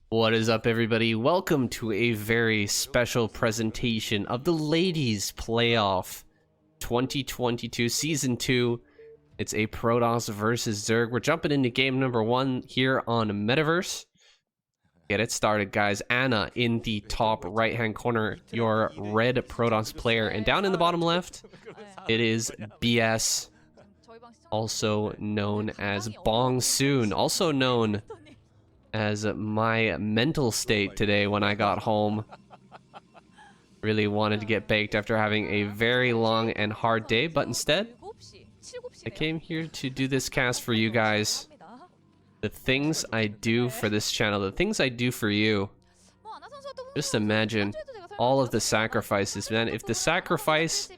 What is up, everybody? Welcome to a very special presentation of the Ladies Playoff 2022 Season 2. It's a Protoss versus Zerg. We're jumping into game number 1 here on Metaverse. Get it started, guys. Anna in the top right-hand corner, your red Protoss player. And down in the bottom left, it is BS, also known as Bong Soon, also known as my mental state today when I got home. Really wanted to get baked after having a very long and hard day, but instead, I came here to do this cast for you guys. The things I do for this channel, the things I do for you. Just imagine all of the sacrifices, man. If the sacrifice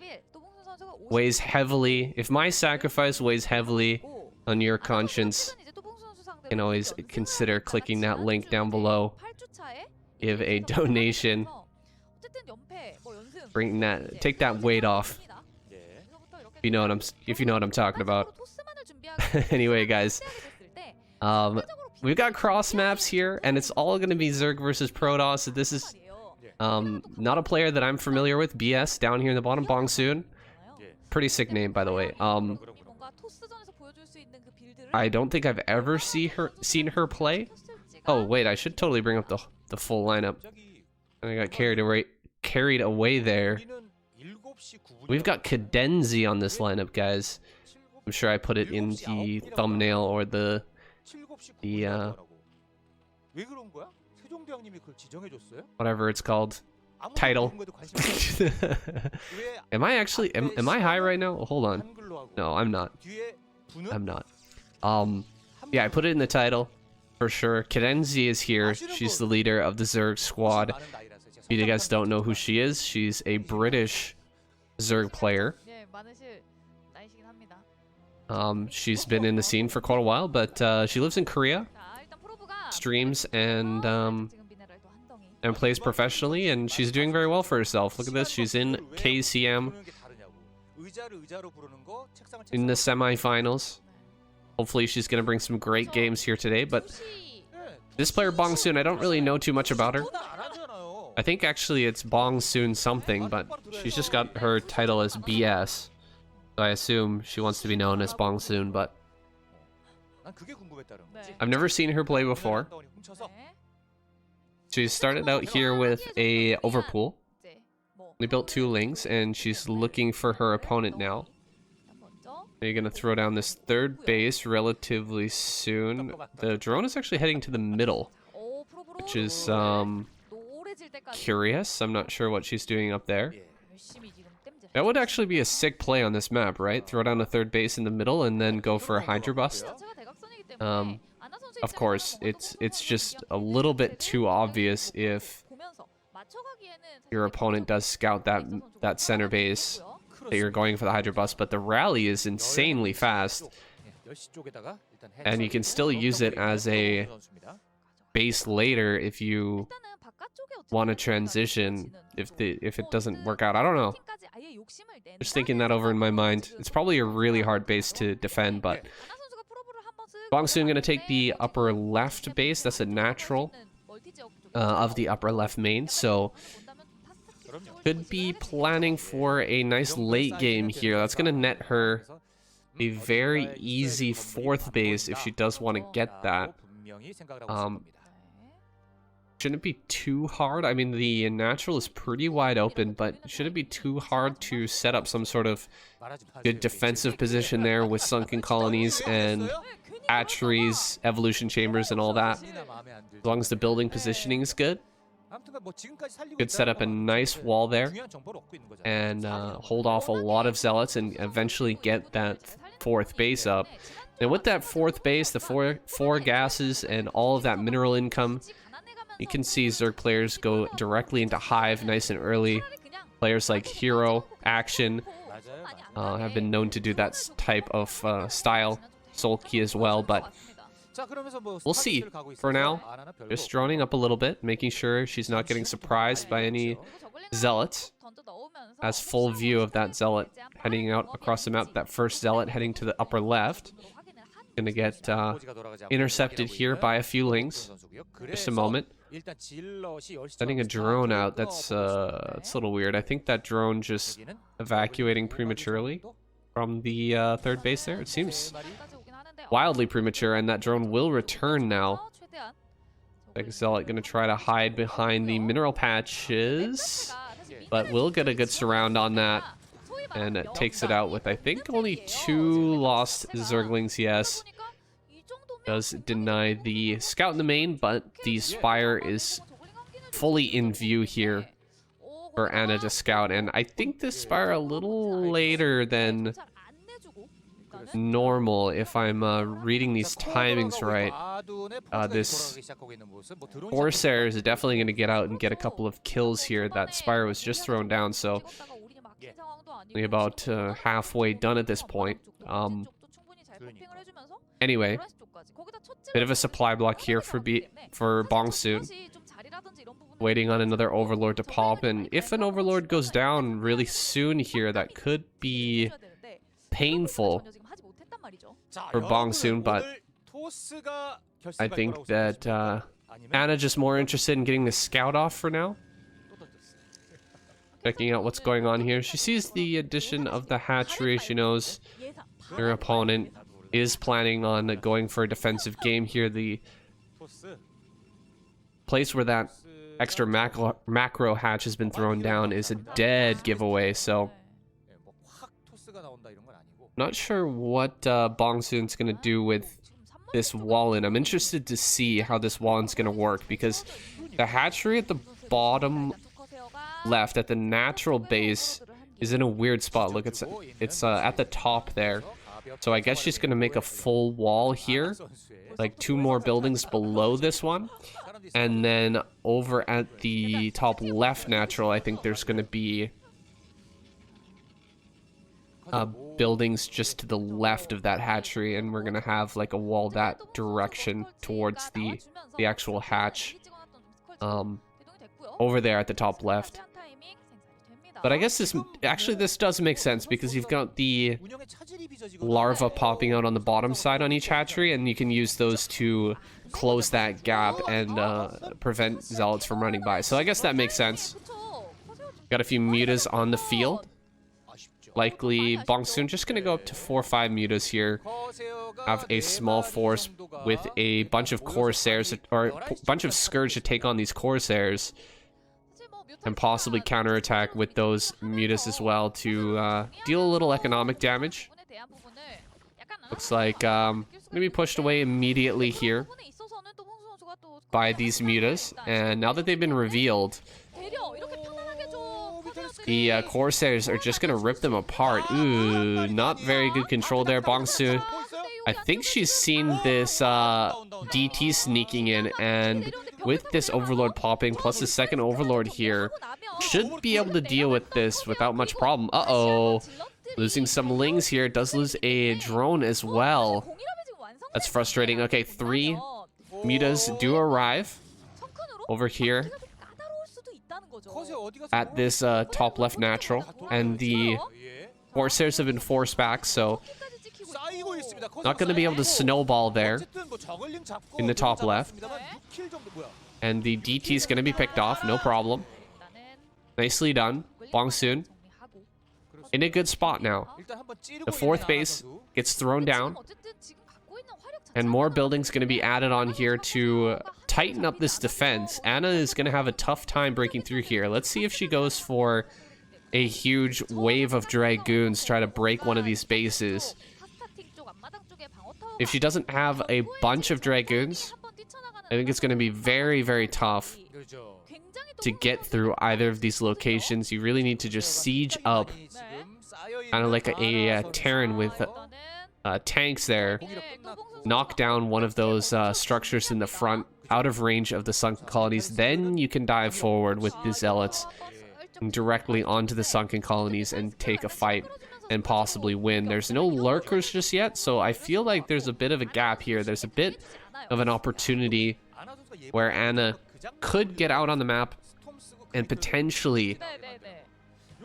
weighs heavily, if my sacrifice weighs heavily on your conscience, you can always consider clicking that link down below. Give a donation. Bring that, take that weight off. If you know what I'm talking about. Anyway, guys, we've got cross maps here, and it's all going to be Zerg versus Protoss. This is not a player that I'm familiar with. BS down here in the bottom, Bong Soon. Pretty sick name, by the way. I don't think I've ever seen her play. Oh wait, I should totally bring up the full lineup. I got carried away there. We've got Cadenzi on this lineup, guys. I'm sure I put it in the thumbnail or the whatever it's called, title. Am I actually am I high right now? Hold on. No, I'm not. I'm not. Yeah, I put it in the title for sure. Cadenzi is here. She's the leader of the Zerg squad. If you guys don't know who she is, she's a British Zerg player. She's been in the scene for quite a while, but she lives in Korea, streams and plays professionally, and she's doing very well for herself. Look at this. She's in KCM in the semifinals. Hopefully she's going to bring some great games here today, but this player, Bong Soon, I don't really know too much about her. I think actually it's Bong Soon something, but she's just got her title as BS. So I assume she wants to be known as Bong Soon, but I've never seen her play before. She started out here with a overpool. We built 2 lings, and she's looking for her opponent now. You're gonna throw down this 3rd base relatively soon. The drone is actually heading to the middle, which is curious. I'm not sure what she's doing up there. That would actually be a sick play on this map, right? Throw down a 3rd base in the middle and then go for a Hydra Bust. Of course, it's just a little bit too obvious if your opponent does scout that center base that you're going for the Hydra Bust, but the rally is insanely fast, and you can still use it as a base later if you want to transition if it doesn't work out. I don't know. Just thinking that over in my mind. It's probably a really hard base to defend, but Bong Soon gonna take the upper left base. That's a natural of the upper left main, so could be planning for a nice late game here. That's gonna net her a very easy 4th base if she does want to get that. Shouldn't be too hard. I mean, the natural is pretty wide open, but shouldn't be too hard to set up some sort of good defensive position there with sunken colonies and hatcheries, evolution chambers, and all that. As long as the building positioning is good. Could set up a nice wall there and hold off a lot of zealots and eventually get that 4th base up. And with that 4th base, the four gases and all of that mineral income, you can see Zerg players go directly into Hive nice and early. Players like Hero, Action have been known to do that type of style. Sulky as well, but we'll see. For now, just droning up a little bit, making sure she's not getting surprised by any zealots. Has full view of that zealot heading out across the map. That first zealot heading to the upper left. Gonna get intercepted here by a few lings. Just a moment. Sending a drone out, that's it's a little weird. I think that drone just evacuating prematurely from the third base there. It seems wildly premature, and that drone will return now. Zealot gonna try to hide behind the mineral patches, but will get a good surround on that, and it takes it out with, I think, only 2 lost Zerglings. Yes, does deny the scout in the main, but the Spire is fully in view here for Anna to scout, and I think this Spire a little later than normal, if I'm reading these timings right. This Corsair is definitely going to get out and get a couple of kills here. That Spire was just thrown down, so only about halfway done at this point. Anyway, bit of a supply block here for Bongsoon. Waiting on another Overlord to pop, and if an Overlord goes down really soon here, that could be painful for Bongsoon, but I think that Anna just more interested in getting the scout off for now. Checking out what's going on here. She sees the addition of the hatchery. She knows her opponent is planning on going for a defensive game here. The place where that extra macro hatch has been thrown down is a dead giveaway, so not sure what Bongsoon's gonna do with this Wallen. I'm interested to see how this Wallen's gonna work, because the hatchery at the bottom left at the natural base is in a weird spot. Look, it's at the top there. So I guess she's gonna make a full wall here, like 2 more buildings below this one, and then over at the top left natural, I think there's gonna be buildings just to the left of that hatchery, and we're gonna have like a wall that direction towards the actual hatch over there at the top left. But I guess this does make sense, because you've got the larva popping out on the bottom side on each hatchery, and you can use those to close that gap and prevent Zealots from running by. So I guess that makes sense. Got a few mutas on the field. Likely Bongsoon just gonna go up to 4 or 5 mutas here. Have a small force with a bunch of Corsairs, or a bunch of Scourge to take on these Corsairs, and possibly counterattack with those mutas as well to deal a little economic damage. Looks like gonna be pushed away immediately here by these mutas, and now that they've been revealed, the Corsairs are just gonna rip them apart. Ooh, not very good control there. Bongsoon, I think she's seen this DT sneaking in, and with this Overlord popping, plus the second Overlord here, should be able to deal with this without much problem. Uh-oh. Losing some Lings here. Does lose a drone as well. That's frustrating. Okay, 3 mutas do arrive over here at this top left natural, and the Corsairs have been forced back, so not going to be able to snowball there in the top left. And the DT is going to be picked off, no problem. Nicely done. Bongsoon in a good spot now. The 4th base gets thrown down, and more buildings going to be added on here to tighten up this defense. Anna is going to have a tough time breaking through here. Let's see if she goes for a huge wave of Dragoons, try to break one of these bases. If she doesn't have a bunch of Dragoons, I think it's going to be very, very tough to get through either of these locations. You really need to just siege up, kind of like a Terran with tanks there. Knock down one of those structures in the front, out of range of the sunken colonies. Then you can dive forward with the Zealots directly onto the sunken colonies and take a fight and possibly win. There's no lurkers just yet, so I feel like there's a bit of a gap here. There's a bit of an opportunity where Anna could get out on the map and potentially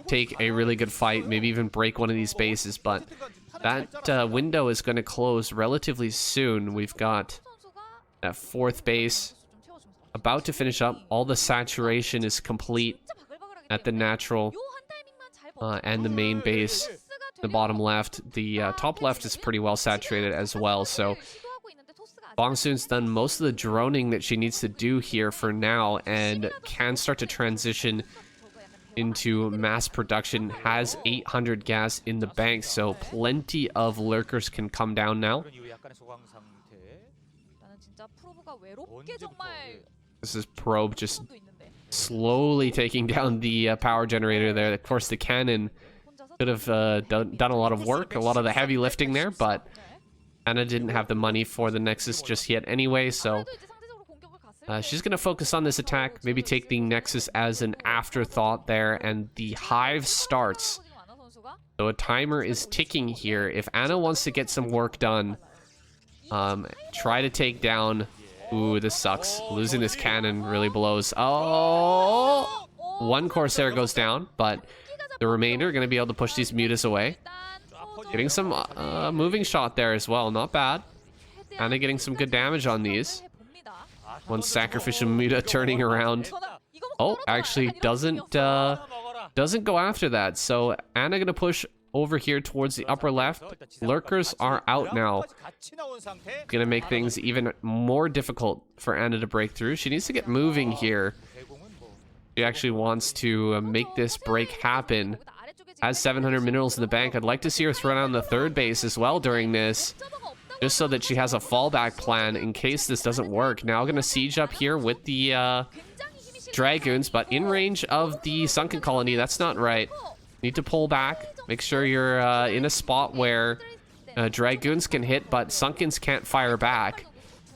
take a really good fight, maybe even break one of these bases, but that window is going to close relatively soon. We've got that 4th base about to finish up. All the saturation is complete at the natural and the main base. The bottom left, the top left is pretty well saturated as well. So Bongsoon's done most of the droning that she needs to do here for now and can start to transition into mass production. Has 800 gas in the bank, so plenty of lurkers can come down now. This is Probe just slowly taking down the power generator there. Of course, the cannon could have done a lot of work, a lot of the heavy lifting there, but Anna didn't have the money for the Nexus just yet anyway, so she's going to focus on this attack, maybe take the Nexus as an afterthought there, and the Hive starts. So a timer is ticking here. If Anna wants to get some work done, try to take down... Ooh, this sucks. Losing this cannon really blows. Oh! One Corsair goes down, but the remainder are going to be able to push these Mutas away. Getting some moving shot there as well. Not bad. Anna getting some good damage on these. One sacrificial Muta turning around. Oh, actually doesn't go after that. So Anna going to push over here towards the upper left. Lurkers are out now. Gonna make things even more difficult for Anna to break through. She needs to get moving here. She actually wants to make this break happen. Has 700 minerals in the bank. I'd like to see her throw down the third base as well during this, just so that she has a fallback plan in case this doesn't work. Now gonna siege up here with the Dragoons, but in range of the Sunken Colony. That's not right. Need to pull back. Make sure you're in a spot where Dragoons can hit, but Sunkens can't fire back.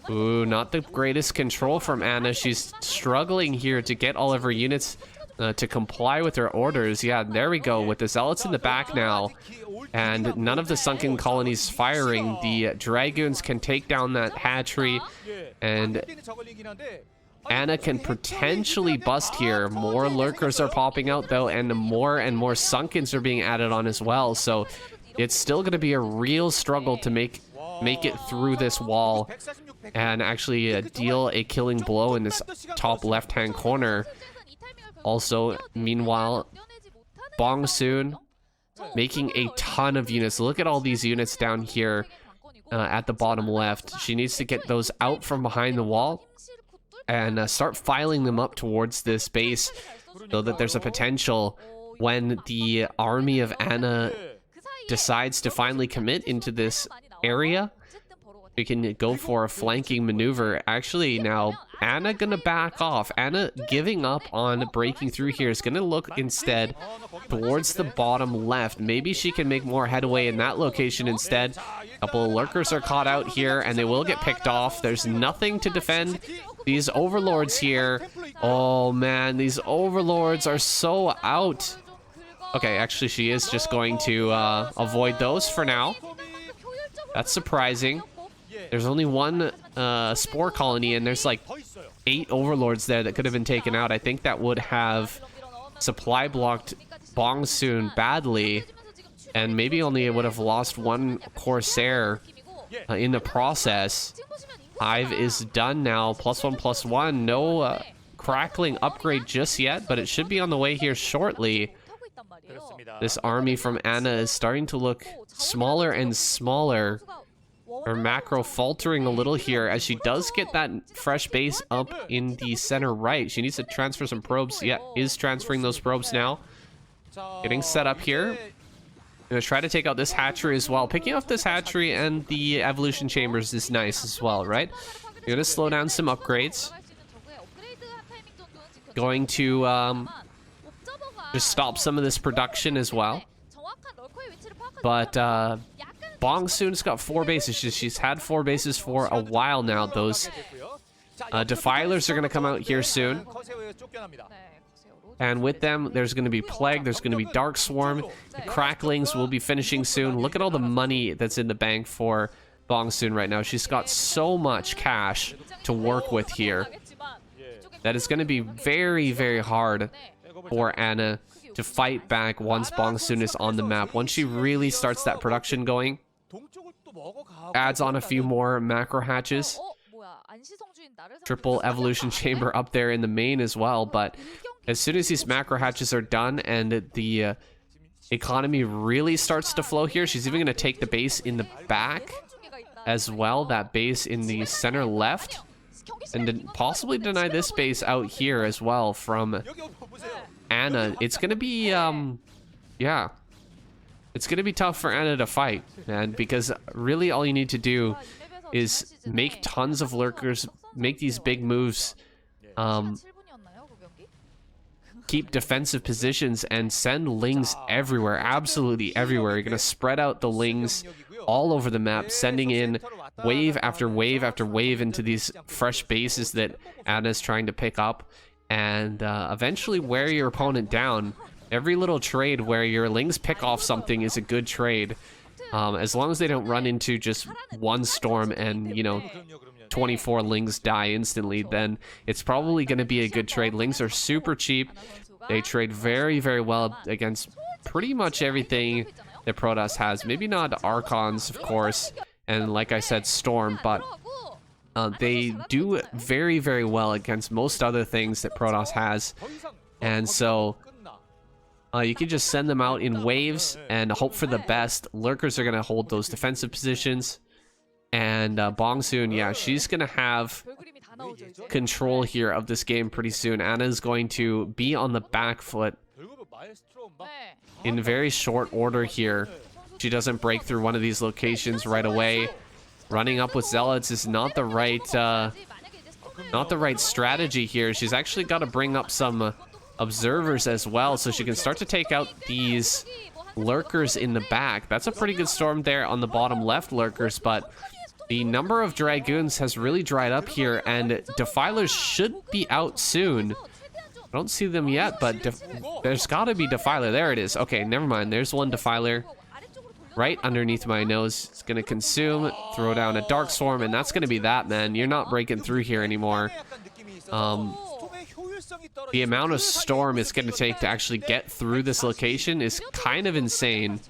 Ooh, not the greatest control from Anna. She's struggling here to get all of her units to comply with her orders. Yeah, there we go. With the Zealots in the back now, and none of the Sunken Colonies firing, the Dragoons can take down that hatchery, and Anna can potentially bust here. More lurkers are popping out though, and more Sunkens are being added on as well. So it's still going to be a real struggle to make it through this wall and actually deal a killing blow in this top left-hand corner. Also, meanwhile, Bongsoon making a ton of units. Look at all these units down here at the bottom left. She needs to get those out from behind the wall and start filing them up towards this base so that there's a potential when the army of Anna decides to finally commit into this area. We can go for a flanking maneuver. Actually, now Anna gonna back off. Anna giving up on breaking through here is gonna look instead towards the bottom left. Maybe she can make more headway in that location instead. A couple of lurkers are caught out here and they will get picked off. There's nothing to defend these overlords here. Oh man, these overlords are so out. Okay, actually she is just going to avoid those for now. That's surprising. There's only one spore colony and there's like 8 overlords there that could have been taken out. I think that would have supply blocked Bongsoon badly, and maybe only it would have lost one Corsair in the process. Hive is done now. +1/+1. No crackling upgrade just yet, but it should be on the way here shortly. This army from Anna is starting to look smaller and smaller. Her macro faltering a little here as she does get that fresh base up in the center right. She needs to transfer some probes. Yeah, is transferring those probes now. Getting set up here. Gonna try to take out this hatchery as well. Picking off this hatchery and the evolution chambers is nice as well, right? You're gonna slow down some upgrades. Going to just stop some of this production as well. But Bongsoon's got 4 bases. She's had 4 bases for a while now. Those Defilers are gonna come out here soon. And with them, there's going to be Plague, there's going to be Dark Swarm, the Cracklings will be finishing soon. Look at all the money that's in the bank for Bongsoon right now. She's got so much cash to work with here that it's going to be very, very hard for Anna to fight back once Bongsoon is on the map. Once she really starts that production going, adds on a few more macro hatches, triple evolution chamber up there in the main as well. But as soon as these macro hatches are done and the economy really starts to flow here, she's even going to take the base in the back as well, that base in the center left, and possibly deny this base out here as well from Anna. It's going to be, yeah, it's going to be tough for Anna to fight, man, because really all you need to do is make tons of lurkers, make these big moves, keep defensive positions, and send lings everywhere, absolutely everywhere. You're going to spread out the lings all over the map, sending in wave after wave after wave into these fresh bases that Anna's trying to pick up, and eventually wear your opponent down. Every little trade where your lings pick off something is a good trade. As long as they don't run into just one storm and, you know, 24 lings die instantly, then it's probably going to be a good trade. Lings are super cheap. They trade very, very well against pretty much everything that Protoss has. Maybe not Archons, of course, and like I said, Storm, but they do very, very well against most other things that Protoss has. And so you can just send them out in waves and hope for the best. Lurkers are going to hold those defensive positions. And Bongsoon, yeah, she's going to have control here of this game pretty soon. Anna's going to be on the back foot in very short order here. She doesn't break through one of these locations right away. Running up with Zealots is not the right strategy here. She's actually got to bring up some observers as well, so she can start to take out these lurkers in the back. That's a pretty good storm there on the bottom left lurkers, but the number of dragoons has really dried up here, and defilers should be out soon. I don't see them yet, but there's got to be defiler. There it is. Okay, never mind. There's one defiler right underneath my nose. It's going to consume, throw down a dark swarm, and that's going to be that, man. You're not breaking through here anymore. The amount of storm it's going to take to actually get through this location is kind of insane.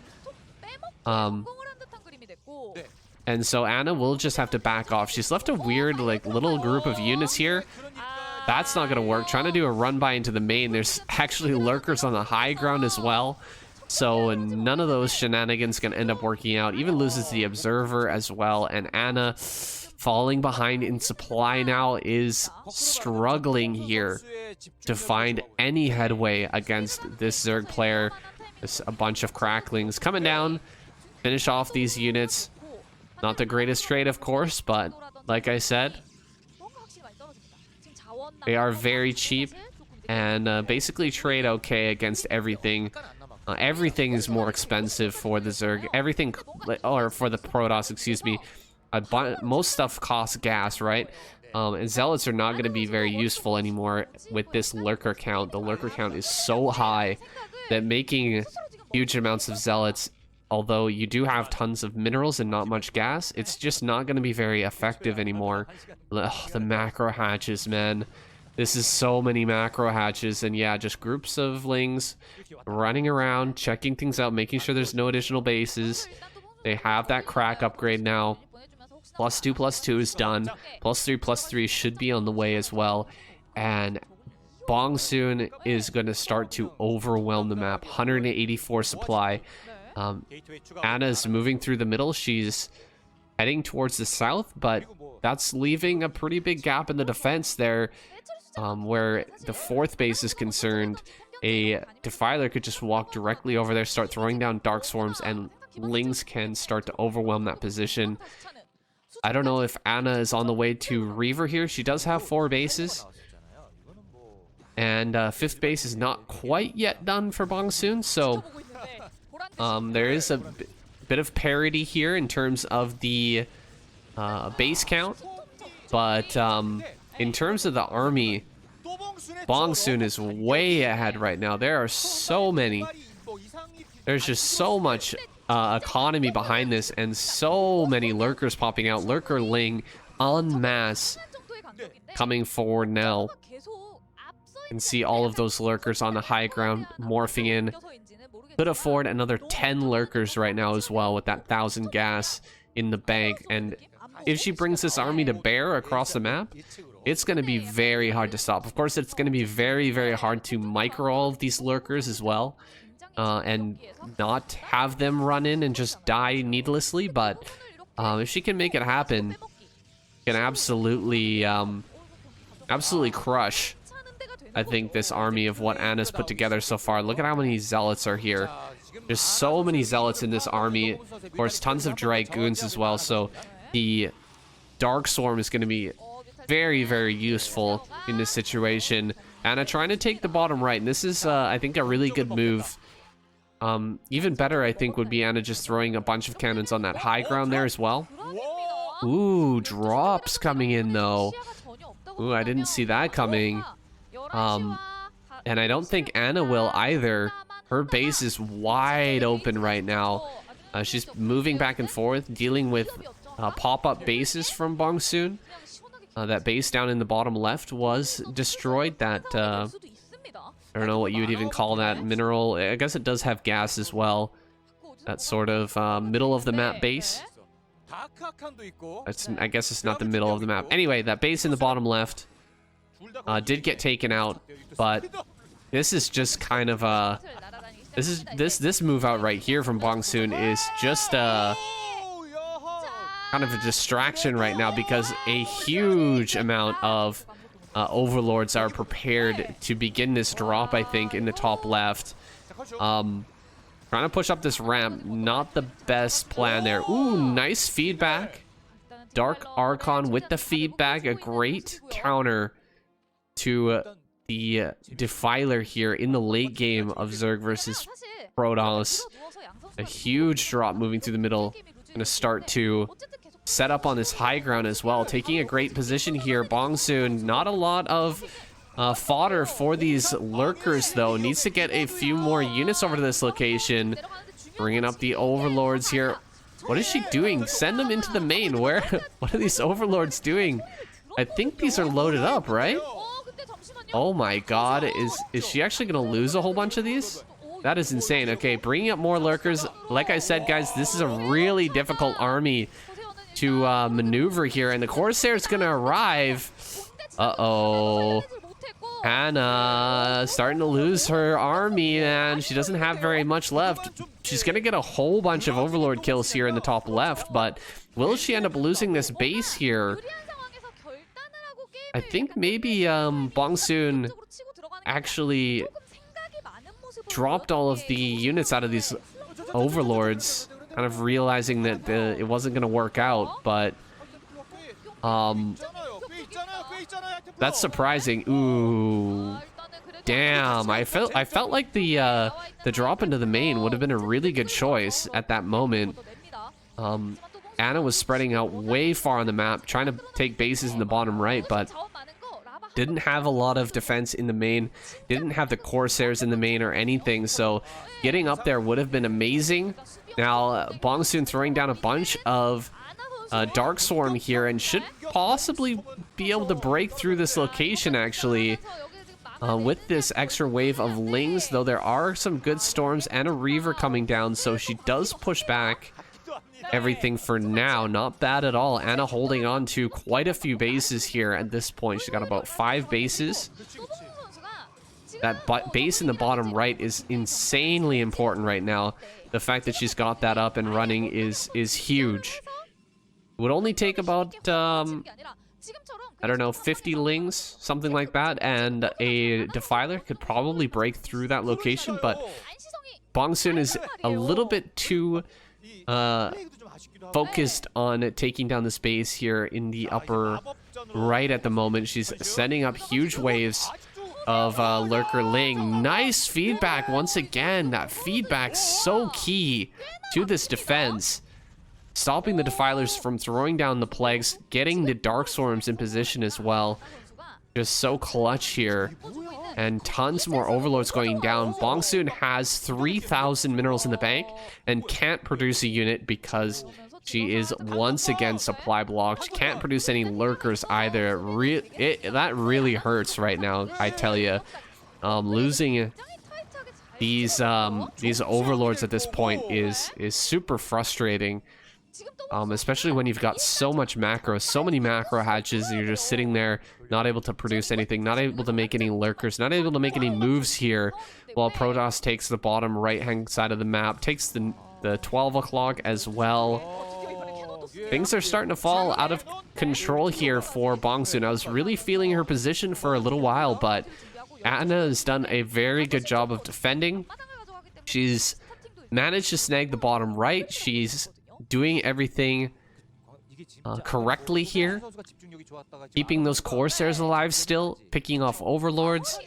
And so Anna will just have to back off. She's left a weird, like, little group of units here. That's not going to work. Trying to do a run by into the main. There's actually lurkers on the high ground as well. So none of those shenanigans going to end up working out. Even loses the observer as well. And Anna, falling behind in supply now, is struggling here to find any headway against this Zerg player. There's a bunch of cracklings coming down. Finish off these units. Not the greatest trade, of course, but like I said, they are very cheap and basically trade okay against everything. Everything is more expensive for the Zerg. Everything, or for the Protoss, excuse me. Most stuff costs gas, right? And Zealots are not going to be very useful anymore with this lurker count. The lurker count is so high that making huge amounts of Zealots, although you do have tons of minerals and not much gas, it's just not going to be very effective anymore. Ugh, the macro hatches, man. This is so many macro hatches, and yeah, just groups of lings running around, checking things out, making sure there's no additional bases. They have that crack upgrade now. +2/+2 is done. +3/+3 should be on the way as well. And Bongsoon is going to start to overwhelm the map. 184 supply. Anna's moving through the middle. She's heading towards the south, but that's leaving a pretty big gap in the defense there, where the fourth base is concerned. A defiler could just walk directly over there, start throwing down dark swarms, and lings can start to overwhelm that position. I don't know if Anna is on the way to Reaver here. She does have 4 bases. And 5th base is not quite yet done for Bongsoon, so there is a bit of parity here in terms of the base count. But in terms of the army, Bongsoon is way ahead right now. There are so many. There's just so much economy behind this, and so many lurkers popping out. Lurker Ling en masse coming forward now. You can see all of those lurkers on the high ground morphing in. Could afford another 10 lurkers right now as well with that 1,000 gas in the bank. And if she brings this army to bear across the map, it's going to be very hard to stop. Of course, it's going to be very, very hard to micro all of these lurkers as well, and not have them run in and just die needlessly. But if she can make it happen, can absolutely, absolutely crush, I think, this army of what Anna's put together so far. Look at how many zealots are here. There's so many zealots in this army. Of course, tons of dragoons as well. So the Dark Swarm is going to be very, very useful in this situation. Anna trying to take the bottom right. And this is, I think, a really good move. Even better, I think, would be Anna just throwing a bunch of cannons on that high ground there as well. Ooh, drops coming in, though. Ooh, I didn't see that coming. And I don't think Anna will either. Her base is wide open right now. She's moving back and forth, dealing with pop-up bases from Bongsoon. That base down in the bottom left was destroyed. That, I don't know what you would even call that mineral. I guess it does have gas as well. That sort of middle of the map base. I guess it's not the middle of the map. Anyway, that base in the bottom left did get taken out, but this is just kind of a... This move out right here from Bongsoon is just kind of a distraction right now, because a huge amount of overlords are prepared to begin this drop, I think, in the top left. Trying to push up this ramp, not the best plan there. Ooh, nice feedback. Dark Archon with the feedback, a great counter to the Defiler here in the late game of Zerg versus Protoss. A huge drop moving through the middle. Gonna start to set up on this high ground as well. Taking a great position here. Bongsoon, not a lot of fodder for these lurkers, though. Needs to get a few more units over to this location. Bringing up the overlords here. What is she doing? Send them into the main. Where? What are these overlords doing? I think these are loaded up, right? Oh my god, is she actually gonna lose a whole bunch of these? That is insane. Okay, bringing up more lurkers. Like I said, guys, this is a really difficult army to maneuver here, and the Corsair's gonna arrive. Uh-oh. Hannah starting to lose her army, and she doesn't have very much left. She's gonna get a whole bunch of overlord kills here in the top left, but will she end up losing this base here? I think maybe Bongsoon actually dropped all of the units out of these overlords, kind of realizing that it wasn't going to work out, but that's surprising. Ooh, damn! I felt like the drop into the main would have been a really good choice at that moment. Anna was spreading out way far on the map, trying to take bases in the bottom right, but didn't have a lot of defense in the main, didn't have the Corsairs in the main or anything, so getting up there would have been amazing. Now, Bongsoon throwing down a bunch of Dark Swarm here, and should possibly be able to break through this location, actually, with this extra wave of Lings, though there are some good storms and a Reaver coming down, so she does push back everything for now. Not bad at all. Anna holding on to quite a few bases here at this point. She's got about 5 bases. That base in the bottom right is insanely important right now. The fact that she's got that up and running is huge. It would only take about I don't know, 50 Lings, something like that, and a Defiler could probably break through that location, but Bongsoon is a little bit too focused on taking down the space here in the upper right at the moment. She's sending up huge waves of Lurker Ling. Nice feedback once again. That feedback's so key to this defense. Stopping the Defilers from throwing down the Plagues, getting the Dark Swarms in position as well. Just so clutch here. And tons more Overlords going down. Bongsoon has 3,000 minerals in the bank and can't produce a unit because she is once again supply blocked. She can't produce any Lurkers either. That really hurts right now, I tell you. Losing these Overlords at this point is super frustrating. Especially when you've got so much macro, so many macro hatches, and you're just sitting there, not able to produce anything, not able to make any lurkers, not able to make any moves here, while Protoss takes the bottom right-hand side of the map, takes the 12 o'clock as well. Things are starting to fall out of control here for Bongsoon. I was really feeling her position for a little while, but Anna has done a very good job of defending. She's managed to snag the bottom right. She's doing everything correctly here, keeping those Corsairs alive still, picking off Overlords.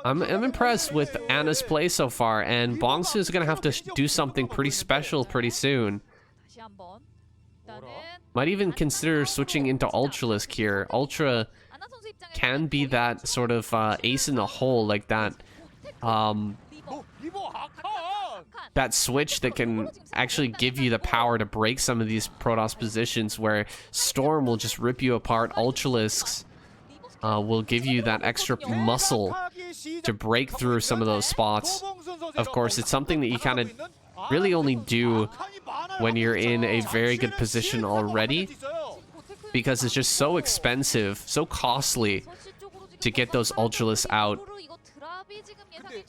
I'm impressed with Anna's play so far, and Bongsoon is going to have to do something pretty special pretty soon. Might even consider switching into Ultralisk here. Ultra can be that sort of ace in the hole, like that that switch that can actually give you the power to break some of these Protoss positions where Storm will just rip you apart. Ultralisks will give you that extra muscle to break through some of those spots. Of course, it's something that you kind of really only do when you're in a very good position already, because it's just so expensive, so costly to get those Ultralisks out.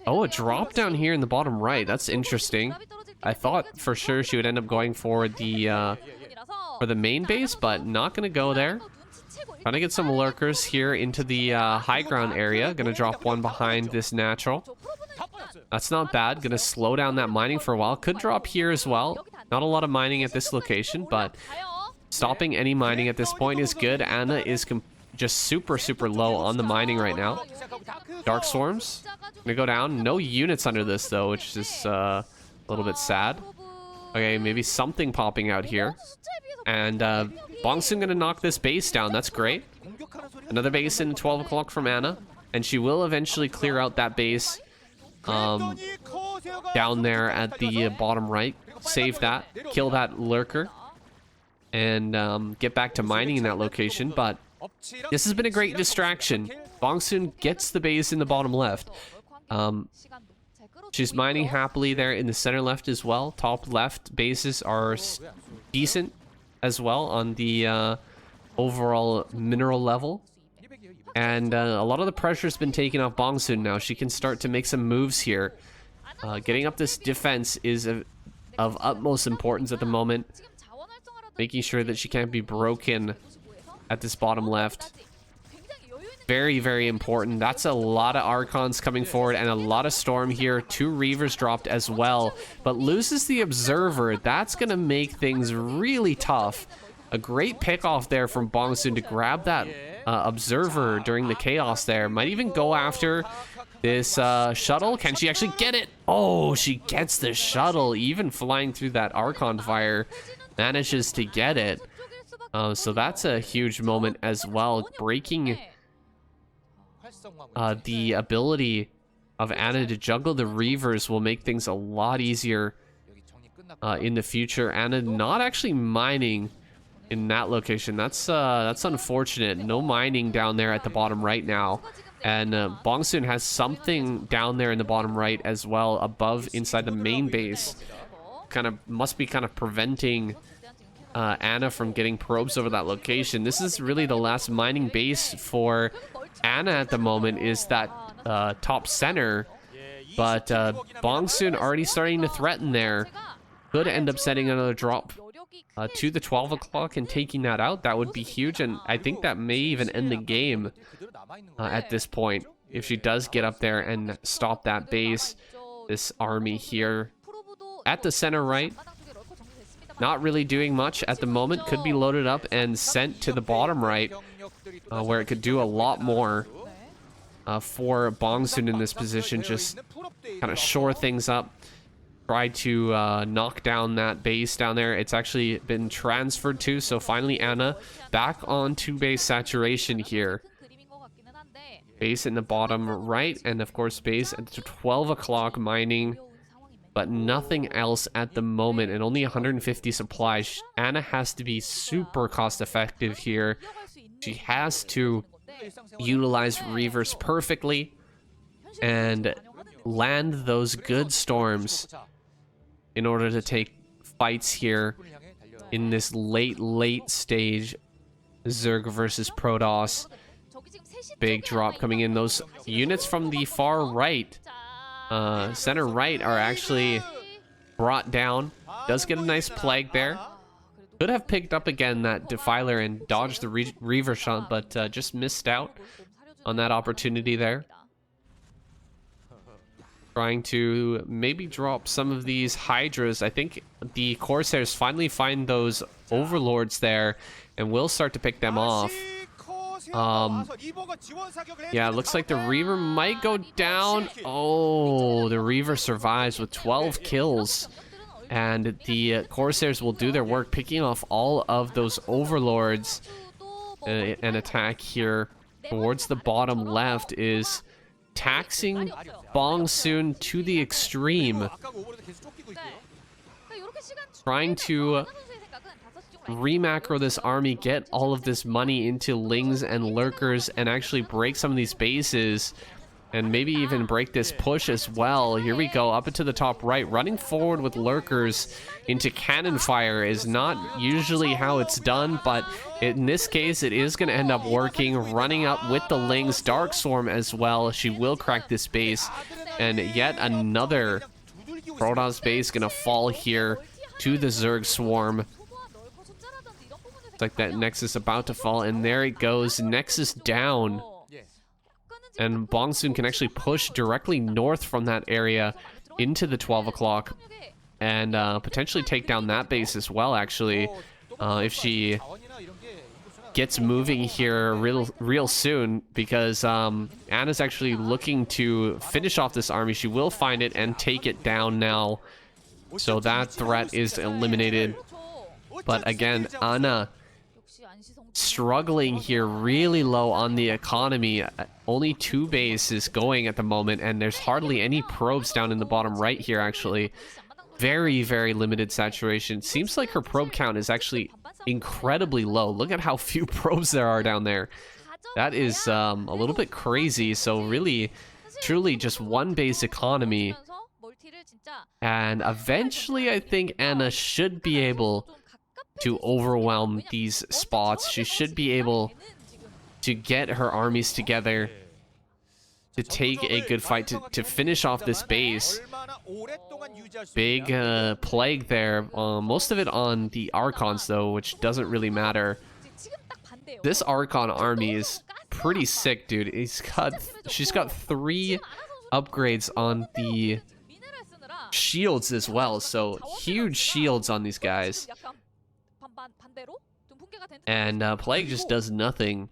Oh, a drop down here in the bottom right. That's interesting. I thought for sure she would end up going for the main base, but not gonna go there. Trying to get some lurkers here into the high ground area. Gonna drop one behind this natural. That's not bad. Gonna slow down that mining for a while. Could drop here as well. Not a lot of mining at this location, but stopping any mining at this point is good. Anna is just super low on the mining right now. Dark Swarms gonna go down. No units under this though, which is a little bit sad. Okay, maybe something popping out here. And Bongsoon gonna knock this base down. That's great. Another base in 12 o'clock from Anna, and she will eventually clear out that base down there at the bottom right. Save that, kill that lurker, and get back to mining in that location. But this has been a great distraction. Bongsoon gets the base in the bottom left. She's mining happily there in the center left as well. Top left bases are decent as well on the overall mineral level. And a lot of the pressure's been taken off Bongsoon now. She can start to make some moves here. Getting up this defense is of utmost importance at the moment. Making sure that she can't be broken at this bottom left. Very important. That's a lot of Archons coming forward and a lot of Storm here. 2 Reavers dropped as well, but loses the Observer. That's going to make things really tough. A great pickoff there from Bongsoon to grab that Observer during the chaos there. Might even go after this shuttle. Can she actually get it? Oh, she gets the shuttle, even flying through that Archon fire. Manages to get it. So that's a huge moment as well. Breaking the ability of Anna to juggle the Reavers will make things a lot easier in the future. Anna not actually mining in that location. That's unfortunate. No mining down there at the bottom right now. And Bongsoon has something down there in the bottom right as well, above inside the main base. Must be preventing Anna from getting probes over that location. This is really the last mining base for Anna at the moment, is that top center. But Bongsoon already starting to threaten there. Could end up setting another drop to the 12 o'clock and taking that out. That would be huge, and I think that may even end the game at this point, if she does get up there and stop that base. This army here at the center right, not really doing much at the moment. Could be loaded up and sent to the bottom right, where it could do a lot more for Bongsoon in this position. Just shore things up. Try to knock down that base down there. It's actually been transferred to, so finally Anna back on 2-base saturation here. Base in the bottom right, and of course base at 12 o'clock mining, but nothing else at the moment, and only 150 supplies. Anna has to be super cost effective here. She has to utilize Reavers perfectly and land those good storms in order to take fights here in this late stage Zerg versus Protoss. Big drop coming in. Those units from the far right, center right, are actually brought down. Does get a nice plague there. Could have picked up again that Defiler and dodged the Reaver shot, but just missed out on that opportunity there. Trying to maybe drop some of these Hydras. I think the Corsairs finally find those Overlords there and will start to pick them off. Yeah, it looks like the Reaver might go down. Oh, the Reaver survives with 12 kills. And the Corsairs will do their work, picking off all of those Overlords. An attack here towards the bottom left is taxing Bongsoon to the extreme. Trying to remacro this army, get all of this money into Lings and Lurkers, and actually break some of these bases. And maybe even break this push as well. Here we go, up into the top right. Running forward with Lurkers into cannon fire is not usually how it's done, but in this case, it is going to end up working. Running up with the Lings, Dark Swarm as well. She will crack this base. And yet another Protoss base going to fall here to the Zerg Swarm. It's like that Nexus about to fall, and there it goes. Nexus down. And Bongsoon can actually push directly north from that area into the 12 o'clock and potentially take down that base as well, actually, if she gets moving here real soon, because Anna's actually looking to finish off this army. She will find it and take it down now. So that threat is eliminated. But again, Anna struggling here, really low on the economy. Only 2 bases going at the moment, and there's hardly any probes down in the bottom right here, actually. Very, very limited saturation. Seems like her probe count is actually incredibly low. Look at how few probes there are down there. That is a little bit crazy. So really, truly just 1 base economy. And eventually, I think Anna should be able to overwhelm these spots. She should be able to get her armies together to take a good fight to finish off this base. Big plague there. Most of it on the Archons though, which doesn't really matter. This Archon army is pretty sick, dude. She's got 3 upgrades on the shields as well, so huge shields on these guys. And Plague just does nothing.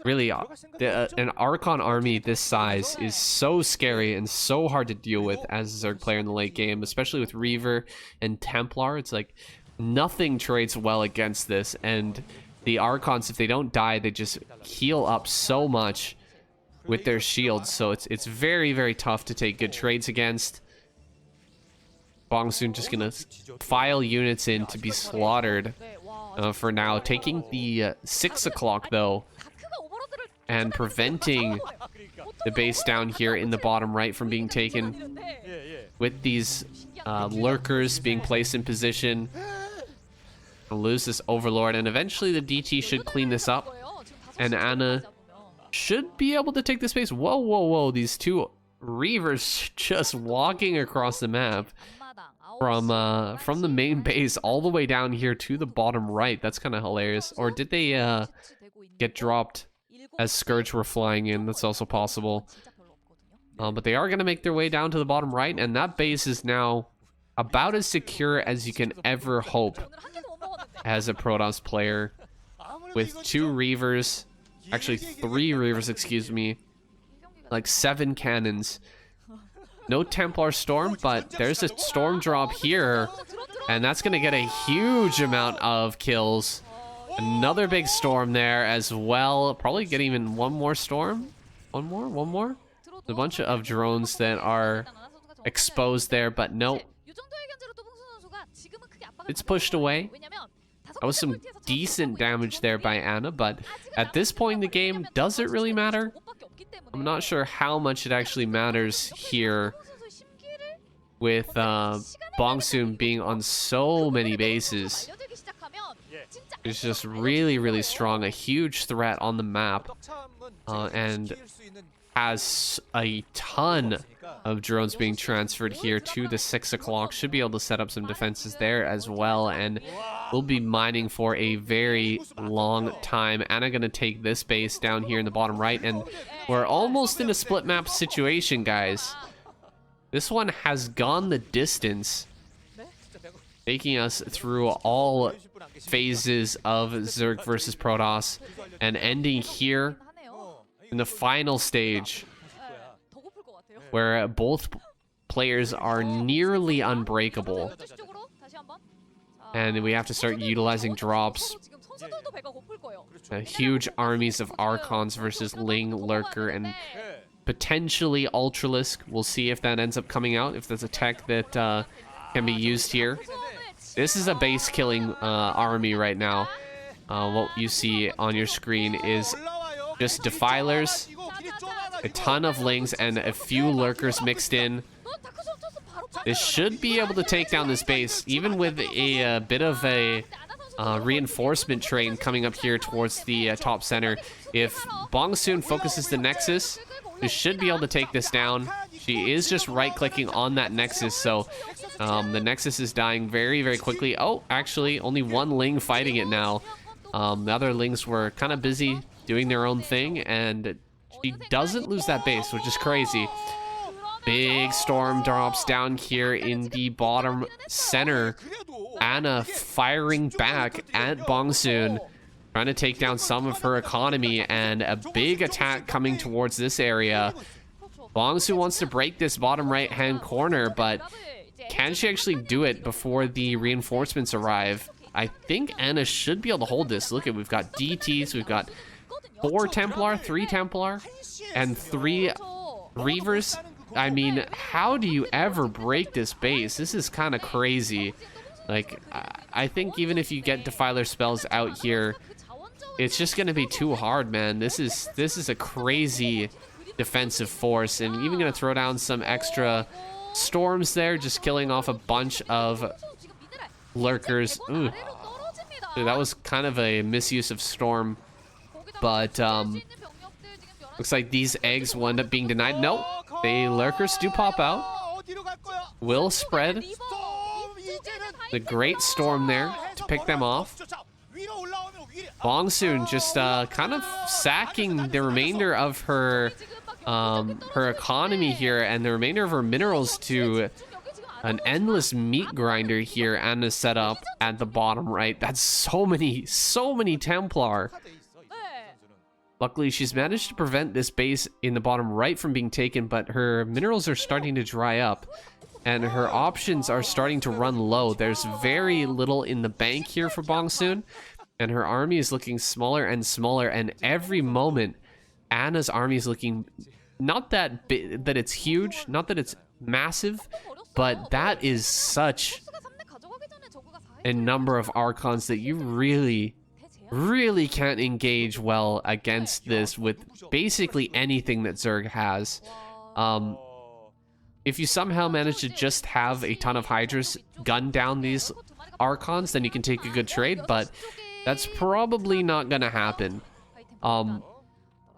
Really, an Archon army this size is so scary and so hard to deal with as a Zerg player in the late game, especially with Reaver and Templar. It's like nothing trades well against this, and the Archons, if they don't die, they just heal up so much with their shields, so it's very, very tough to take good trades against. Bongsoon just gonna file units in to be slaughtered for now, taking the 6 o'clock though, and preventing the base down here in the bottom right from being taken, with these Lurkers being placed in position. I'll lose this Overlord, and eventually the DT should clean this up, and Anna should be able to take this base. Whoa, whoa, whoa, these 2 Reavers just walking across the map from the main base all the way down here to the bottom right. That's kind of hilarious. Or did they get dropped as Scourge were flying in? That's also possible. But they are going to make their way down to the bottom right, and that base is now about as secure as you can ever hope as a Protoss player, with 2 Reavers, actually 3 Reavers, excuse me, like 7 cannons. No Templar Storm, but there's a Storm drop here, and that's going to get a huge amount of kills. Another big Storm there as well. Probably get even 1 more Storm. One more? A bunch of drones that are exposed there, but no. It's pushed away. That was some decent damage there by Anna, but at this point in the game, does it really matter? I'm not sure how much it actually matters here with Bongsoon being on so many bases is just really, really strong. A huge threat on the map. And has a ton of drones being transferred here to the 6 o'clock. Should be able to set up some defenses there as well. And we'll be mining for a very long time. Anna gonna take this base down here in the bottom right. And we're almost in a split map situation, guys. This one has gone the distance, taking us through all phases of Zerg versus Protoss and ending here in the final stage where both players are nearly unbreakable. And we have to start utilizing drops. Huge armies of Archons versus Ling, Lurker, and potentially Ultralisk. We'll see if that ends up coming out, if there's a tech that can be used here. This is a base killing army right now. What you see on your screen is just Defilers, a ton of Lings, and a few Lurkers mixed in. This should be able to take down this base, even with a bit of a reinforcement train coming up here towards the top center. If Bongsoon focuses the Nexus, this should be able to take this down. She is just right-clicking on that Nexus, so the Nexus is dying very, very quickly. Oh, actually, only one Ling fighting it now. The other Lings were kind of busy doing their own thing, and she doesn't lose that base, which is crazy. Big storm drops down here in the bottom center. Anna firing back at Bongsoon, trying to take down some of her economy, and a big attack coming towards this area. Bongsoon wants to break this bottom right-hand corner, but can she actually do it before the reinforcements arrive? I think Anna should be able to hold this. Look at, we've got DTs, we've got 4 Templar, 3 Templar, and 3 Reavers. I mean, how do you ever break this base? This is kind of crazy. Like, I think even if you get Defiler spells out here, it's just going to be too hard, man. This is a crazy defensive force, and even going to throw down some extra storms there, just killing off a bunch of Lurkers. Ooh. Dude, that was kind of a misuse of storm. But looks like these eggs will end up being denied. Nope, the Lurkers do pop out. Will spread the great storm there to pick them off. Bongsoon just kind of sacking the remainder of her economy here, and the remainder of her minerals to an endless meat grinder here, and a setup at the bottom right. That's so many Templar. Luckily, she's managed to prevent this base in the bottom right from being taken, but her minerals are starting to dry up, and her options are starting to run low. There's very little in the bank here for Bongsoon, and her army is looking smaller and smaller, and every moment, Anna's army is looking not that it's huge, not that it's massive, but that is such a number of Archons that you really can't engage well against this with basically anything that Zerg has. If you somehow manage to just have a ton of Hydras gun down these Archons, then you can take a good trade, but that's probably not gonna happen.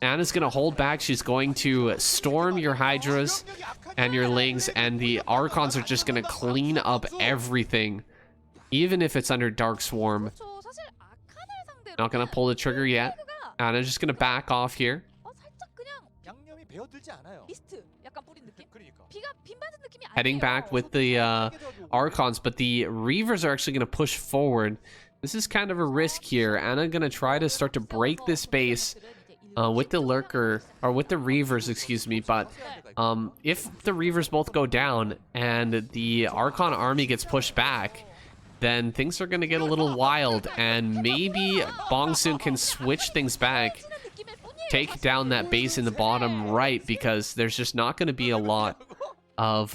Anna's gonna hold back. She's going to storm your Hydras and your Lings, and the Archons are just gonna clean up everything, even if it's under Dark Swarm. Not gonna pull the trigger yet. Anna's just gonna back off here. Heading back with the Archons, but the Reavers are actually gonna push forward. This is kind of a risk here. Anna gonna try to start to break this base with the Lurker, or with the Reavers, excuse me, but if the Reavers both go down and the Archon army gets pushed back, then things are going to get a little wild, and maybe Bongsoon can switch things back, take down that base in the bottom right, because there's just not going to be a lot of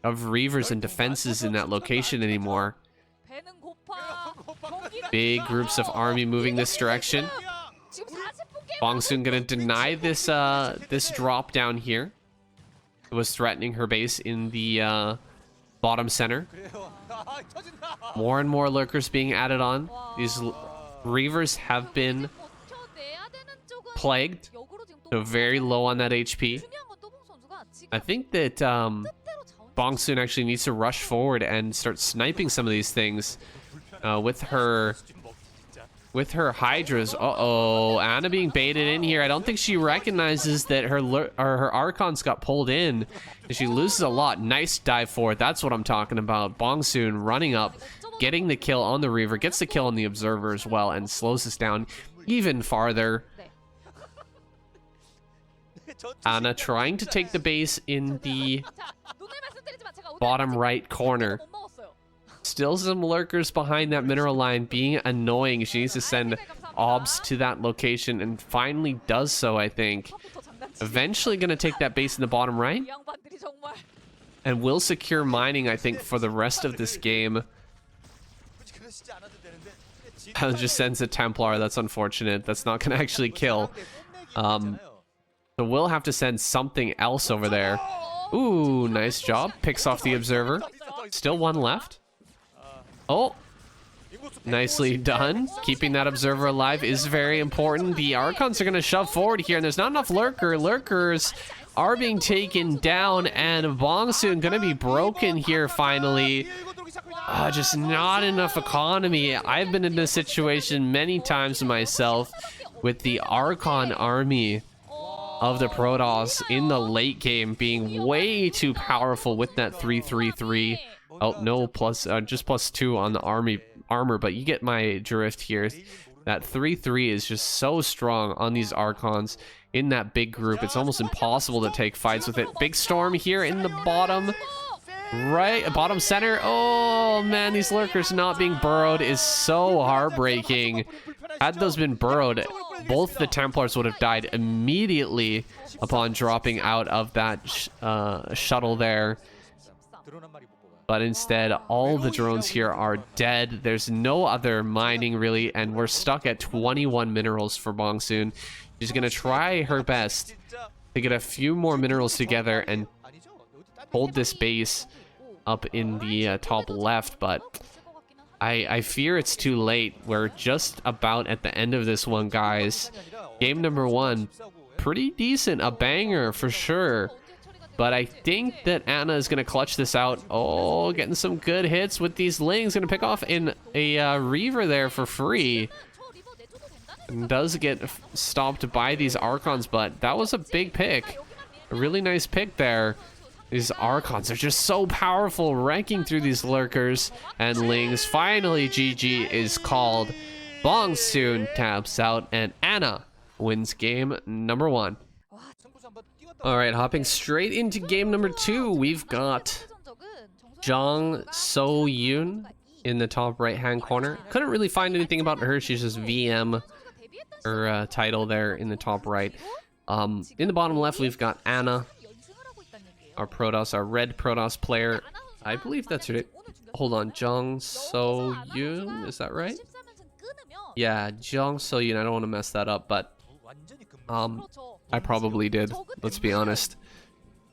Reavers and defenses in that location anymore. Big groups of army moving this direction. Bongsoon going to deny this this drop down here. It was threatening her base in the bottom center. More and more lurkers being added on. These Reavers have been plagued, so very low on that HP. I think that Bongsoon actually needs to rush forward and start sniping some of these things with her Hydras. Uh-oh, Anna being baited in here. I don't think she recognizes that her Archons got pulled in. And she loses a lot. Nice dive forward. That's what I'm talking about. Bongsoon running up, getting the kill on the Reaver, gets the kill on the Observer as well, and slows us down even farther. Anna trying to take the base in the bottom right corner. Still some lurkers behind that mineral line being annoying. She needs to send obs to that location and finally does so, I think. Eventually going to take that base in the bottom right. And will secure mining, I think, for the rest of this game. Just sends a Templar. That's unfortunate. That's not going to actually kill. So we'll have to send something else over there. Ooh, nice job. Picks off the Observer. Still one left. Oh, nicely done. Keeping that Observer alive is very important. The Archons are going to shove forward here, and there's not enough lurkers are being taken down, and Bongsoon going to be broken here finally. Just not enough economy. I've been in this situation many times myself with the Archon army of the Protoss in the late game being way too powerful with that 3-3-3. Oh, no, just +2 on the armor, but you get my drift here. That 3-3 is just so strong on these Archons in that big group. It's almost impossible to take fights with it. Big storm here in the bottom right, bottom center. Oh, man, these lurkers not being burrowed is so heartbreaking. Had those been burrowed, both the Templars would have died immediately upon dropping out of that shuttle there. But instead, all the drones here are dead. There's no other mining, really, and we're stuck at 21 minerals for Bongsoon. She's going to try her best to get a few more minerals together and hold this base up in the top left, but I fear it's too late. We're just about at the end of this one, guys. Game number 1, pretty decent, a banger for sure. But I think that Anna is going to clutch this out. Oh, getting some good hits with these lings. Going to pick off in a Reaver there for free. And does get stopped by these Archons, but that was a big pick. A really nice pick there. These Archons are just so powerful, ranking through these lurkers and lings. Finally, GG is called. Bongsoon taps out, and Anna wins game number 1. All right, hopping straight into game number 2, we've got Jang So-yoon in the top right-hand corner. Couldn't really find anything about her. She's just VM, her title there in the top right. In the bottom left, we've got Anna, our Protoss, our red Protoss player. I believe that's her. Hold on, Jang So-yoon, is that right? Yeah, Jang So-yoon. I don't want to mess that up, but I probably did, let's be honest.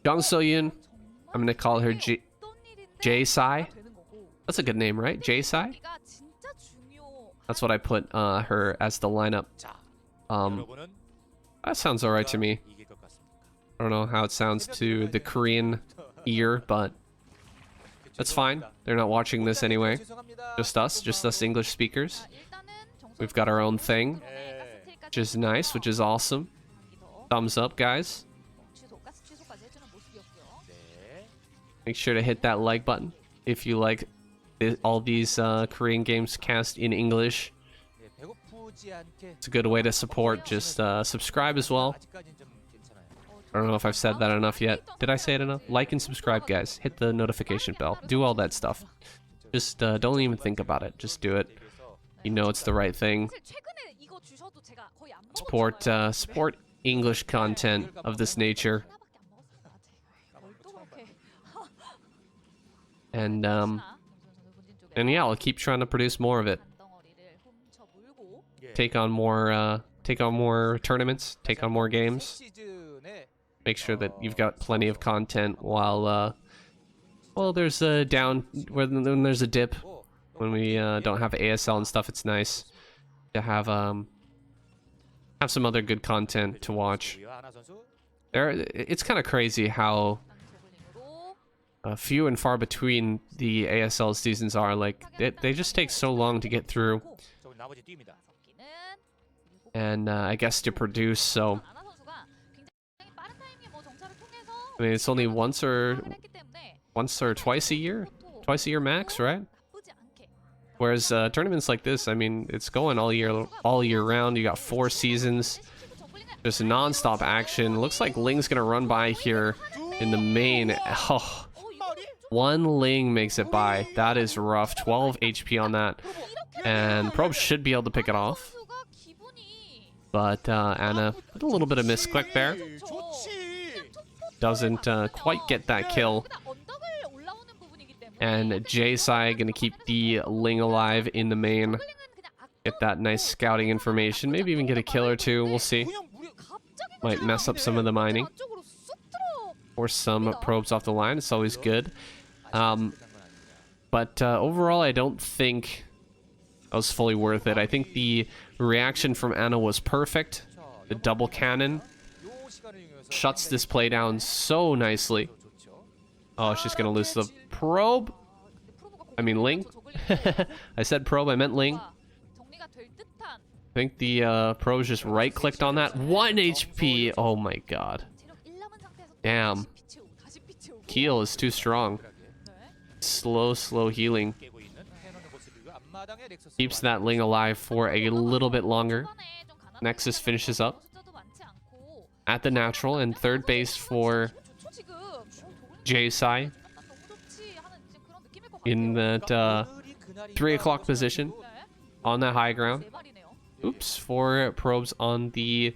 Jang So-yoon, I'm gonna call her J-Sai. That's a good name, right? J-Sai? That's what I put her as the lineup. That sounds alright to me. I don't know how it sounds to the Korean ear, but that's fine. They're not watching this anyway. Just us English speakers. We've got our own thing, which is nice, which is awesome. Thumbs up, guys. Make sure to hit that like button if you like all these Korean games cast in English. It's a good way to support. Just subscribe as well. I don't know if I've said that enough yet. Did I say it enough? Like and subscribe, guys. Hit the notification bell. Do all that stuff. Just don't even think about it. Just do it. You know it's the right thing. Support English content of this nature. And yeah, I'll keep trying to produce more of it. Take on more tournaments, take on more games. Make sure that you've got plenty of content while Well, there's a down when there's a dip when we don't have ASL and stuff. It's nice to have some other good content to watch. It's kind of crazy how few and far between the ASL seasons are. Like they just take so long to get through, and I guess to produce. So I mean, it's only once or twice a year max, right? Whereas tournaments like this, I mean, it's going all year round. You got 4 seasons, just non-stop action. Looks like Ling's gonna run by here in the main. Oh, one Ling makes it by. That is rough. 12 HP on that, and Probe should be able to pick it off. But Anna with a little bit of misclick there. Doesn't quite get that kill. And J-Sai gonna keep the Ling alive in the main. Get that nice scouting information. Maybe even get a kill or two. We'll see. Might mess up some of the mining. Or some probes off the line. It's always good. But overall, I don't think that was fully worth it. I think the reaction from Anna was perfect. The double cannon shuts this play down so nicely. Oh, she's gonna lose the probe. I mean Ling. I said probe, I meant Ling. I think the probe just right-clicked on that. 1 HP. Oh my god. Damn. Heal is too strong. Slow healing. Keeps that Ling alive for a little bit longer. Nexus finishes up at the natural, and third base for J-Sai in that 3 o'clock position on that high ground. Oops, 4 probes on the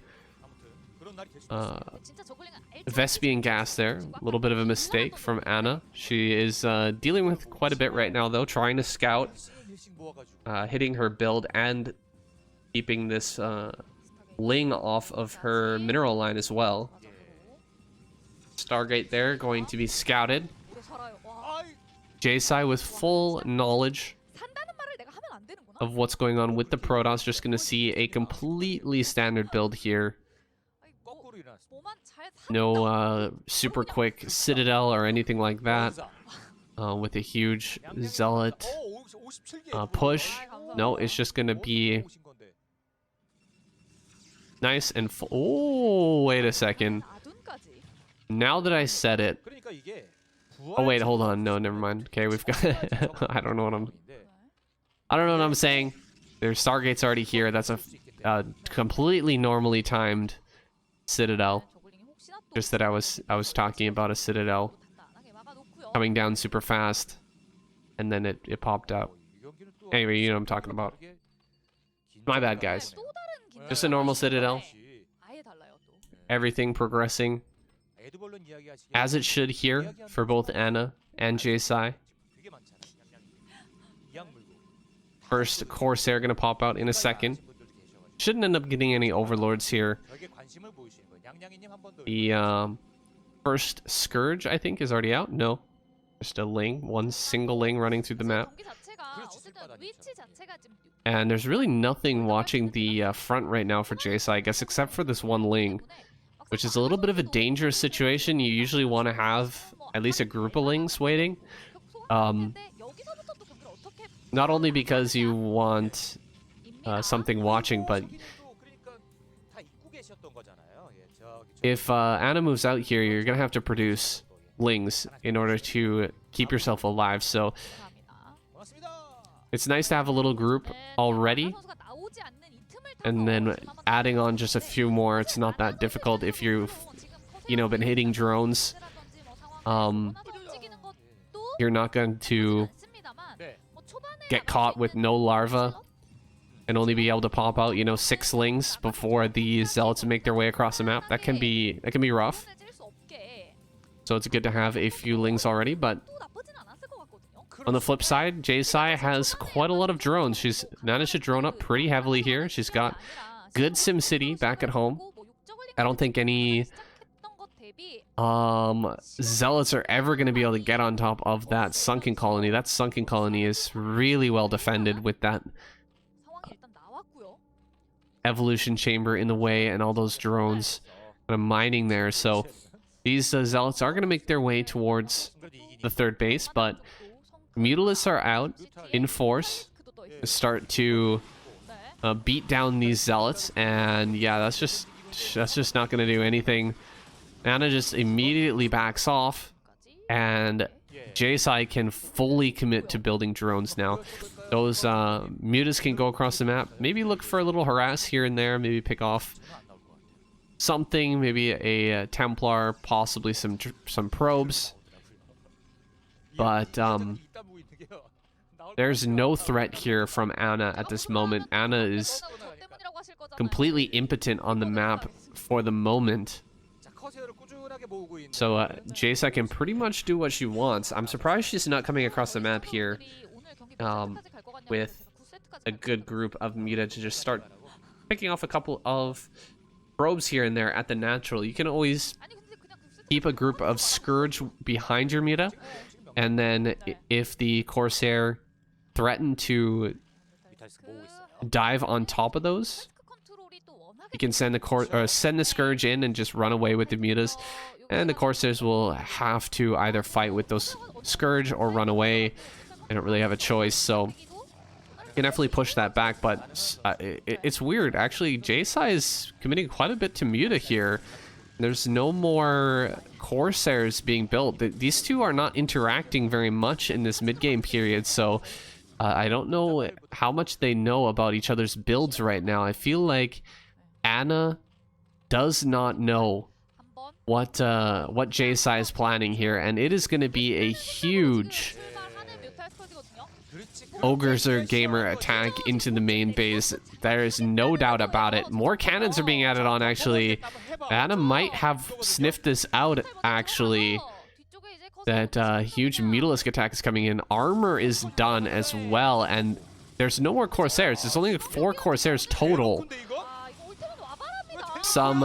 Vespian gas there. A little bit of a mistake from Anna. She is dealing with quite a bit right now, though, trying to scout, hitting her build and keeping this Ling off of her mineral line as well. Stargate there, going to be scouted. J-Sai with full knowledge of what's going on with the Protoss. Just going to see a completely standard build here. No super quick Citadel or anything like that. With a huge Zealot push. No, it's just going to be nice and full. Oh, wait a second. Now that I said it. Oh wait, hold on. No, never mind. Okay, we've got. I don't know what I'm saying. There's Stargate's already here. That's a completely normally timed Citadel. Just that I was talking about a Citadel coming down super fast, and then it popped out. Anyway, you know what I'm talking about. My bad, guys. Just a normal Citadel. Everything progressing as it should here for both Anna and J-Sai. First Corsair gonna pop out in a second. Shouldn't end up getting any Overlords here. The first Scourge, I think, is already out. No, just a Ling, one single Ling running through the map. And there's really nothing watching the front right now for J-Sai, I guess, except for this one Ling, which is a little bit of a dangerous situation. You usually want to have at least a group of Lings waiting. Not only because you want something watching, but if Anna moves out here, you're going to have to produce Lings in order to keep yourself alive. So it's nice to have a little group already, and then adding on just a few more. It's not that difficult if you've, been hitting drones. You're not going to get caught with no larva and only be able to pop out, 6 Lings before the Zealots make their way across the map. That can be rough. So it's good to have a few Lings already, but on the flip side, J-Sai has quite a lot of drones. She's managed to drone up pretty heavily here. She's got good SimCity back at home. I don't think any Zealots are ever going to be able to get on top of that sunken colony. That sunken colony is really well defended with that evolution chamber in the way and all those drones kind of mining there. So these zealots are going to make their way towards the third base, but Mutalisks are out in force to start to beat down these zealots, and yeah, that's just not going to do anything. Anna just immediately backs off, and JSI can fully commit to building drones now. Those mutas can go across the map, maybe look for a little harass here and there, maybe pick off something, maybe a Templar, possibly some probes. But there's no threat here from Anna at this moment. Anna is completely impotent on the map for the moment. So JSI can pretty much do what she wants. I'm surprised she's not coming across the map here with a good group of muta to just start picking off a couple of probes here and there at the natural. You can always keep a group of Scourge behind your muta, and then if the Corsair threaten to dive on top of those, you can send the Scourge in and just run away with the mutas, and the Corsairs will have to either fight with those Scourge or run away. They don't really have a choice, so you can definitely push that back. But it's weird, actually. JSI is committing quite a bit to muta here. There's no more Corsairs being built. These two are not interacting very much in this mid-game period, so I don't know how much they know about each other's builds right now. I feel like Anna does not know what JSI is planning here, and it is going to be a huge Ogre's Gamer attack into the main base. There is no doubt about it. More cannons are being added on, actually. Anna might have sniffed this out, actually. That huge Mutalisk attack is coming in. Armor is done as well, and there's no more Corsairs. There's only 4 Corsairs total. Some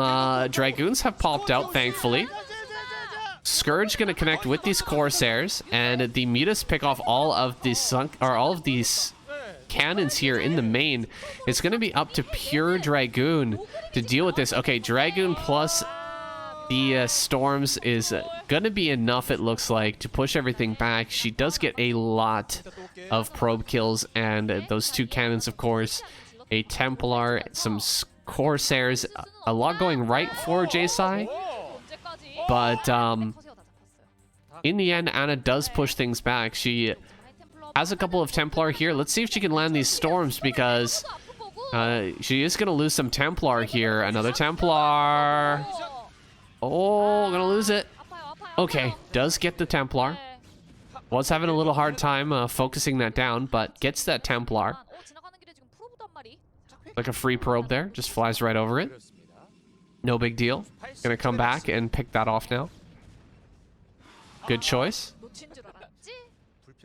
Dragoons have popped out, thankfully. Scourge gonna connect with these Corsairs, and the mutas pick off all of these cannons here in the main. It's gonna be up to pure Dragoon to deal with this. Okay, Dragoon plus the storms is gonna be enough, it looks like, to push everything back. She does get a lot of probe kills, and those 2 cannons, of course, a Templar, some Corsairs, a lot going right for JSI. But in the end, Anna does push things back. She has a couple of Templar here. Let's see if she can land these storms, because she is going to lose some Templar here. Another Templar. Oh, gonna lose it. Okay, does get the Templar. Was having a little hard time focusing that down, but gets that Templar. Like a free probe there, just flies right over it. No big deal. Gonna come back and pick that off now. Good choice.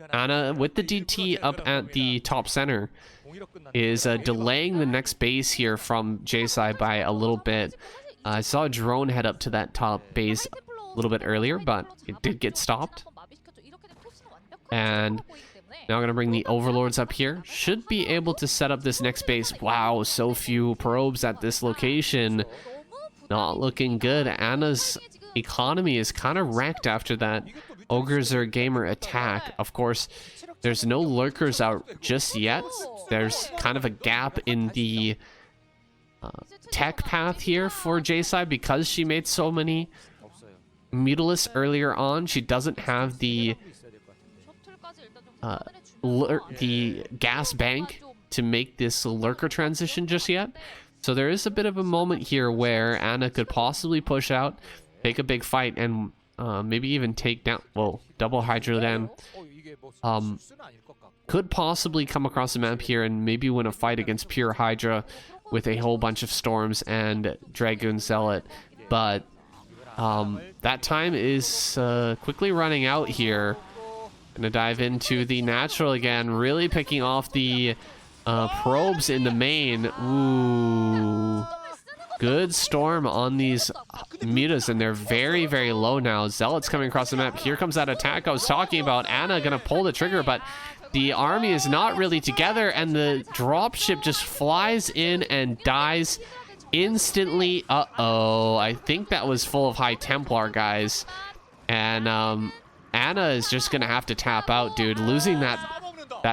Anna, with the DT up at the top center, is delaying the next base here from JSI by a little bit. I saw a drone head up to that top base a little bit earlier, but it did get stopped. And now I'm going to bring the Overlords up here. Should be able to set up this next base. Wow, so few probes at this location. Not looking good. Anna's economy is kind of wrecked after that Ogre's Gamer attack. Of course, there's no lurkers out just yet. There's kind of a gap in the tech path here for JSI because she made so many Mutalisks earlier on. She doesn't have the gas bank to make this lurker transition just yet. So there is a bit of a moment here where Anna could possibly push out, take a big fight, and maybe even take down, well, double Hydra then. Could possibly come across the map here and maybe win a fight against pure Hydra with a whole bunch of Storms and Dragoon Zealot. But that time is quickly running out here. Gonna dive into the natural again, really picking off the probes in the main. Ooh. Good storm on these mutas, and they're very, very low now. Zealot's coming across the map. Here comes that attack I was talking about. Anna gonna pull the trigger, but the army is not really together, and the dropship just flies in and dies instantly. Uh-oh. I think that was full of High Templar, guys. And Anna is just gonna have to tap out, dude. Losing that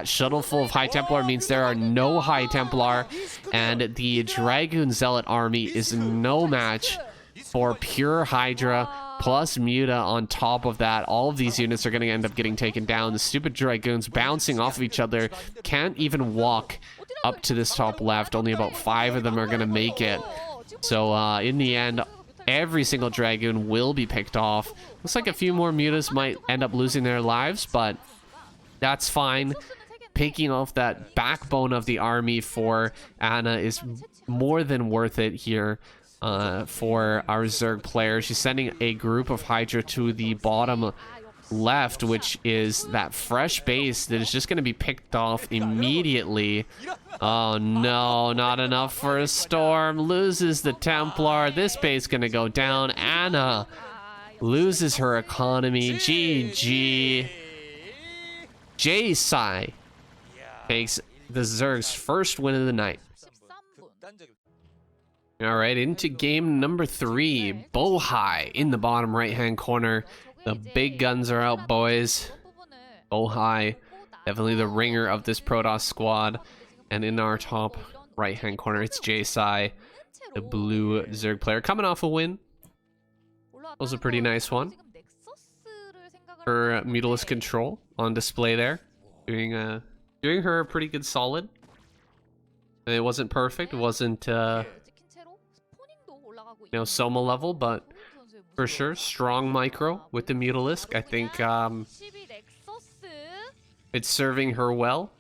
shuttle full of High Templar means there are no High Templar, and the Dragoon Zealot army is no match for pure Hydra plus Muta on top of that. All of these units are going to end up getting taken down. The stupid Dragoons bouncing off of each other can't even walk up to this top left. Only about 5 of them are going to make it. So in the end, every single Dragoon will be picked off. Looks like a few more Mutas might end up losing their lives, but that's fine. Picking off that backbone of the army for Anna is more than worth it here for our Zerg player. She's sending a group of Hydra to the bottom left, which is that fresh base that is just going to be picked off immediately. Oh no, not enough for a storm. Loses the Templar. This base going to go down. Anna loses her economy. GG. J-Sai takes the Zerg's first win of the night. All right, into game number 3. Bohai in the bottom right-hand corner. The big guns are out, boys. Bohai, definitely the ringer of this Protoss squad. And in our top right-hand corner, it's J-Sai, the blue Zerg player, coming off a win. That was a pretty nice one. Her Mutalisk control on display there, doing her a pretty good solid. And it wasn't perfect. It wasn't Soma level, but for sure strong micro with the Mutalisk. I think it's serving her well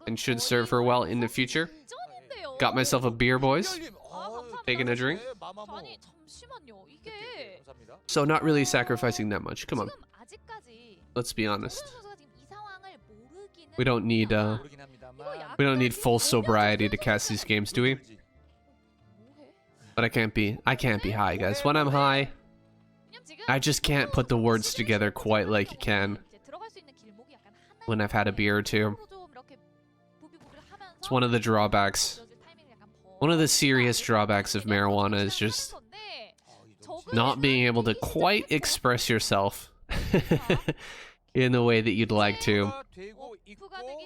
and should serve her well in the future. Got myself a beer, boys. Taking a drink. So not really sacrificing that much. Come on. Let's be honest. We don't need full sobriety to cast these games, do we? But I can't be high, guys. When I'm high, I just can't put the words together quite like you can when I've had a beer or two. It's one of the drawbacks. One of the serious drawbacks of marijuana is just not being able to quite express yourself in the way that you'd like to.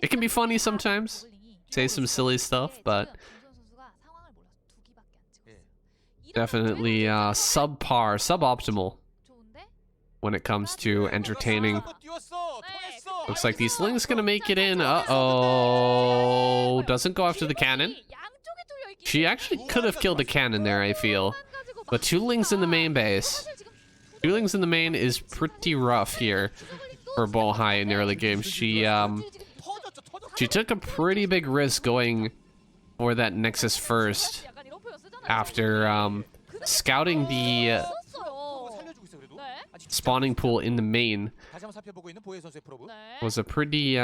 It can be funny sometimes, say some silly stuff, but definitely suboptimal when it comes to entertaining. Looks like these Ling's gonna make it in. Uh-oh. Doesn't go after the cannon. She actually could have killed a cannon there, I feel. But 2 Lings in the main base. 2 Lings in the main is pretty rough here for Bohai in the early game. She took a pretty big risk going for that Nexus first after scouting the spawning pool in the main. Was a pretty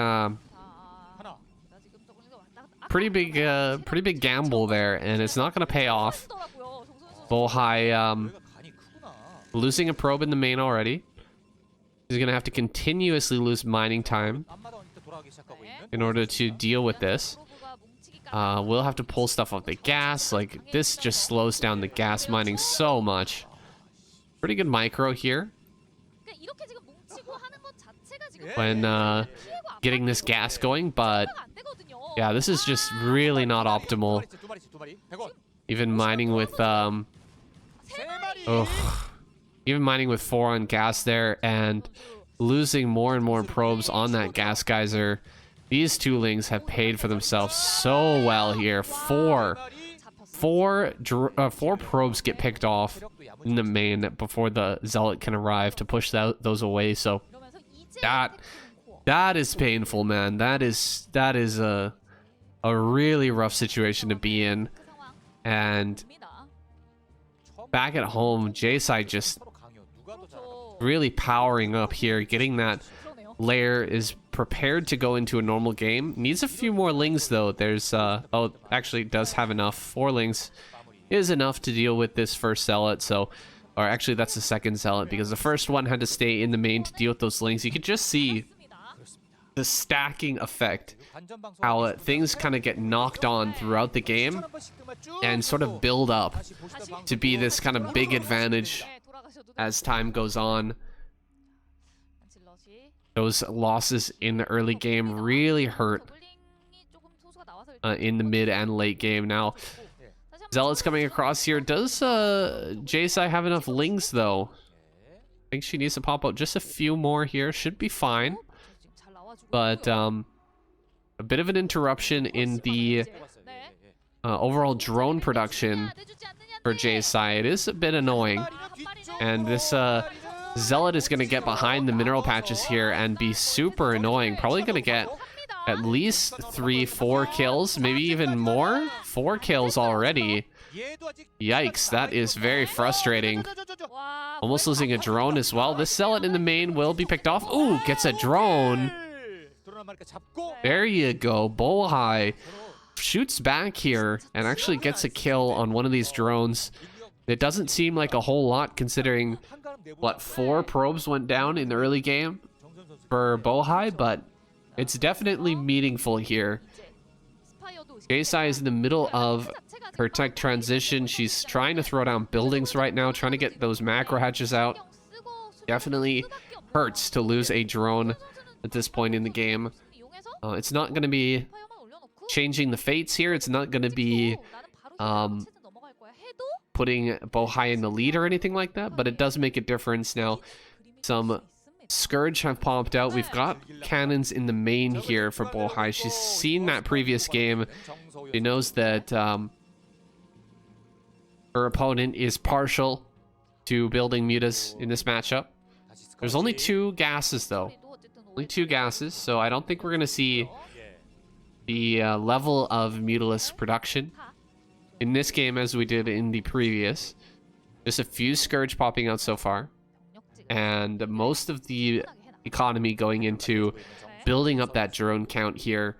big gamble there, and it's not going to pay off. Bohai losing a probe in the main already. He's going to have to continuously lose mining time in order to deal with this. We'll have to pull stuff off the gas. Like, this just slows down the gas mining so much. Pretty good micro here when getting this gas going, but yeah, this is just really not optimal. Even mining with even mining with 4 on gas there and losing more and more probes on that gas geyser. These 2 Lings have paid for themselves so well here. Four probes get picked off in the main before the Zealot can arrive to push those away. So that is painful, man. That is a really rough situation to be in. And back at home, J-Side just really powering up here. Getting that lair is prepared to go into a normal game. Needs a few more lings though. There's oh, actually does have enough. 4 lings is enough to deal with this first zealot. So, or actually that's the second zealot, because the first one had to stay in the main to deal with those lings. You could just see the stacking effect, how things kind of get knocked on throughout the game and sort of build up to be this kind of big advantage as time goes on. Those losses in the early game really hurt in the mid and late game. Now, Zealot's coming across here. Does J-Sai have enough lings, though? I think she needs to pop out just a few more here. Should be fine. But a bit of an interruption in the overall drone production for J-Sai. It is a bit annoying. And this Zealot is going to get behind the mineral patches here and be super annoying. Probably going to get at least 3-4 kills, maybe even more. 4 kills already. Yikes, that is very frustrating. Almost losing a drone as well. This Zealot in the main will be picked off. Ooh, gets a drone. There you go. Bohai shoots back here and actually gets a kill on one of these drones. It doesn't seem like a whole lot considering what 4 probes went down in the early game for Bohai, but it's definitely meaningful here. J-Sai is in the middle of her tech transition. She's trying to throw down buildings right now, trying to get those macro hatches out. Definitely hurts to lose a drone at this point in the game. It's not going to be changing the fates here. It's not going to be putting Bohai in the lead or anything like that, but it does make a difference. Now, some Scourge have popped out. We've got cannons in the main here for Bohai. She's seen that previous game. She knows that her opponent is partial to building mutas in this matchup. There's only 2 gases, though. Only 2 gases, so I don't think we're going to see the level of Mutalisk production in this game as we did in the previous. Just a few Scourge popping out so far, and most of the economy going into building up that drone count here,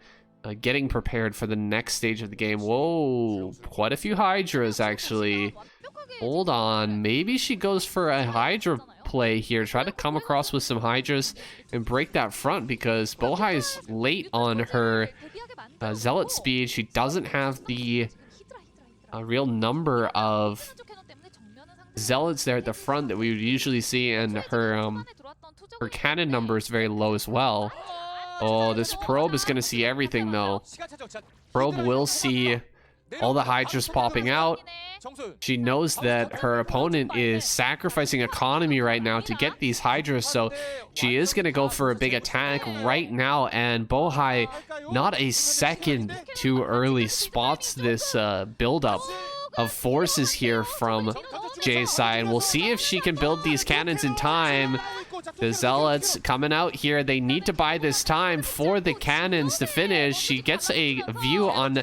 getting prepared for the next stage of the game. Whoa, quite a few Hydras actually. Hold on, maybe she goes for a Hydra play here, try to come across with some Hydras and break that front, because Bohai is late on her Zealot speed. She doesn't have the real number of Zealots there at the front that we would usually see, and her cannon number is very low as well. Oh, this probe is going to see everything though. Probe will see all the Hydras popping out. She knows that her opponent is sacrificing economy right now to get these Hydras, so she is going to go for a big attack right now, and Bohai, not a second too early, spots this buildup of forces here from J-Sai, and we'll see if she can build these cannons in time. The Zealots coming out here. They need to buy this time for the cannons to finish. She gets a view on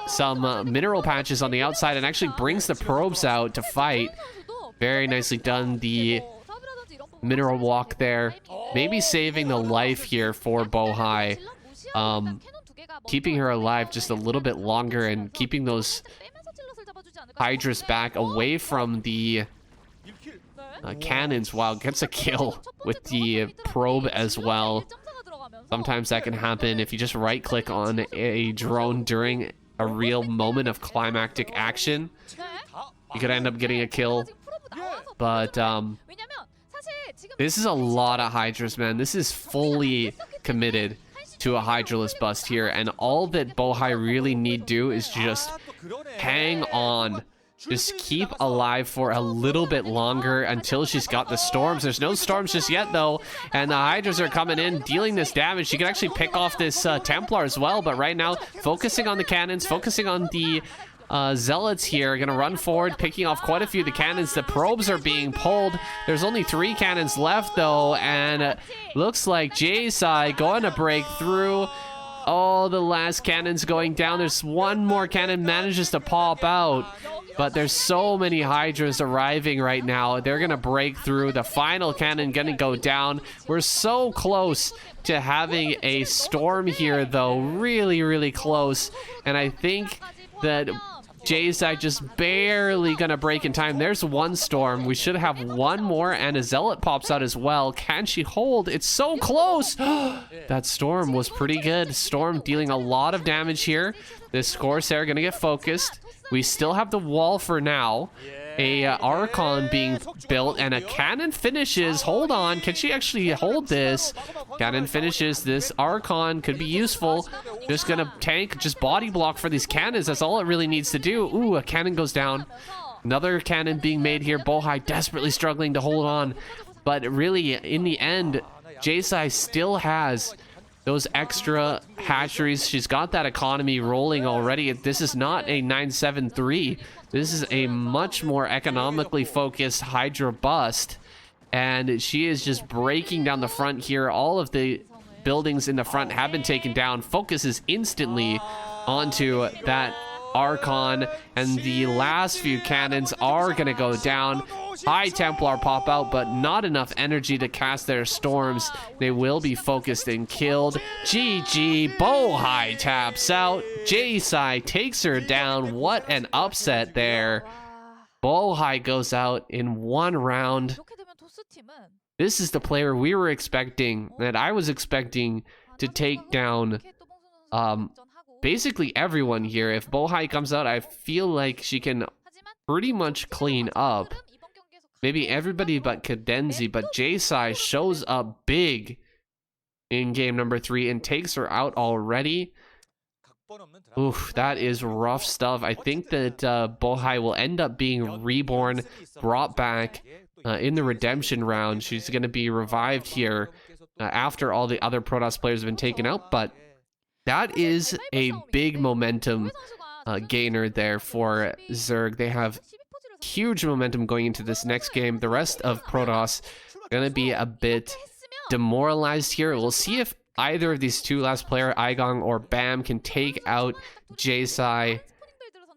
some mineral patches on the outside and actually brings the probes out to fight. Very nicely done, the mineral walk there. Maybe saving the life here for Bohai. Keeping her alive just a little bit longer and keeping those Hydras back away from the cannons. Wow, gets a kill with the probe as well. Sometimes that can happen if you just right click on a drone during a real moment of climactic action. You could end up getting a kill. But this is a lot of Hydras, man. This is fully committed to a Hydraless bust here, and all that Bohai really need do is just hang on. Just keep alive for a little bit longer until she's got the storms. There's no storms just yet, though, and the Hydras are coming in, dealing this damage. She can actually pick off this Templar as well, but right now, focusing on the cannons, focusing on the Zealots here, gonna run forward, picking off quite a few of the cannons. The probes are being pulled. There's only 3 cannons left, though, and looks like J-Sai going to break through. Oh, the last cannon's going down. There's one more cannon manages to pop out. But there's so many Hydras arriving right now. They're going to break through. The final cannon going to go down. We're so close to having a storm here, though. Really, really close. And I think that J-Side just barely going to break in time. There's one storm. We should have one more, and a Zealot pops out as well. Can she hold? It's so close. That storm was pretty good. Storm dealing a lot of damage here. This Corsair going to get focused. We still have the wall for now. A Archon being built, and a cannon finishes. Hold on, can she actually hold this? Cannon finishes. This Archon could be useful. Just gonna tank, just body block for these cannons. That's all it really needs to do. Ooh, a cannon goes down. Another cannon being made here. Bohai desperately struggling to hold on. But really, in the end, J-Sai still has those extra hatcheries. She's got that economy rolling already. This is not a 973. This is a much more economically focused Hydra bust. And she is just breaking down the front here. All of the buildings in the front have been taken down. Focuses instantly onto that Archon. And the last few cannons are going to go down. High Templar pop out, but not enough energy to cast their storms. They will be focused and killed. GG, Bohai taps out. J-Sai takes her down. What an upset there. Bohai goes out in one round. This is the player we were expecting, that I was expecting to take down basically everyone here. If Bohai comes out, I feel like she can pretty much clean up maybe everybody but Cadenzi, but J-Sai shows up big in game number 3 and takes her out already. Oof, that is rough stuff. I think that Bohai will end up being reborn, brought back in the redemption round. She's going to be revived here after all the other Protoss players have been taken out, but that is a big momentum gainer there for Zerg. They have huge momentum going into this next game. The rest of Protoss gonna be a bit demoralized here. We'll see if either of these two last player, Aigong or Bam, can take out J-Sai.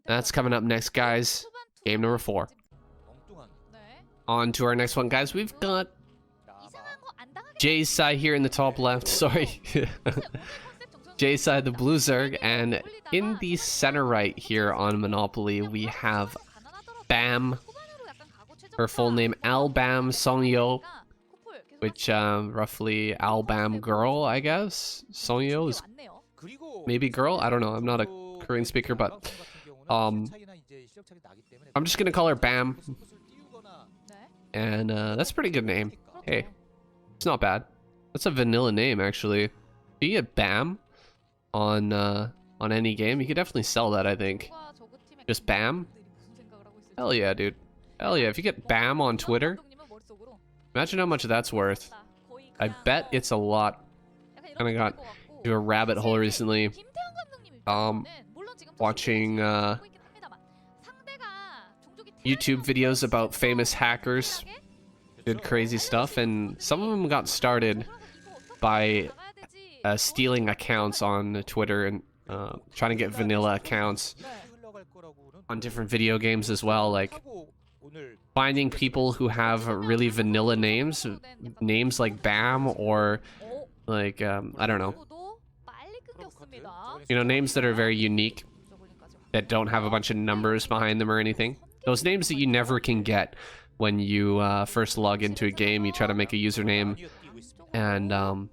That's coming up next, guys. Game number 4. On to our next one, guys. We've got J-Sai here in the top left. Sorry. J-Sai, the blue Zerg, and in the center right here on Monopoly, we have Bam. Her full name, Albam Songyo, which roughly Albam girl, I guess. Songyo is maybe girl. I don't know. I'm not a Korean speaker, but I'm just gonna call her Bam. And that's a pretty good name. Hey, it's not bad. That's a vanilla name, actually. If you get Bam on any game, you could definitely sell that, I think. Just Bam. Hell yeah, dude. Hell yeah. If you get Bam on Twitter, imagine how much that's worth. I bet it's a lot. Kind of got into a rabbit hole recently. Watching YouTube videos about famous hackers. Did crazy stuff, and some of them got started by stealing accounts on Twitter and trying to get vanilla accounts on different video games as well, like finding people who have really vanilla names like Bam, or like I don't know, you know, names that are very unique, that don't have a bunch of numbers behind them or anything. Those names that you never can get when you first log into a game. You try to make a username, and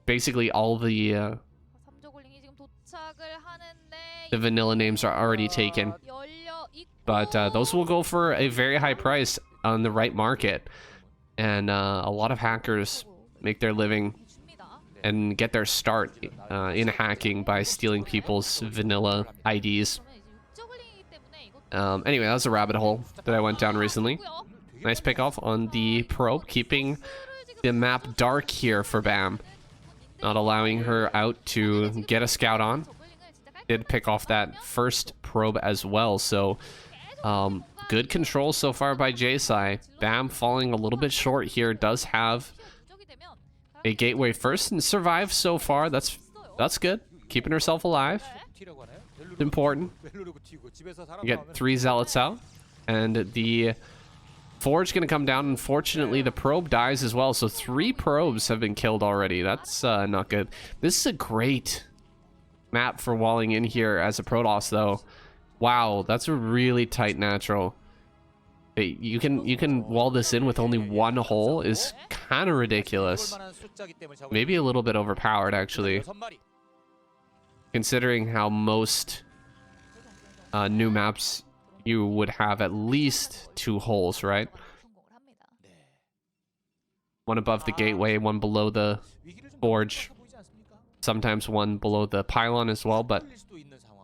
basically all the vanilla names are already taken, but those will go for a very high price on the right market, and a lot of hackers make their living and get their start in hacking by stealing people's vanilla IDs. Anyway, that was a rabbit hole that I went down recently. Nice pick off on the probe, keeping the map dark here for Bam, not allowing her out to get a scout on. Did pick off that first probe as well, so good control so far by J-Sai. Bam falling a little bit short here, does have a gateway first and survives so far. That's That's good. Keeping herself alive. Important. Get 3 zealots out. And the forge going to come down. Unfortunately, the probe dies as well. So 3 probes have been killed already. That's not good. This is a great map for walling in here as a Protoss, though. Wow, that's a really tight natural. You can wall this in with only 1 hole is kind of ridiculous. Maybe a little bit overpowered, actually. Considering how most new maps you would have at least 2 holes, right? 1 above the gateway, 1 below the forge. Sometimes 1 below the pylon as well, but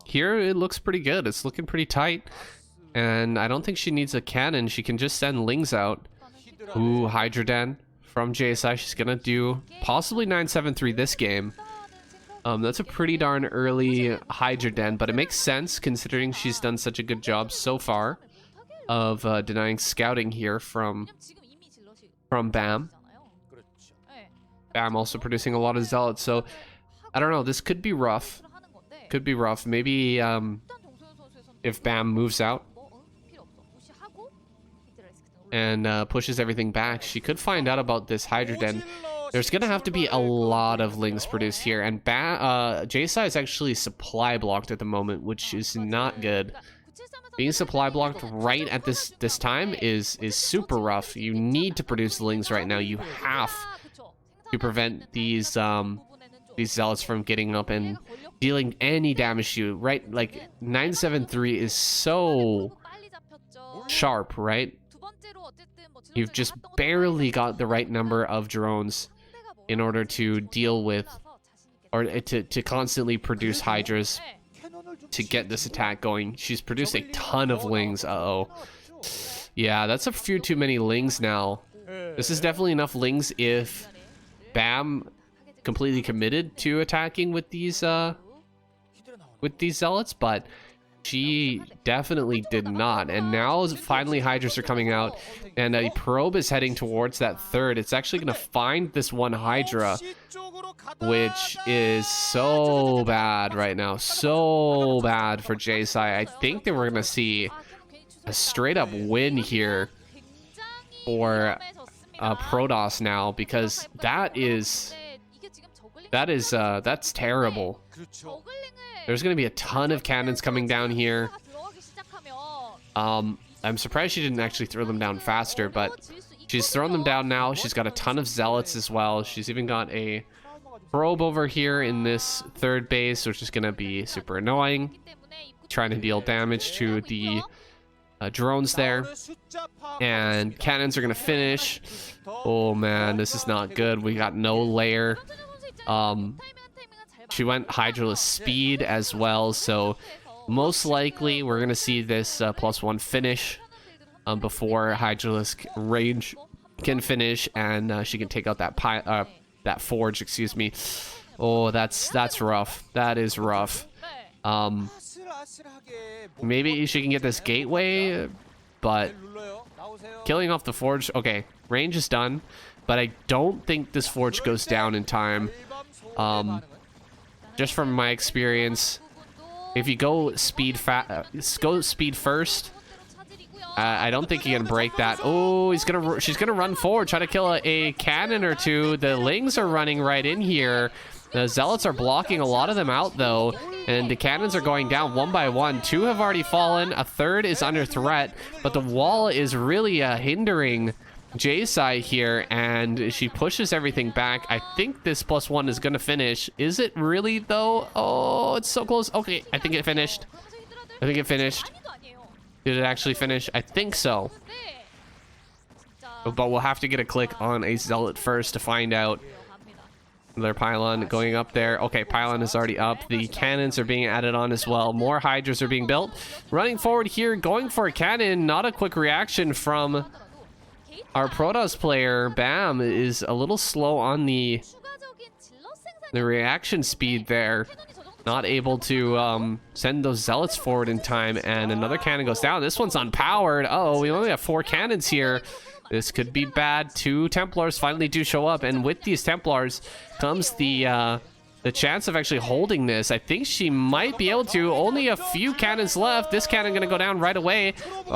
here it looks pretty good. It's looking pretty tight. And I don't think she needs a cannon. She can just send Lings out. Ooh, Hydroden from JSI. She's gonna do possibly 973 this game. That's a pretty darn early Hydroden, but it makes sense considering she's done such a good job so far of denying scouting here from BAM. BAM also producing a lot of zealots, so I don't know. This could be rough. Could be rough. Maybe if BAM moves out and pushes everything back, she could find out about this Hydroden. There's gonna have to be a lot of Lings produced here, and JSI is actually supply blocked at the moment, which is not good. Being supply blocked right at this time is super rough. You need to produce Lings right now. You have to prevent these zealots from getting up and dealing any damage to you, right? Like 973 is so sharp, right? You've just barely got the right number of drones in order to deal with, or to constantly produce Hydras to get this attack going. She's produced a ton of Lings. Uh-oh. Yeah, that's a few too many Lings now. This is definitely enough Lings if BAM completely committed to attacking with these zealots, but she definitely did not. And now finally Hydras are coming out, and a probe is heading towards that 3rd. It's actually going to find this 1 Hydra, which is so bad right now. So bad for JSI. I think that we're going to see a straight up win here for Protoss now, because that's terrible. There's going to be a ton of cannons coming down here. I'm surprised she didn't actually throw them down faster, but she's thrown them down now. She's got a ton of zealots as well. She's even got a probe over here in this 3rd base, which is going to be super annoying. Trying to deal damage to the drones there. And cannons are going to finish. Oh man, this is not good. We got no layer. She went Hydraless speed as well, so most likely we're going to see this +1 finish before Hydraless range can finish, and she can take out that forge, excuse me. Oh, that's rough. That is rough. Maybe she can get this gateway, but killing off the forge, okay, range is done, but I don't think this forge goes down in time. Just from my experience, if you go speed first, I don't think you can break that. Oh, she's gonna run forward, try to kill a cannon or 2. The Lings are running right in here. The zealots are blocking a lot of them out though, and the cannons are going down 1 by 1. 2 have already fallen. A 3rd is under threat, but the wall is really hindering JSI here, and she pushes everything back. I think this +1 is gonna finish. Is it really though? Oh, it's so close. Okay, I think it finished. Did it actually finish? I think so. But we'll have to get a click on a zealot first to find out. Their pylon going up there. Okay, pylon is already up. The cannons are being added on as well. More Hydras are being built. Running forward here, going for a cannon. Not a quick reaction from our Protoss player. BAM is a little slow on the reaction speed there. Not able to send those zealots forward in time, and another cannon goes down. This one's unpowered. Uh oh, we only have 4 cannons here. This could be bad. 2 Templars finally do show up, and with these Templars comes the the chance of actually holding this. I think she might be able to. Only a few cannons left. This cannon gonna go down right away.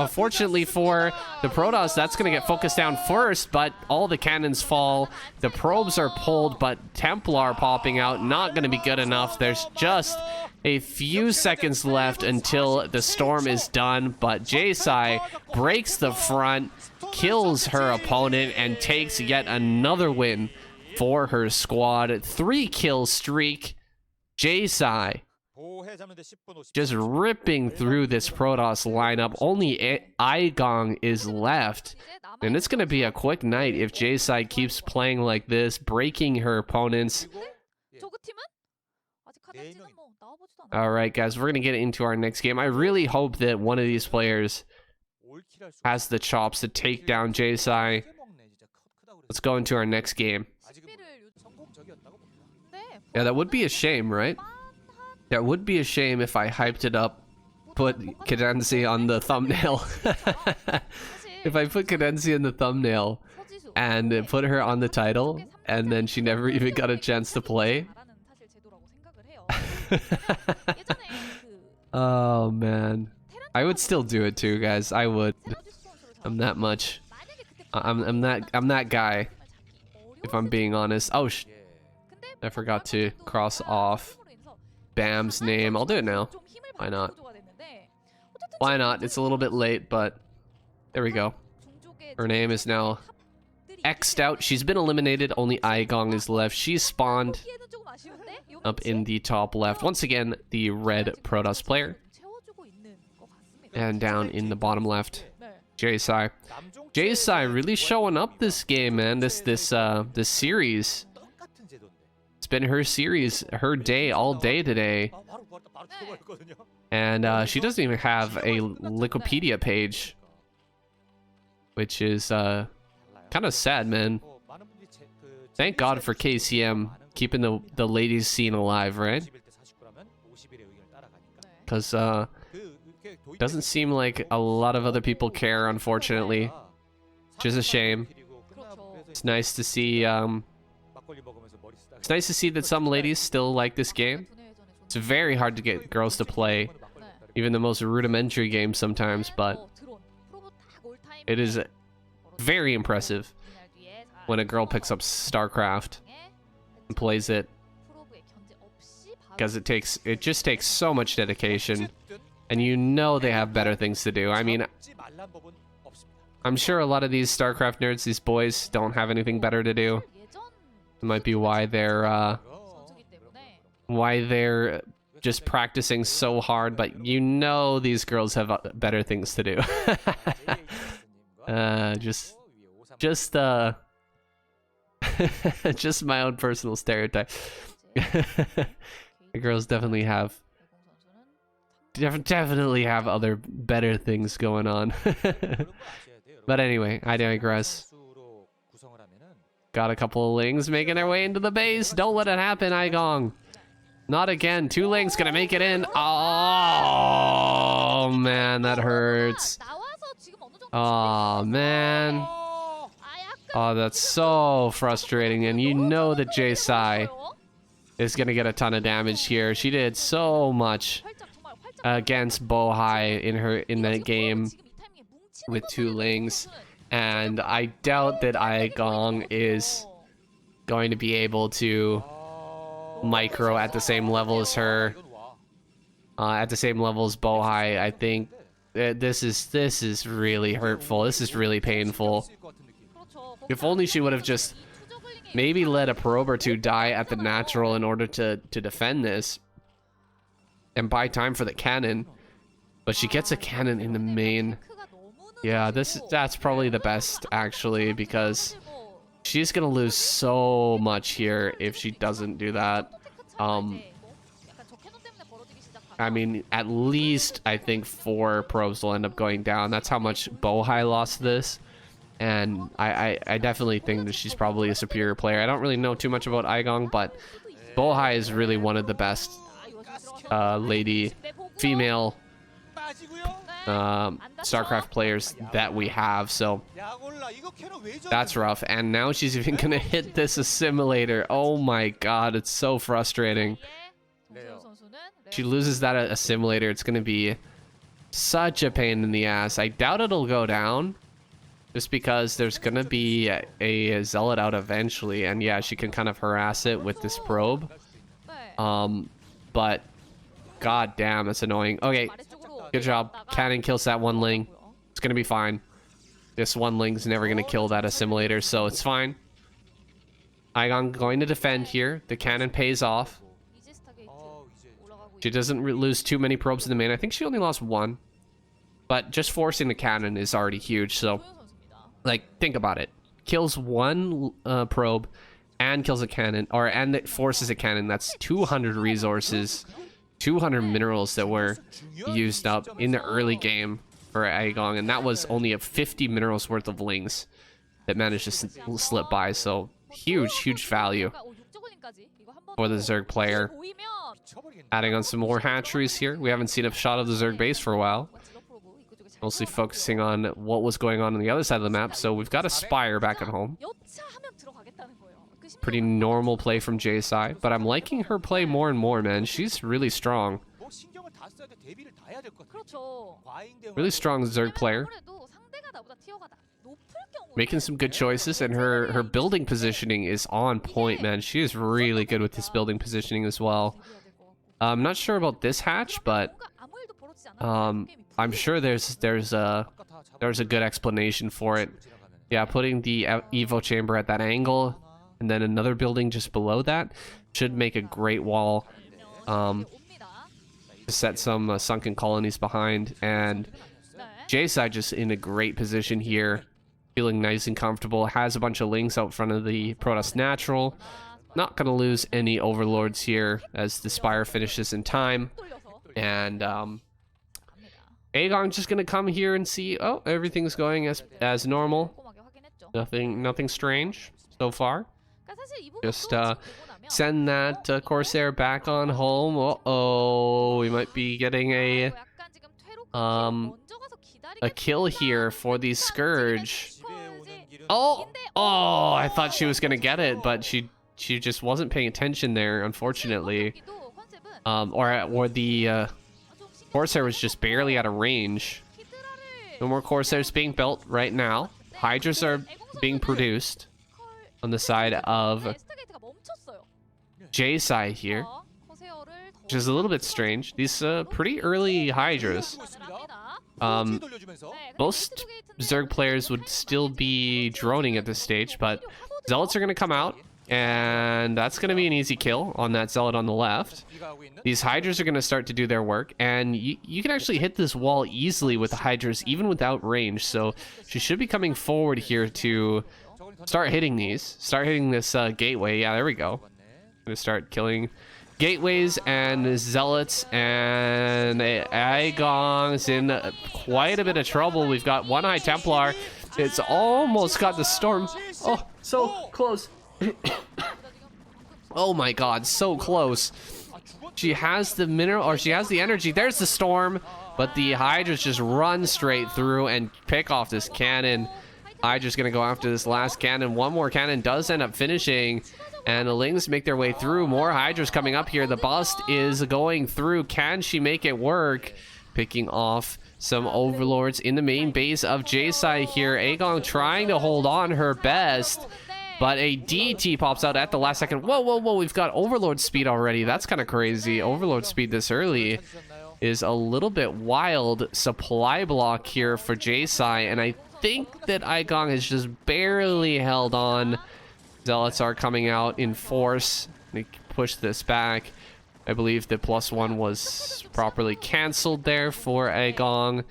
Fortunately for the Protoss, that's gonna get focused down first, but all the cannons fall. The probes are pulled, but Templar popping out, not gonna be good enough. There's just a few seconds left until the storm is done, but J-Sai breaks the front, kills her opponent, and takes yet another win for her squad. 3-kill streak. J-Sai just ripping through this Protoss lineup. Only Aigong is left, and it's gonna be a quick night if J-Sai keeps playing like this, breaking her opponents. All right, guys, we're gonna get into our next game. I really hope that one of these players has the chops to take down J-Sai. Let's go into our next game. Yeah, that would be a shame, right? That would be a shame if I hyped it up, put Cadency on the thumbnail. If I put Cadency in the thumbnail and put her on the title, and then she never even got a chance to play. Oh man, I would still do it too, guys. I would. I'm that much. I'm that guy. If I'm being honest. Oh, I forgot to cross off Bam's name. I'll do it now. Why not? Why not? It's a little bit late, but there we go. Her name is now X'd out. She's been eliminated. Only Aigong is left. She's spawned up in the top left. Once again, the red Protoss player. And down in the bottom left, J-Sai. J-Sai really showing up this game, man. This series. It's been her series, her day, all day today. And she doesn't even have a Wikipedia page, which is kind of sad, man. Thank God for KCM keeping the ladies scene alive, right? Because doesn't seem like a lot of other people care, unfortunately, which is a shame. It's nice to see. It's nice to see that some ladies still like this game. It's very hard to get girls to play even the most rudimentary games sometimes, but it is very impressive when a girl picks up Starcraft and plays it, because it just takes so much dedication, and you know they have better things to do. I mean, I'm sure a lot of these Starcraft nerds, these boys, don't have anything better to do. It might be why they're just practicing so hard, but you know these girls have better things to do. Just my own personal stereotype. The girls definitely have other better things going on. But anyway, I digress. Got a couple of Lings making their way into the base. Don't let it happen, Aigong. Not again. 2 Lings gonna make it in. Oh man, that hurts. Oh man. Oh, that's so frustrating. And you know that J-Sai is gonna get a ton of damage here. She did so much against Bohai in that game with 2 Lings, and I doubt that Aigong is going to be able to micro at the same level as her, at the same level as Bohai. I think this is really hurtful. This is really painful. If only she would have just maybe let a probe or 2 die at the natural in order to defend this and buy time for the cannon. But she gets a cannon in the main. Yeah, that's probably the best, actually, because she's gonna lose so much here if she doesn't do that. I mean, at least I think 4 probes will end up going down. That's how much Bohai lost this. And I definitely think that she's probably a superior player. I don't really know too much about Aigong, but Bohai is really one of the best female Starcraft players that we have, so that's rough. And now she's even gonna hit this assimilator. Oh my god, it's so frustrating. She loses that assimilator, it's gonna be such a pain in the ass. I doubt it'll go down, just because there's gonna be a zealot out eventually, and yeah, she can kind of harass it with this probe. But god damn, it's annoying. Okay, good job. Cannon kills that one ling. It's gonna be fine. This one ling's never gonna kill that assimilator, so it's fine. Aigon going to defend here. The cannon pays off. She doesn't lose too many probes in the main. I think she only lost one. But just forcing the cannon is already huge, so... Like, think about it. Kills one probe and kills a cannon, and it forces a cannon. That's 200 resources, 200 minerals that were used up in the early game for Aegong, and that was only a 50 minerals worth of lings that managed to slip by. So huge value for the Zerg player. Adding on some more hatcheries here. We haven't seen a shot of the Zerg base for a while. Mostly focusing on what was going on the other side of the map. So we've got a Spire back at home. Pretty normal play from J-Sai, but I'm liking her play more and more, man. She's really strong. Really strong Zerg player. Making some good choices, and her building positioning is on point, man. She is really good with this building positioning as well. I'm not sure about this hatch, but I'm sure there's a good explanation for it. Yeah, putting the Evo chamber at that angle, and then another building just below that should make a great wall. To set some sunken colonies behind, and J-Side just in a great position here, feeling nice and comfortable. Has a bunch of links out front of the Protoss Natural. Not gonna lose any overlords here as the Spire finishes in time, and Aegong's just gonna come here and see. Oh, everything's going as normal. Nothing strange so far. Just send that Corsair back on home. Uh-oh, we might be getting a kill here for the Scourge. Oh, I thought she was gonna get it, but she just wasn't paying attention there, unfortunately. Or the Corsair was just barely out of range. No more Corsairs being built right now. Hydras are being produced on the side of J-Side here, which is a little bit strange. These pretty early Hydras. Most Zerg players would still be droning at this stage, but Zealots are going to come out, and that's going to be an easy kill on that Zealot on the left. These Hydras are going to start to do their work, and you can actually hit this wall easily with the Hydras, even without range. So she should be coming forward here to start hitting these. Start hitting this gateway. Yeah, there we go. Gonna start killing gateways and Zealots, and Aegong's in quite a bit of trouble. We've got one High Templar. It's almost got the Storm. Oh, so close. Oh my god, so close. She has the mineral, or she has the energy. There's the Storm, but the Hydras just run straight through and pick off this cannon. Hydra's gonna go after this last cannon. One more cannon does end up finishing, and the Lings make their way through. More Hydras coming up here. The bust is going through. Can she make it work? Picking off some overlords in the main base of J-Side here. Aegong trying to hold on her best, but a DT pops out at the last second. Whoa, we've got overlord speed already. That's kind of crazy. Overlord speed this early is a little bit wild. Supply block here for J-Side, and I think that Aegong has just barely held on. Zealots are coming out in force. They push this back. I believe the +1 was properly canceled there for Aegong.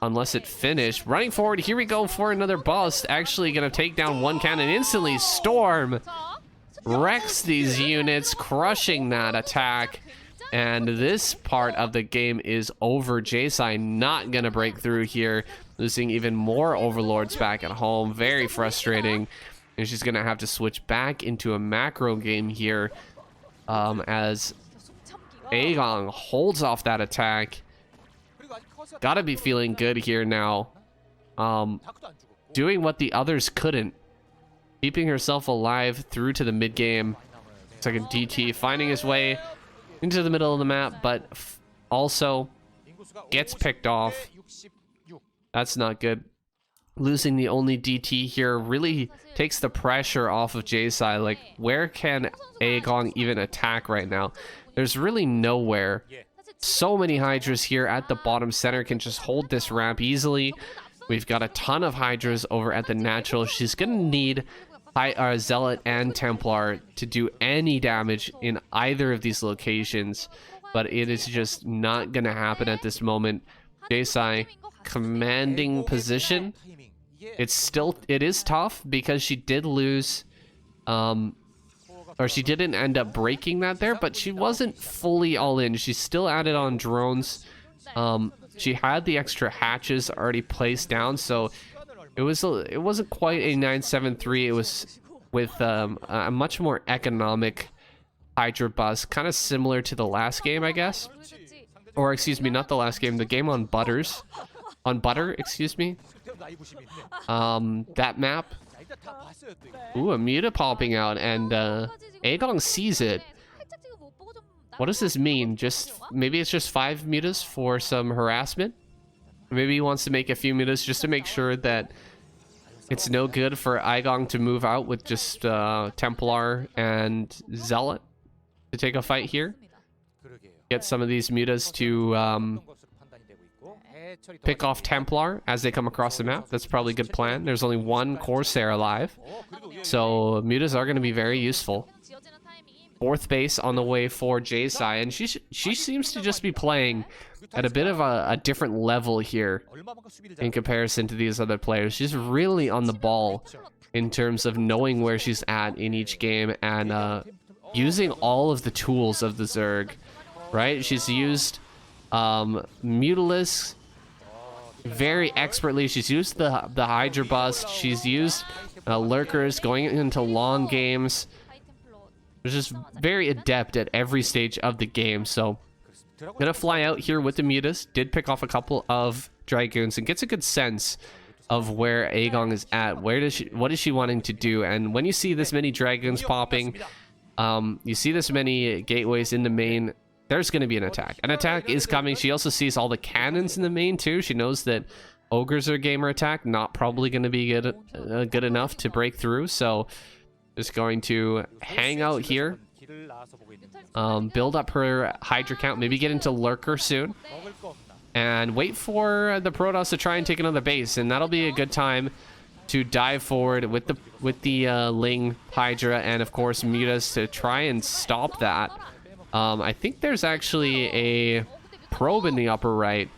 Unless it finished. Running forward, here we go for another bust. Actually gonna take down one cannon instantly. Storm wrecks these units, crushing that attack. And this part of the game is over. J-Side not gonna break through here, losing even more overlords back at home. Very frustrating. And she's gonna have to switch back into a macro game here, as Aegong holds off that attack. gotta be feeling good here now. Doing what the others couldn't. Keeping herself alive through to the mid game. Second DT finding his way into the middle of the map, but also gets picked off. That's not good. Losing the only DT here really takes the pressure off of J-Sai. Like, where can Aegong even attack right now? There's really nowhere. So many Hydras here at the bottom center can just hold this ramp easily. We've got a ton of Hydras over at the natural. She's gonna need Zealot and Templar to do any damage in either of these locations, but it is just not gonna happen at this moment. J-Sai commanding position. It is tough because she did lose, or she didn't end up breaking that there, but she wasn't fully all in. She still added on drones. She had the extra hatches already placed down, so it wasn't quite a 973. It was with a much more economic Hydra bus, kind of similar to the last game, I guess. Or excuse me, not the last game, the game on Butter, excuse me. That map. Ooh, a Muta popping out, and Aegong sees it. What does this mean? Maybe it's just 5 mutas for some harassment? Maybe he wants to make a few mutas just to make sure that it's no good for Aegong to move out with just Templar and Zealot to take a fight here. Get some of these mutas to pick off Templar as they come across the map. That's probably a good plan. There's only one Corsair alive, so mutas are going to be very useful. 4th base on the way for J-Sai, and she seems to just be playing at a bit of a different level here in comparison to these other players. She's really on the ball in terms of knowing where she's at in each game and using all of the tools of the Zerg, right? She's used Mutalisk very expertly. She's used the Hydra bust. She's used lurkers going into long games. She's just very adept at every stage of the game. So gonna fly out here with the mutas. Did pick off a couple of Dragoons and gets a good sense of where Aegong is at. What is she wanting to do? And when you see this many Dragoons popping, you see this many gateways in the main, there's going to be an attack. An attack is coming. She also sees all the cannons in the main too. She knows that ogres are gamer attack, not probably going to be good enough to break through. So just going to hang out here, build up her Hydra count, maybe get into Lurker soon, and wait for the Protoss to try and take another base. And that'll be a good time to dive forward with the Ling Hydra and of course Mutas to try and stop that. I think there's actually a probe in the upper right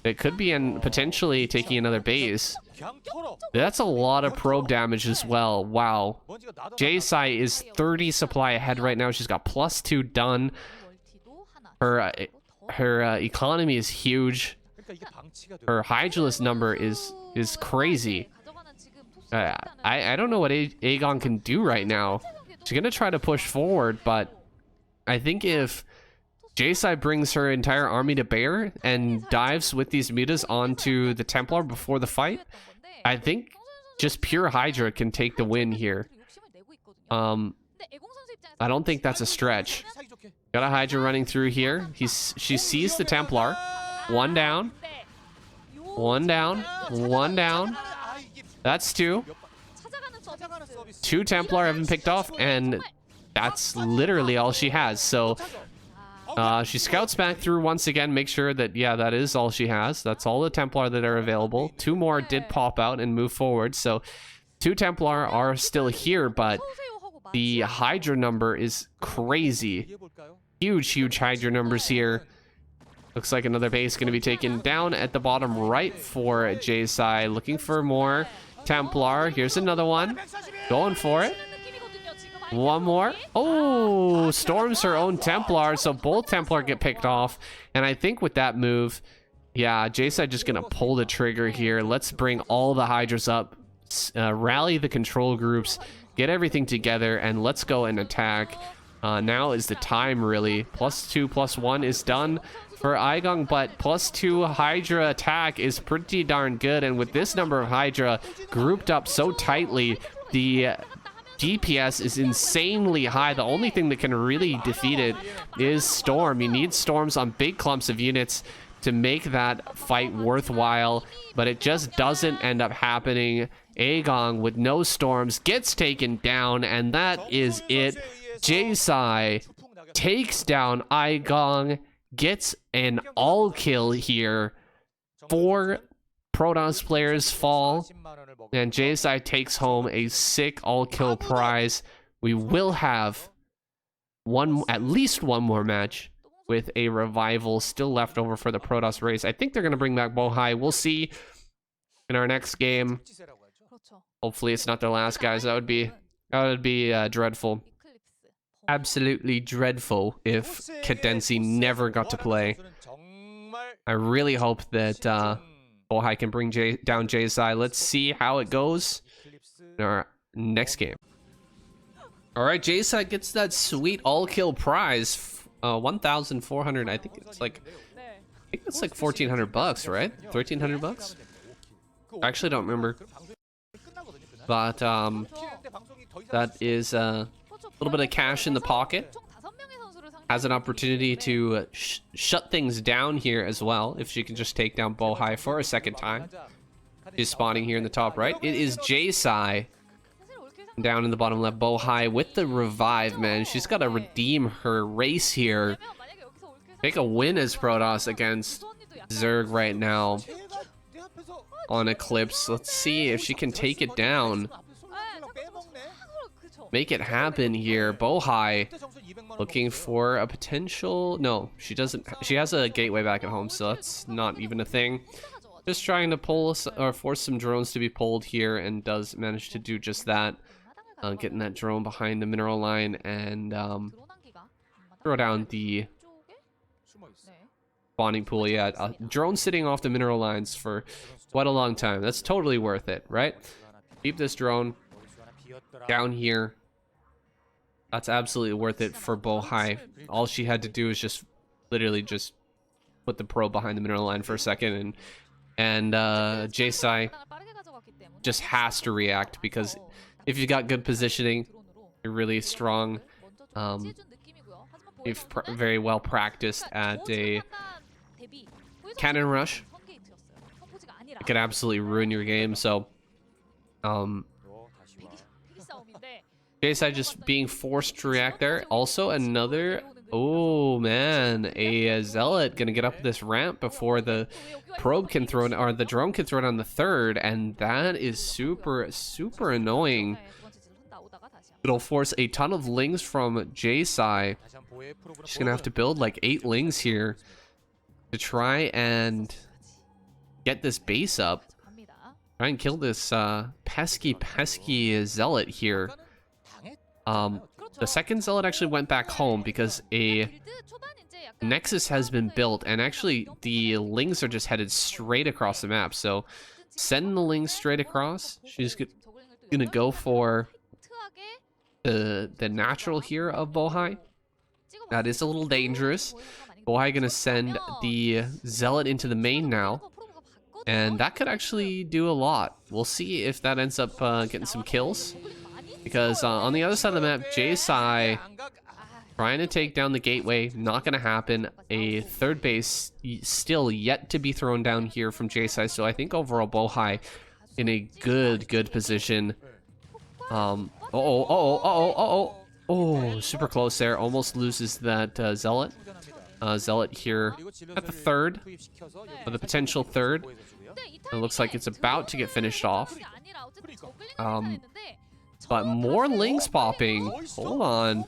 that could be potentially taking another base. That's a lot of probe damage as well. Wow. J-Sai is 30 supply ahead right now. She's got +2 done. Her economy is huge. Her Hydralisk number is crazy. I don't know what Aegong can do right now. She's gonna try to push forward, but I think if J-Sai brings her entire army to bear and dives with these mutas onto the Templar before the fight, I think just pure Hydra can take the win here. I don't think that's a stretch. Got a Hydra running through here. She sees the Templar. One down. One down. One down. That's 2. 2 Templar have been picked off, and that's literally all she has. So she scouts back through once again, make sure that, yeah, that is all she has. That's all the Templar that are available. 2 more did pop out and move forward. So 2 Templar are still here, but the Hydra number is crazy. Huge Hydra numbers here. Looks like another base going to be taken down at the bottom right for J-Sai. Looking for more Templar. Here's another one. Going for it. One more. Oh, storms her own Templar, so both Templar get picked off. And I think with that move, yeah, J-Sai just gonna pull the trigger here. Let's bring all the Hydras up, rally the control groups, get everything together, and let's go and attack. Now is the time, really. +2, +1 is done for Aigong, but +2 Hydra attack is pretty darn good. And with this number of Hydra grouped up so tightly, the DPS is insanely high. The only thing that can really defeat it is Storm. You need Storms on big clumps of units to make that fight worthwhile, but it just doesn't end up happening. Aigong with no Storms gets taken down, and that is it. J-Sai takes down Aigong, gets an all kill here. 4 Protoss players fall, and J-Sai takes home a sick all-kill prize. We will have at least one more match with a revival still left over for the Protoss race. I think they're going to bring back Bohai. We'll see in our next game. Hopefully it's not their last, guys. That would be dreadful. Absolutely dreadful if Cadency never got to play. I really hope that Bohai can bring down J-Sai. Let's see how it goes in our next game. All right, J-Sai gets that sweet all-kill prize. 1,400. I think it's like 1,400 bucks, right? 1,300 bucks. I actually don't remember. But that is a little bit of cash in the pocket. Has an opportunity to shut things down here as well, if she can just take down Bohai for a second time. She's spawning here in the top right. It is J-Sai down in the bottom left. Bohai with the revive, man. She's got to redeem her race here. Take a win as Protoss against Zerg right now on Eclipse. Let's see if she can take it down. Make it happen here. Bohai looking for a potential... No, she doesn't. She has a gateway back at home, so that's not even a thing. Just trying to pull or force some drones to be pulled here, and does manage to do just that. Getting that drone behind the mineral line and throw down the spawning pool. Yeah, a drone sitting off the mineral lines for quite a long time. That's totally worth it, right? Keep this drone down here. That's absolutely worth it for Bohai. All she had to do is just literally just put the probe behind the mineral line for a second, and J-Sai just has to react, because if you've got good positioning, you're really strong. You've very well practiced at a cannon rush. It can absolutely ruin your game. So, J-Sai just being forced to react there. Also, another... Oh, man. A Zealot gonna get up this ramp before the probe can throw it, or the drone can throw it on the third, and that is super, super annoying. It'll force a ton of lings from J-Sai. She's gonna have to build like 8 lings here to try and get this base up. Try and kill this pesky Zealot here. The second Zealot actually went back home because a Nexus has been built, and actually the lings are just headed straight across the map. So send the lings straight across. She's gonna go for the natural here of Bohai. That is a little dangerous. Bohai gonna send the Zealot into the main now, and that could actually do a lot. We'll see if that ends up getting some kills, because on the other side of the map, J-Sai trying to take down the gateway, not gonna happen. A third base still yet to be thrown down here from J-Sai, so I think overall Bohai in a good position. Oh, super close there. Almost loses that Zealot. Zealot here at the third, or the potential third. It looks like it's about to get finished off. But more lings popping. Hold on.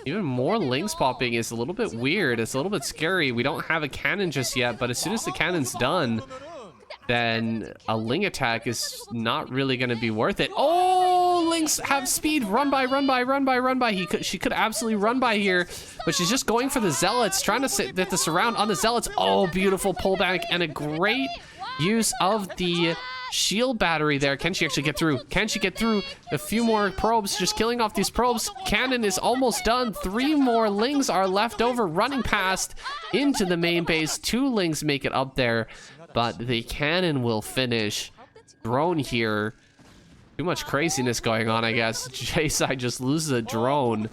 Even more lings popping is a little bit weird. It's a little bit scary. We don't have a cannon just yet, but as soon as the cannon's done, then a ling attack is not really going to be worth it. Oh, lings have speed. Run by. She could absolutely run by here, but she's just going for the Zealots, trying to get the surround on the Zealots. Oh, beautiful pullback and a great use of the shield battery there. Can she actually get through? Can she get through? A few more probes, just killing off these probes. Cannon is almost done. 3 more Lings are left over, running past into the main base. 2 Lings make it up there, but the cannon will finish. Drone here. Too much craziness going on, I guess. J-Side just loses a drone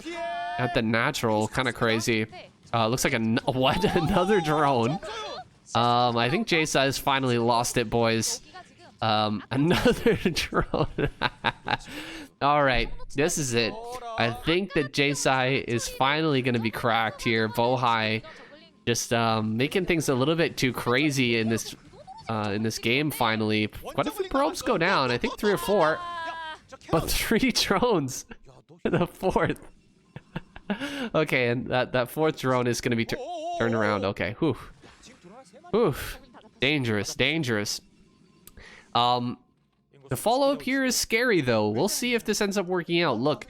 at the natural. Kind of crazy. Looks like what? Another drone. I think J-Side has finally lost it, boys. Another drone. All right, this is it. I think that J-Side is finally going to be cracked here. Bohai just making things a little bit too crazy in this game. Finally, quite a few probes go down. I think 3 or 4, but 3 drones. The 4th. Okay, and that 4th drone is going to be turned around. Okay, whew. Whew. Dangerous, dangerous. The follow-up here is scary, though. We'll see if this ends up working out. Look,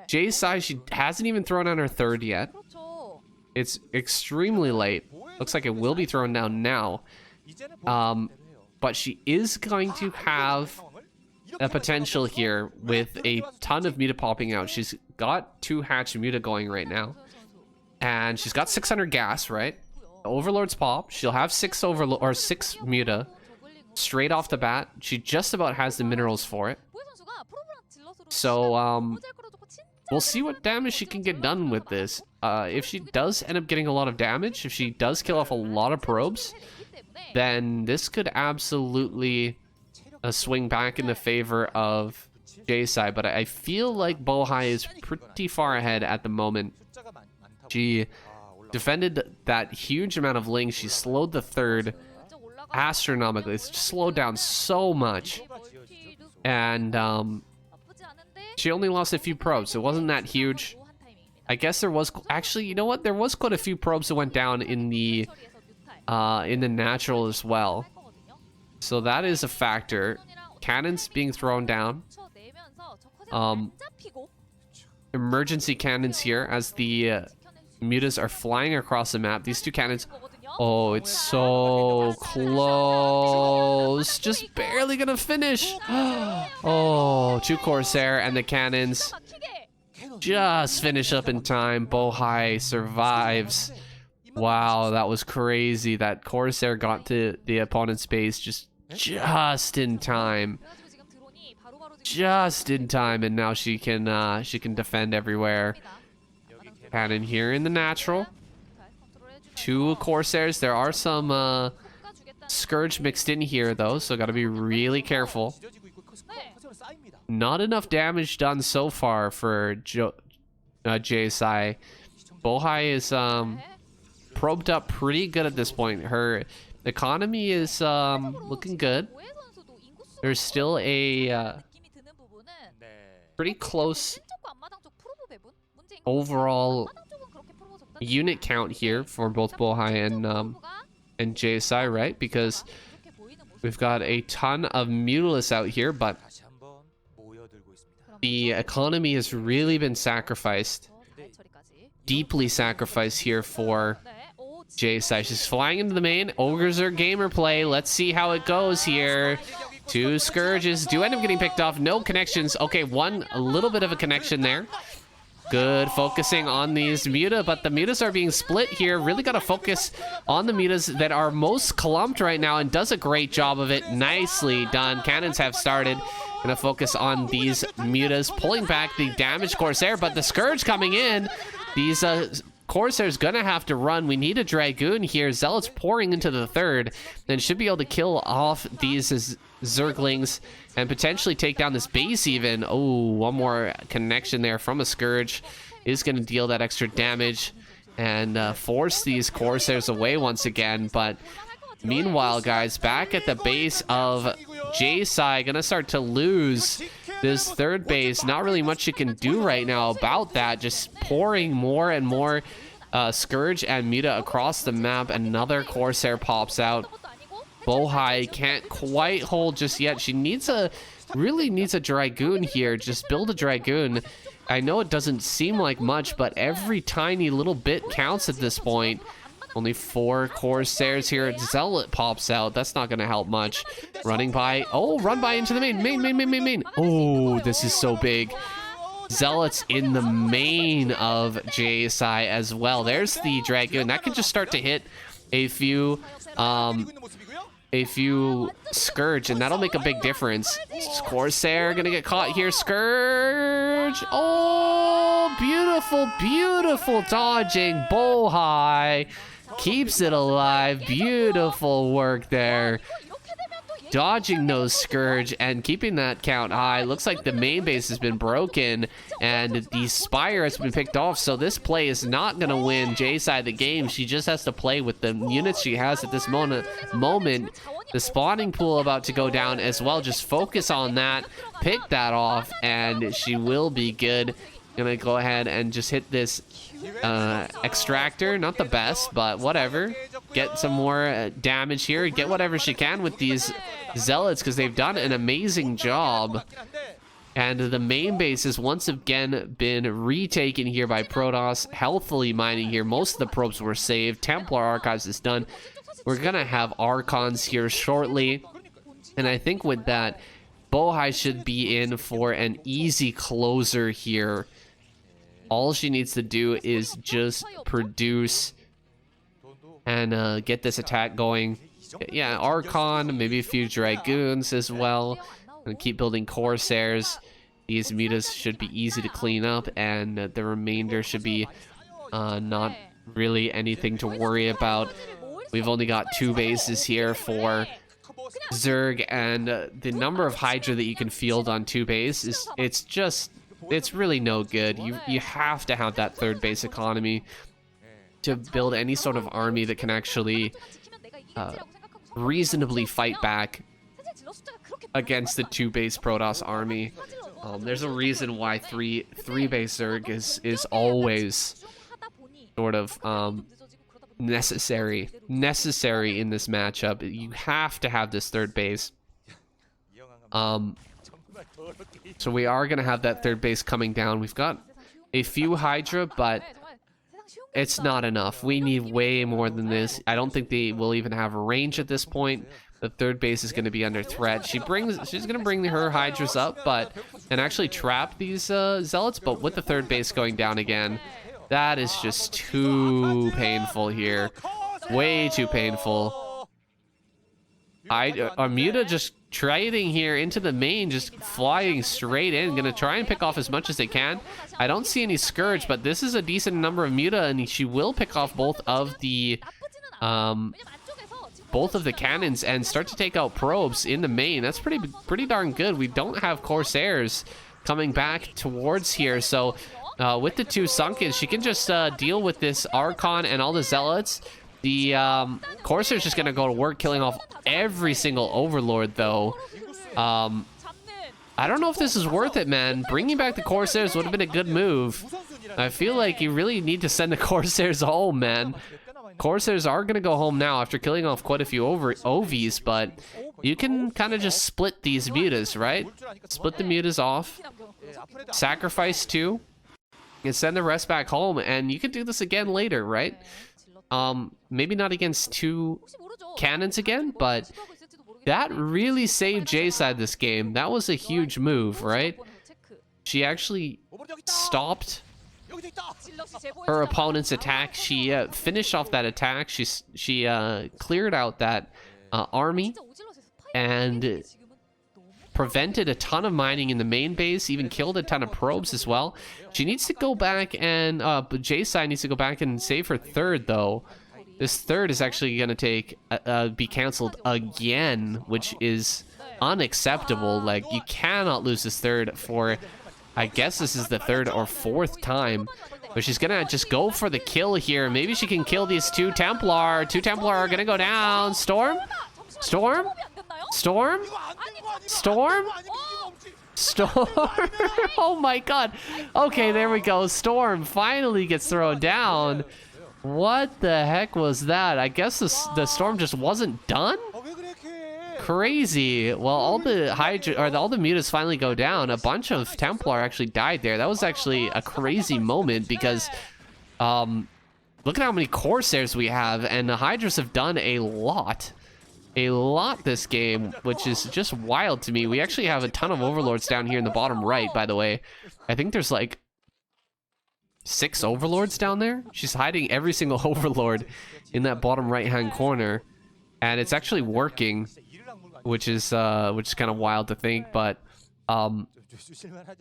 J-Sai, she hasn't even thrown down her 3rd yet. It's extremely late. Looks like it will be thrown down now. But she is going to have a potential here with a ton of Muta popping out. She's got 2 hatch Muta going right now. And she's got 600 gas, right? Overlords pop. She'll have 6 Muta. Straight off the bat, she just about has the minerals for it. So, we'll see what damage she can get done with this. If she does end up getting a lot of damage, if she does kill off a lot of probes, then this could absolutely swing back in the favor of J-Side. But I feel like Bohai is pretty far ahead at the moment. She defended that huge amount of Lings. She slowed the 3rd astronomically. It's slowed down so much, and she only lost a few probes. It wasn't that huge. I guess there was actually, you know what, there was quite a few probes that went down in the natural as well, so that is a factor. Cannons being thrown down, emergency cannons here as the mutas are flying across the map. These 2 cannons. Oh, it's so close. Just barely gonna finish. Oh, 2 Corsair and the cannons just finish up in time. Bohai survives. Wow, that was crazy. That Corsair got to the opponent's base just in time. Just in time, and now she can defend everywhere. Cannon here in the natural. 2 Corsairs. There are some Scourge mixed in here, though, so gotta be really careful. Not enough damage done so far for J-Sai. Bohai is probed up pretty good at this point. Her economy is looking good. There's still a pretty close overall unit count here for both Bohai and J-Sai, right? Because we've got a ton of Mutalists out here, but the economy has really been sacrificed, deeply sacrificed here for J-Sai. She's flying into the main. Ogres are gamer play. Let's see how it goes here. 2 Scourges do end up getting picked off. No connections. Okay, a little bit of a connection there. Good focusing on these Muta, but the Mutas are being split here. Really got to focus on the Mutas that are most clumped right now, and does a great job of it. Nicely done. Cannons have started. Gonna focus on these Mutas, pulling back the damaged Corsair, but the Scourge coming in. These Corsair's gonna have to run. We need a Dragoon here. Zealot's pouring into the 3rd, and should be able to kill off these Zerglings and potentially take down this base even. Oh, one more connection there from a Scourge is gonna deal that extra damage and force these Corsairs away once again. But meanwhile, guys, back at the base of J-Sai, gonna start to lose this 3rd base. Not really much you can do right now about that. Just pouring more and more Scourge and Muta across the map. Another Corsair pops out. Bohai can't quite hold just yet. She really needs a Dragoon here. Just build a Dragoon. I know it doesn't seem like much, but every tiny little bit counts at this point. Only 4 Corsairs here. Zealot pops out. That's not going to help much. Running by. Oh, run by into the main. Oh, this is so big. Zealots in the main of JSI as well. There's the Dragoon. That can just start to hit a few Scourge, and that'll make a big difference. Corsair gonna get caught here. Scourge. Oh, beautiful dodging. Bohai keeps it alive. Beautiful work there. Dodging those Scourge and keeping that count high. Looks like the main base has been broken and the Spire has been picked off, so this play is not going to win J-Side the game. She just has to play with the units she has at this moment. The spawning pool about to go down as well. Just focus on that, pick that off, and she will be good. Gonna go ahead and just hit this extractor. Not the best, but whatever. Get some more damage here. Get whatever she can with these zealots, because they've done an amazing job. And the main base has once again been retaken here by Protoss. Healthily mining here. Most of the probes were saved. Templar Archives is done. We're gonna have Archons here shortly, and I think with that, Bohai should be in for an easy closer here. All she needs to do is just produce and get this attack going. Yeah, Archon, maybe a few Dragoons as well, and keep building Corsairs. These mutas should be easy to clean up, and the remainder should be not really anything to worry about. We've only got 2 bases here for Zerg, and the number of Hydra that you can field on 2 base is it's really no good. You have to have that 3rd base economy to build any sort of army that can actually reasonably fight back against the 2 base Protoss army. There's a reason why 3 base Zerg is always sort of necessary in this matchup. You have to have this 3rd base. So we are gonna have that 3rd base coming down. We've got a few Hydra, but it's not enough. We need way more than this. I don't think they will even have a range at this point. The 3rd base is going to be under threat. She's going to bring her Hydras up, and actually trap these zealots. But with the 3rd base going down again, that is just too painful here. Way too painful. Muta just trading here into the main, just flying straight in. Gonna try and pick off as much as they can. I don't see any Scourge, but this is a decent number of Muta, and she will pick off both of the cannons and start to take out probes in the main. That's pretty darn good. We don't have Corsairs coming back towards here, so with the 2 Sunken, she can just deal with this Archon and all the Zealots. The Corsair's just gonna go to work killing off every single Overlord, though. I don't know if this is worth it, man. Bringing back the Corsairs would have been a good move. I feel like you really need to send the Corsairs home, man. Corsairs are gonna go home now after killing off quite a few OVs, but you can kind of just split these mutas, right? Split the mutas off, sacrifice 2, and send the rest back home, and you can do this again later, right? Maybe not against 2 cannons again, but that really saved J-Side this game. That was a huge move, right? She actually stopped her opponent's attack. She finished off that attack. She cleared out that army and prevented a ton of mining in the main base, even killed a ton of probes as well. She needs to go back and J-Side needs to go back and save her 3rd, though. This 3rd is actually going to be canceled again, which is unacceptable. Like, you cannot lose this 3rd for, I guess this is the 3rd or 4th time. But she's going to just go for the kill here. Maybe she can kill these 2 Templar. 2 Templar are going to go down. Storm? Storm? Storm? Storm? Storm? Oh my god. Okay, there we go. Storm finally gets thrown down. What the heck was that? I guess the storm just wasn't done? Crazy. Well, all the mutas finally go down. A bunch of Templar actually died there. That was actually a crazy moment because Look at how many Corsairs we have, and the Hydras have done a lot this game, which is just wild to me. We actually have a ton of Overlords down here in the bottom right, by the way. I think there's like 6 Overlords down there. She's hiding every single Overlord in that bottom right-hand corner, and it's actually working, which is kind of wild to think. But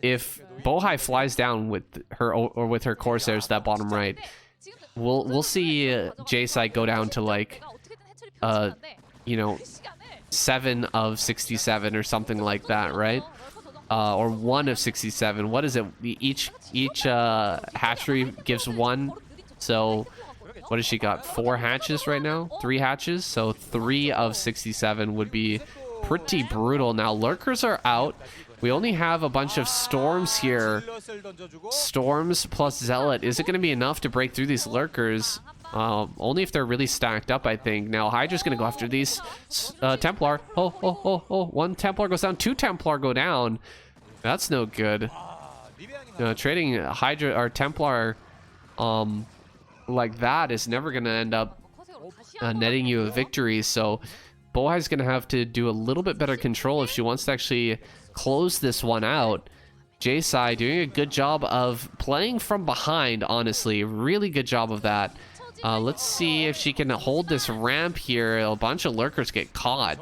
if Bohai flies down with her Corsairs, that bottom right, we'll see J-Side go down to like you know, 7 of 67 or something like that, right? Or 1 of 67. What is it? Each hatchery gives 1. So what has she got? 4 hatches right now? 3 hatches? So 3 of 67 would be pretty brutal. Now lurkers are out. We only have a bunch of storms here. Storms plus zealot. Is it going to be enough to break through these lurkers? Only if they're really stacked up, I think. Now Hydra's gonna go after these Templar. Oh, 1 Templar goes down, 2 Templar go down. That's no good. Trading Hydra or Templar like that is never gonna end up netting you a victory. So Bohai's gonna have to do a little bit better control if she wants to actually close this one out. J-Side doing a good job of playing from behind, honestly. Really good job of that. Let's see if she can hold this ramp here. A bunch of lurkers get caught,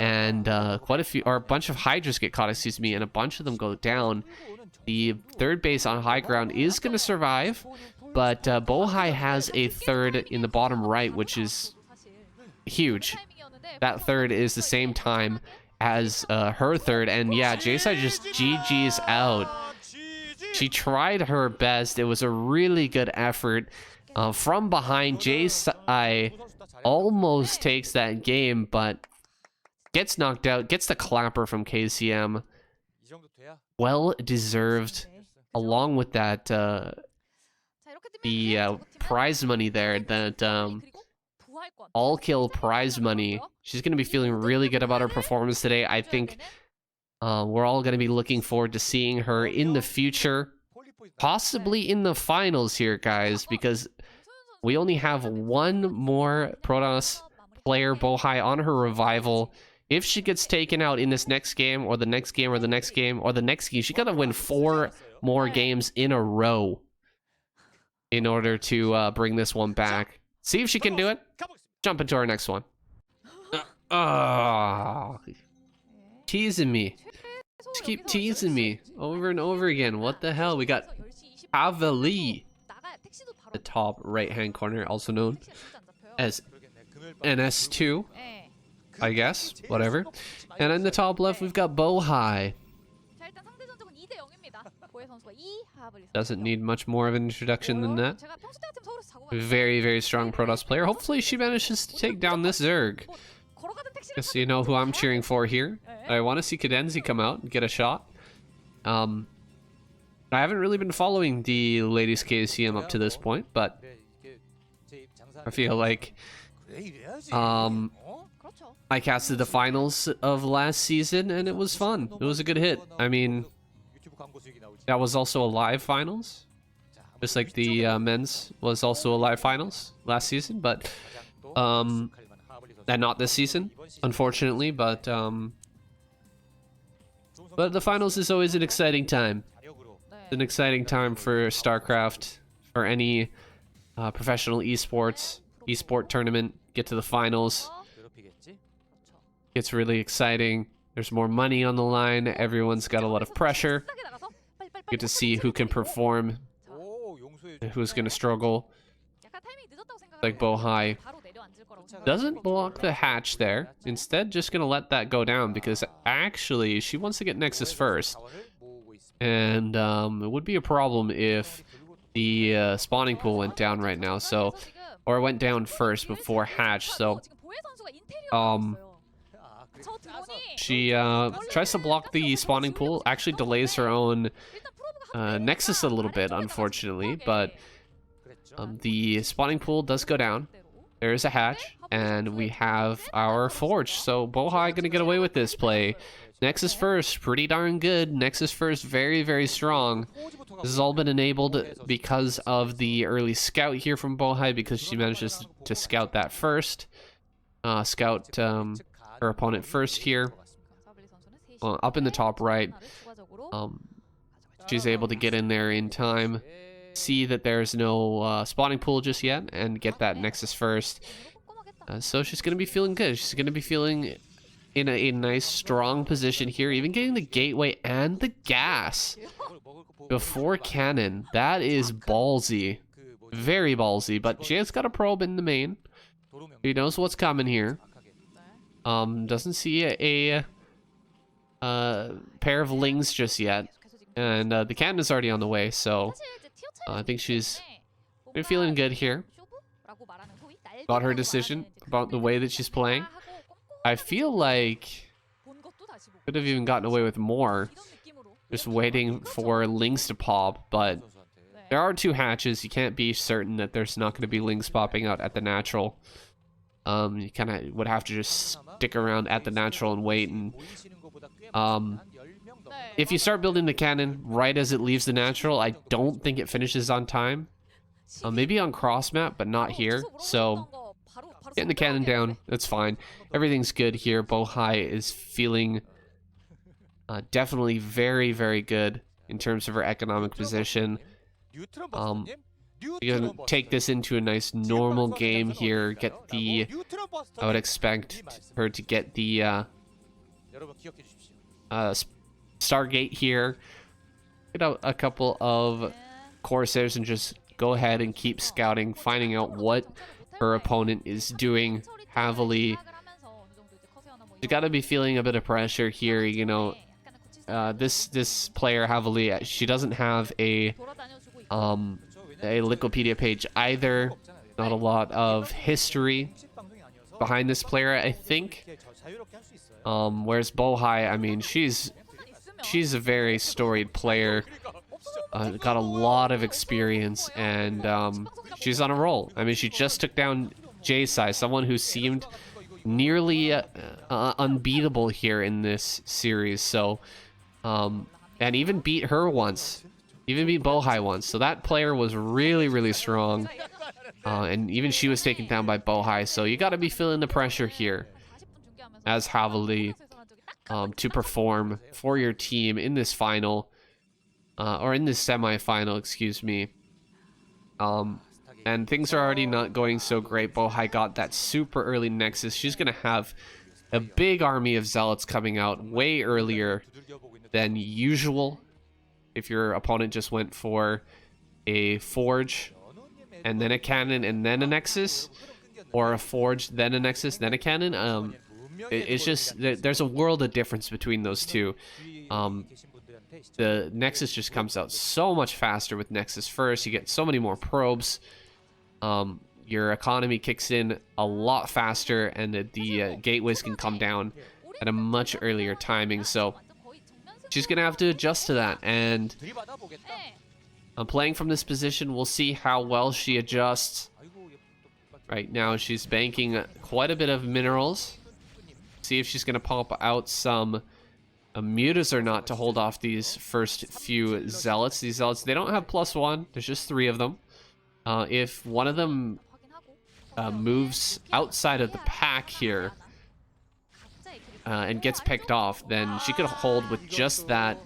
and quite a few, or a bunch of Hydras get caught, excuse me, and a bunch of them go down. The 3rd base on high ground is going to survive, but Bohai has a 3rd in the bottom right, which is huge. That 3rd is the same time as her 3rd, and yeah, J-Side just GG's out. She tried her best. It was a really good effort. From behind, J-Side almost takes that game, but gets knocked out, gets the clapper from KCM. Well deserved, along with that, the prize money there, that all-kill prize money. She's going to be feeling really good about her performance today. I think we're all going to be looking forward to seeing her in the future, possibly in the finals here, guys, because we only have 1 more Protoss player, Bohai, on her revival. If she gets taken out in this next game, or the next game, or the next game, or the next game, she got to win 4 more games in a row in order to bring this one back. See if she can do it. Jump into our next one. Teasing me. Just keep teasing me over and over again. What the hell? We got Haveli, the top right-hand corner, also known as NS2, I guess, whatever. And in the top left, we've got Bohai. Doesn't need much more of an introduction than that. Very, very strong Protoss player. Hopefully she manages to take down this Zerg. Just so you know who I'm cheering for here. I want to see Cadenzi come out and get a shot. I haven't really been following the latest KCM up to this point, but I feel like I casted the finals of last season and it was fun. It was a good hit. I mean, that was also a live finals, just like the men's was also a live finals last season, but and not this season, unfortunately. But the finals is always an exciting time. It's an exciting time for Starcraft, for any professional esport tournament. Get to the finals. It's really exciting. There's more money on the line. Everyone's got a lot of pressure. Get to see who can perform, who's going to struggle. Like Bohai doesn't block the hatch there. Instead, just going to let that go down because actually she wants to get Nexus first. And it would be a problem if the spawning pool went down right now. So, or went down first before hatch. So, she tries to block the spawning pool. Actually delays her own Nexus a little bit, unfortunately. But the spawning pool does go down. There is a hatch, and we have our forge. So Bohai gonna get away with this play. Nexus first, pretty darn good. Nexus first, very, very strong. This has all been enabled because of the early scout here from Bohai, because she manages to scout that first. Scout her opponent first here. Up in the top right. She's able to get in there in time. See that there's no spawning pool just yet, and get that Nexus first. So she's going to be feeling good. She's going to be feeling in a nice, strong position here. Even getting the gateway and the gas before cannon. That is ballsy. Very ballsy. But she has got a probe in the main. He knows what's coming here. Doesn't see a pair of lings just yet. And the cannon is already on the way. So I think she's feeling good here about her decision, about the way that she's playing. I feel like could have even gotten away with more, just waiting for lings to pop, but there are 2 hatches. You can't be certain that there's not going to be lings popping out at the natural. You kind of would have to just stick around at the natural and wait. And if you start building the cannon right as it leaves the natural, I don't think it finishes on time. Maybe on cross map, but not here. So getting the cannon down, that's fine. Everything's good here. Bohai is feeling definitely very, very good in terms of her economic position. You're gonna take this into a nice normal game here. Get the, I would expect her to get the Stargate here. Get out a couple of Corsairs and just go ahead and keep scouting, finding out what her opponent is doing heavily. You got to be feeling a bit of pressure here, you know. This player heavily, she doesn't have a Wikipedia page either. Not a lot of history behind this player, I think. Whereas Bohai, I mean, she's a very storied player. Got a lot of experience, and she's on a roll. I mean, she just took down J-Sai, someone who seemed nearly unbeatable here in this series. So, and even beat her once, even beat Bohai once. So that player was really, really strong, and even she was taken down by Bohai. So you got to be feeling the pressure here as Havali to perform for your team in this final. Or in this semi-final, excuse me. And things are already not going so great. Bohai got that super early Nexus. She's going to have a big army of Zealots coming out way earlier than usual. If your opponent just went for a Forge, and then a Cannon, and then a Nexus, or a Forge, then a Nexus, then a Cannon, it's just, there's a world of difference between those two. The Nexus just comes out so much faster with Nexus first. You get so many more probes. Your economy kicks in a lot faster, and the gateways can come down at a much earlier timing. So she's going to have to adjust to that. And playing from this position, we'll see how well she adjusts. Right now, she's banking quite a bit of minerals. See if she's going to pop out some mutas or not to hold off these first few Zealots. These Zealots, they don't have +1. There's just 3 of them. If one of them moves outside of the pack here and gets picked off, then she could hold with just that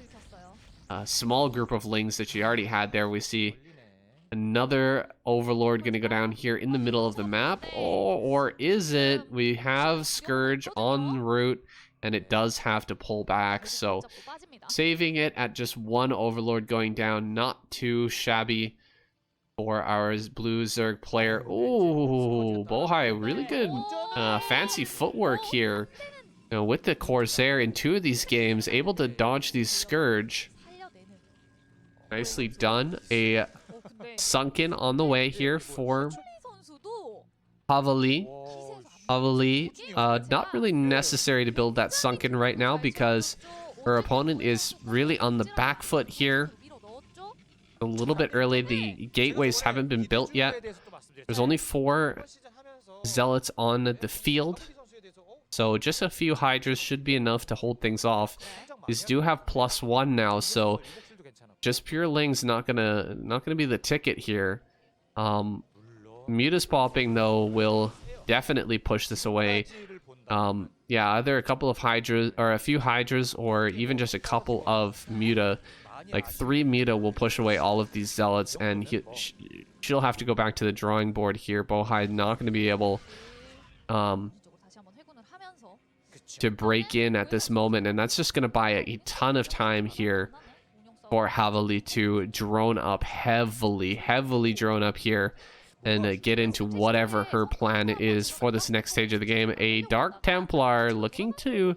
small group of lings that she already had there. We see another Overlord going to go down here in the middle of the map. Or is it? We have Scourge en route, and it does have to pull back. So saving it at just 1 Overlord going down, not too shabby for our blue Zerg player. Oh, Bohai, really good fancy footwork here. You know, with the Corsair in 2 of these games, able to dodge these Scourge. Nicely done. A sunken on the way here for Havali. Not really necessary to build that sunken right now because her opponent is really on the back foot here. A little bit early. The gateways haven't been built yet. There's only 4 Zealots on the field. So just a few Hydras should be enough to hold things off. These do have +1 now, so just pure Ling's not gonna be the ticket here. Mutas popping though will definitely push this away. Yeah, either a couple of Hydras or a few Hydras, or even just a couple of Muta. Like 3 Muta will push away all of these Zealots, and she'll have to go back to the drawing board here. Bohai not going to be able to break in at this moment, and that's just going to buy a ton of time here for Havali to drone up heavily drone up here and get into whatever her plan is for this next stage of the game. A Dark Templar looking to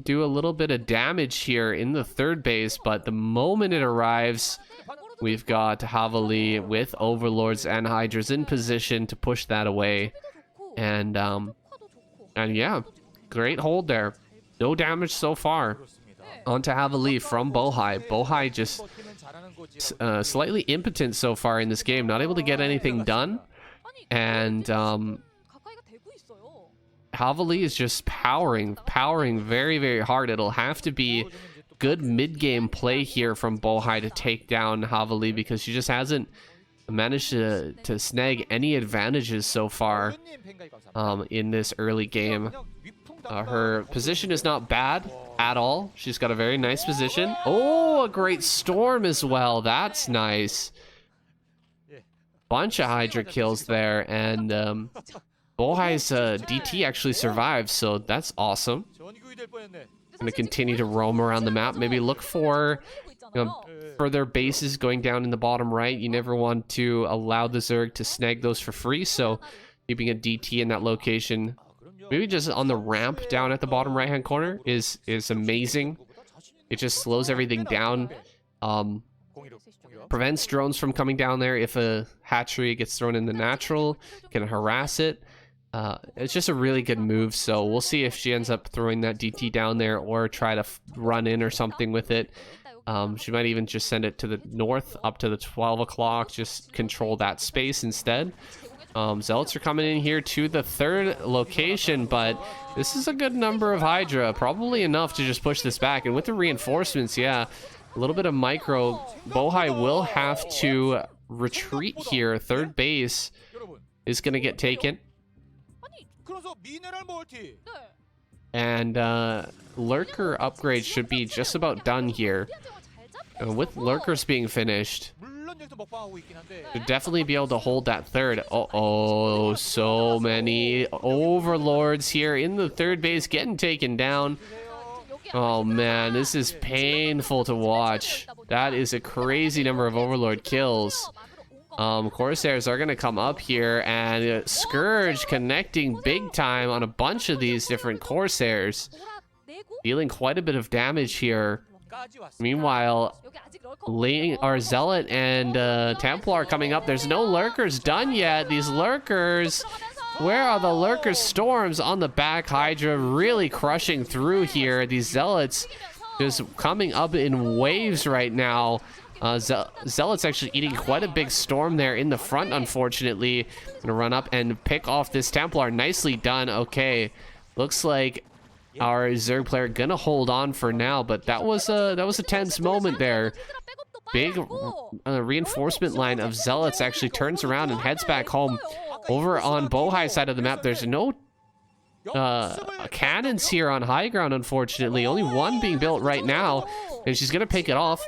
do a little bit of damage here in the third base, but the moment it arrives, we've got Havali with Overlords and Hydras in position to push that away. And yeah, great hold there. No damage so far. Onto Havali from Bohai. Bohai just slightly impotent so far in this game, not able to get anything done. And Havali is just powering very hard. It'll have to be good mid-game play here from Bohai to take down Havali, because she just hasn't managed to snag any advantages so far in this early game. Her position is not bad at all. She's got a very nice position. Oh, a great storm as well. That's nice. Bunch of Hydra kills there, and Bohai's DT actually survives, so that's awesome. Gonna continue to roam around the map. Maybe look for further bases going down in the bottom right. You never want to allow the Zerg to snag those for free, so keeping a DT in that location, maybe just on the ramp down at the bottom right hand corner, is amazing. It just slows everything down. Prevents drones from coming down there. If a hatchery gets thrown in the natural, can harass it. It's just a really good move, so we'll see if she ends up throwing that DT down there or try to run in or something with it. She might even just send it to the north up to the 12 o'clock, just control that space instead. Zealots are coming in here to the third location, but this is a good number of Hydra, probably enough to just push this back. And with the reinforcements, yeah, a little bit of micro. Bohai will have to retreat here. Third base is going to get taken. And Lurker upgrade should be just about done here. With Lurkers being finished, should definitely be able to hold that third. Uh-oh, so many Overlords here in the third base getting taken down. Oh man, this is painful to watch. That is a crazy number of Overlord kills. Corsairs are going to come up here, and Scourge connecting big time on a bunch of these different Corsairs, dealing quite a bit of damage here. Meanwhile, our Zealot and Templar coming up. There's no Lurkers done yet. These Lurkers, where are the Lurker storms on the back? Hydra really crushing through here. These Zealots just coming up in waves right now. Zealot's actually eating quite a big storm there in the front, unfortunately. Gonna run up and pick off this Templar. Nicely done. Okay, looks like our Zerg player gonna hold on for now, but that was a tense moment there. Big reinforcement line of Zealots actually turns around and heads back home. Over on Bohai side of the map, there's no cannons here on high ground, unfortunately. Only one being built right now, and she's gonna pick it off.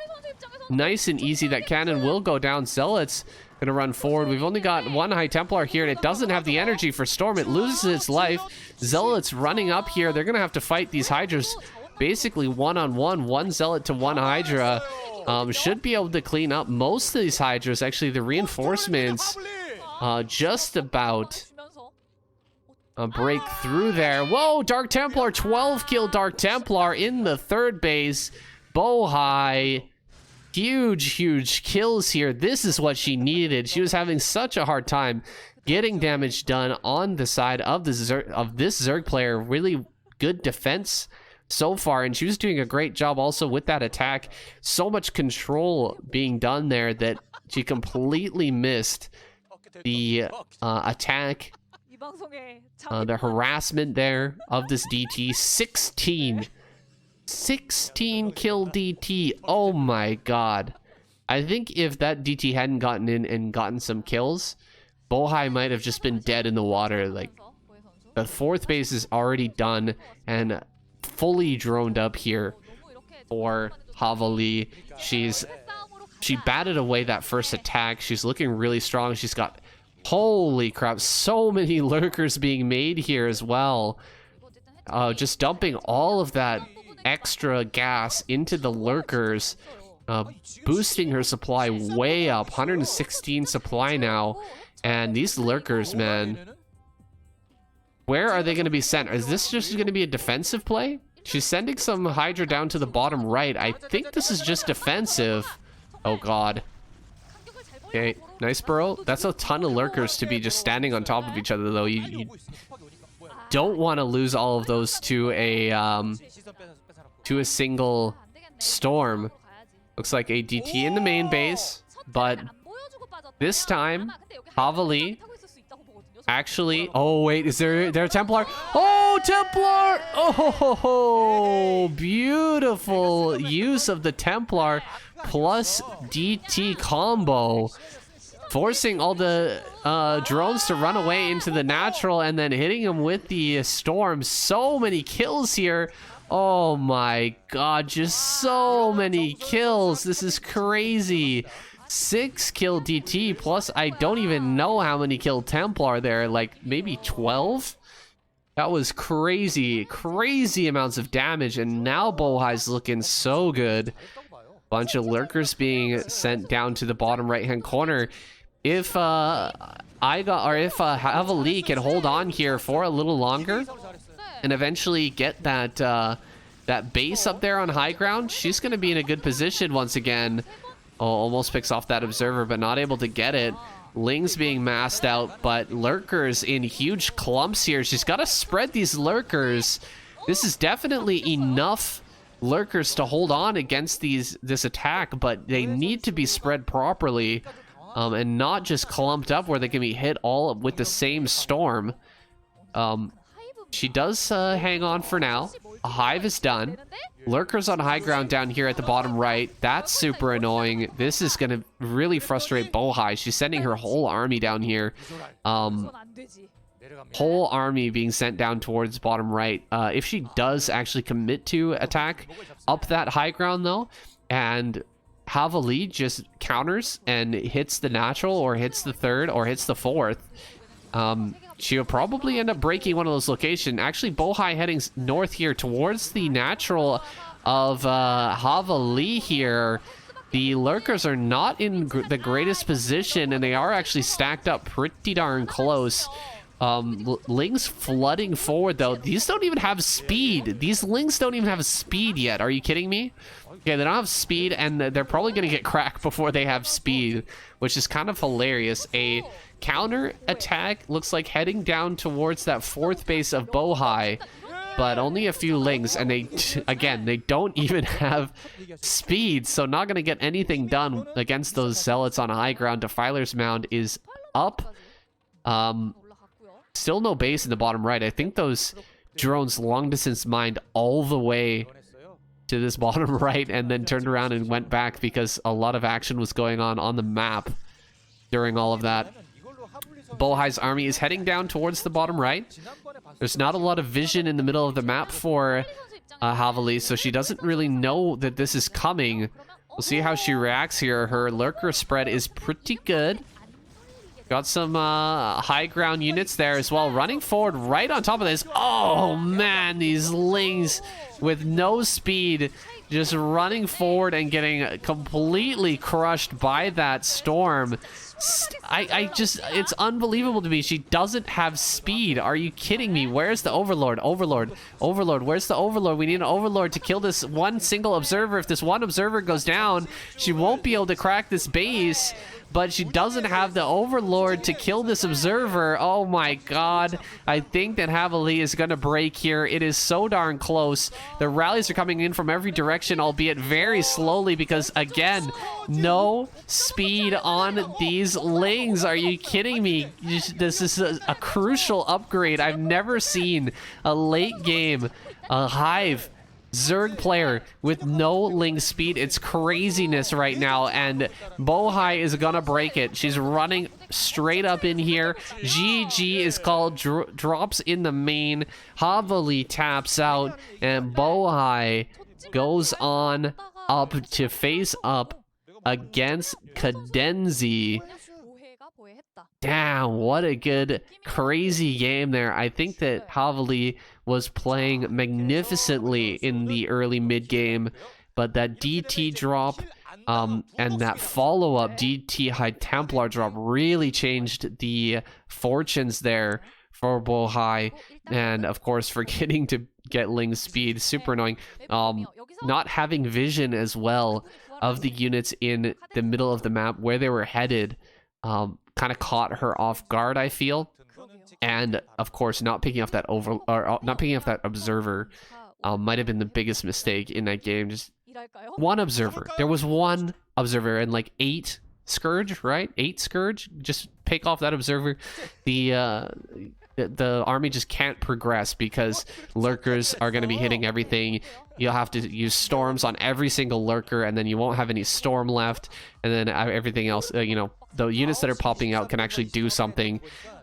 Nice and easy. That cannon will go down. Zealots gonna run forward. We've only got one High Templar here, and it doesn't have the energy for Storm. It loses its life. Zealots running up here. They're gonna have to fight these Hydras basically one-on-one. One Zealot to one Hydra. Should be able to clean up most of these Hydras. Actually, the reinforcements just about break through there. Whoa, Dark Templar, 12 kill Dark Templar in the third base. Bohai, huge kills here. This is what she needed. She was having such a hard time getting damage done on the side of this Zerg player. Really good defense so far, and she was doing a great job also with that attack. So much control being done there that she completely missed the attack The harassment there of this DT. 16 kill DT. Oh my god. I think if that DT hadn't gotten in and gotten some kills, Bohai might have just been dead in the water. Like, the 4th base is already done and fully droned up here for Havali. She batted away that first attack. She's looking really strong. She's got, holy crap, so many lurkers being made here as well. Just dumping all of that extra gas into the lurkers, boosting her supply way up. 116 supply now. And these lurkers, man, where are they going to be sent? Is this just going to be a defensive play? She's sending some Hydra down to the bottom right. I think this is just defensive. Oh god. Okay, nice burrow. That's a ton of lurkers to be just standing on top of each other, though. You don't want to lose all of those to a single storm. Looks like a DT in the main base, but this time Havali actually, oh wait, is there a Templar? Oh, Templar! Oh, beautiful use of the Templar plus DT combo, forcing all the drones to run away into the natural and then hitting them with the storm. So many kills here. Oh my god, just so many kills. This is crazy. 6 kill DT plus I don't even know how many kill Templar there, like maybe 12. That was crazy amounts of damage, and now Bohai's looking so good. Bunch of lurkers being sent down to the bottom right hand corner. If Havali can hold on here for a little longer and eventually get that base up there on high ground, she's going to be in a good position once again. Oh, almost picks off that observer, but not able to get it. Ling's being masked out, but lurkers in huge clumps here. She's got to spread these lurkers. This is definitely enough lurkers to hold on against this attack, but they need to be spread properly, and not just clumped up where they can be hit all with the same storm. She does hang on for now. A hive is done. Lurkers on high ground down here at the bottom right. That's super annoying. This is going to really frustrate Bohai. She's sending her whole army down here. Whole army being sent down towards bottom right. If she does actually commit to attack up that high ground, though, and Havali just counters and hits the natural or hits the 3rd or hits the 4th, she'll probably end up breaking one of those locations. Actually, Bohai heading north here towards the natural of Havali here. The lurkers are not in the greatest position, and they are actually stacked up pretty darn close. Lings flooding forward, though. These don't even have speed. These Lings don't even have speed yet. Are you kidding me? Okay, they don't have speed, and they're probably going to get cracked before they have speed, which is kind of hilarious. A counter attack looks like heading down towards that 4th base of Bohai, but only a few Lings, and they don't even have speed, so not going to get anything done against those zealots on high ground. Defiler's Mound is up. Still no base in the bottom right. I think those drones long distance mined all the way to this bottom right and then turned around and went back because a lot of action was going on the map during all of that. Bohai's army is heading down towards the bottom right. There's not a lot of vision in the middle of the map for Havali, so she doesn't really know that this is coming. We'll see how she reacts here. Her lurker spread is pretty good. Got some high ground units there as well, running forward right on top of this. Oh man, these Lings with no speed just running forward and getting completely crushed by that storm. It's unbelievable to me. She doesn't have speed. Are you kidding me? Where's the Overlord? Overlord, where's the Overlord? We need an Overlord to kill this one single observer. If this one observer goes down, she won't be able to crack this base. but she doesn't have the Overlord to kill this Observer. Oh my god. I think that Havali is going to break here. It is so darn close. The rallies are coming in from every direction, albeit very slowly because, again, no speed on these Lings. Are you kidding me? This is a crucial upgrade. I've never seen a late game, a Hive Zerg player with no Ling speed. It's craziness right now, and Bohai is gonna break it. She's running straight up in here. GG is called, drops in the main. Havali taps out, and Bohai goes on up to face up against Cadenzi. Damn, what a good, crazy game there. I think that Havali was playing magnificently in the early mid game, but that DT drop and that follow-up DT High Templar drop really changed the fortunes there for Bohai, and of course forgetting to get Ling speed, super annoying. Not having vision as well of the units in the middle of the map where they were headed kind of caught her off guard, I feel. And of course, not picking up that observer might have been the biggest mistake in that game. Just one observer. There was one observer and like 8 Scourge, right? 8 Scourge. Just pick off that observer. The army just can't progress because lurkers are going to be hitting everything. You'll have to use storms on every single lurker, and then you won't have any storm left, and then everything else, you know, the units that are popping out can actually do something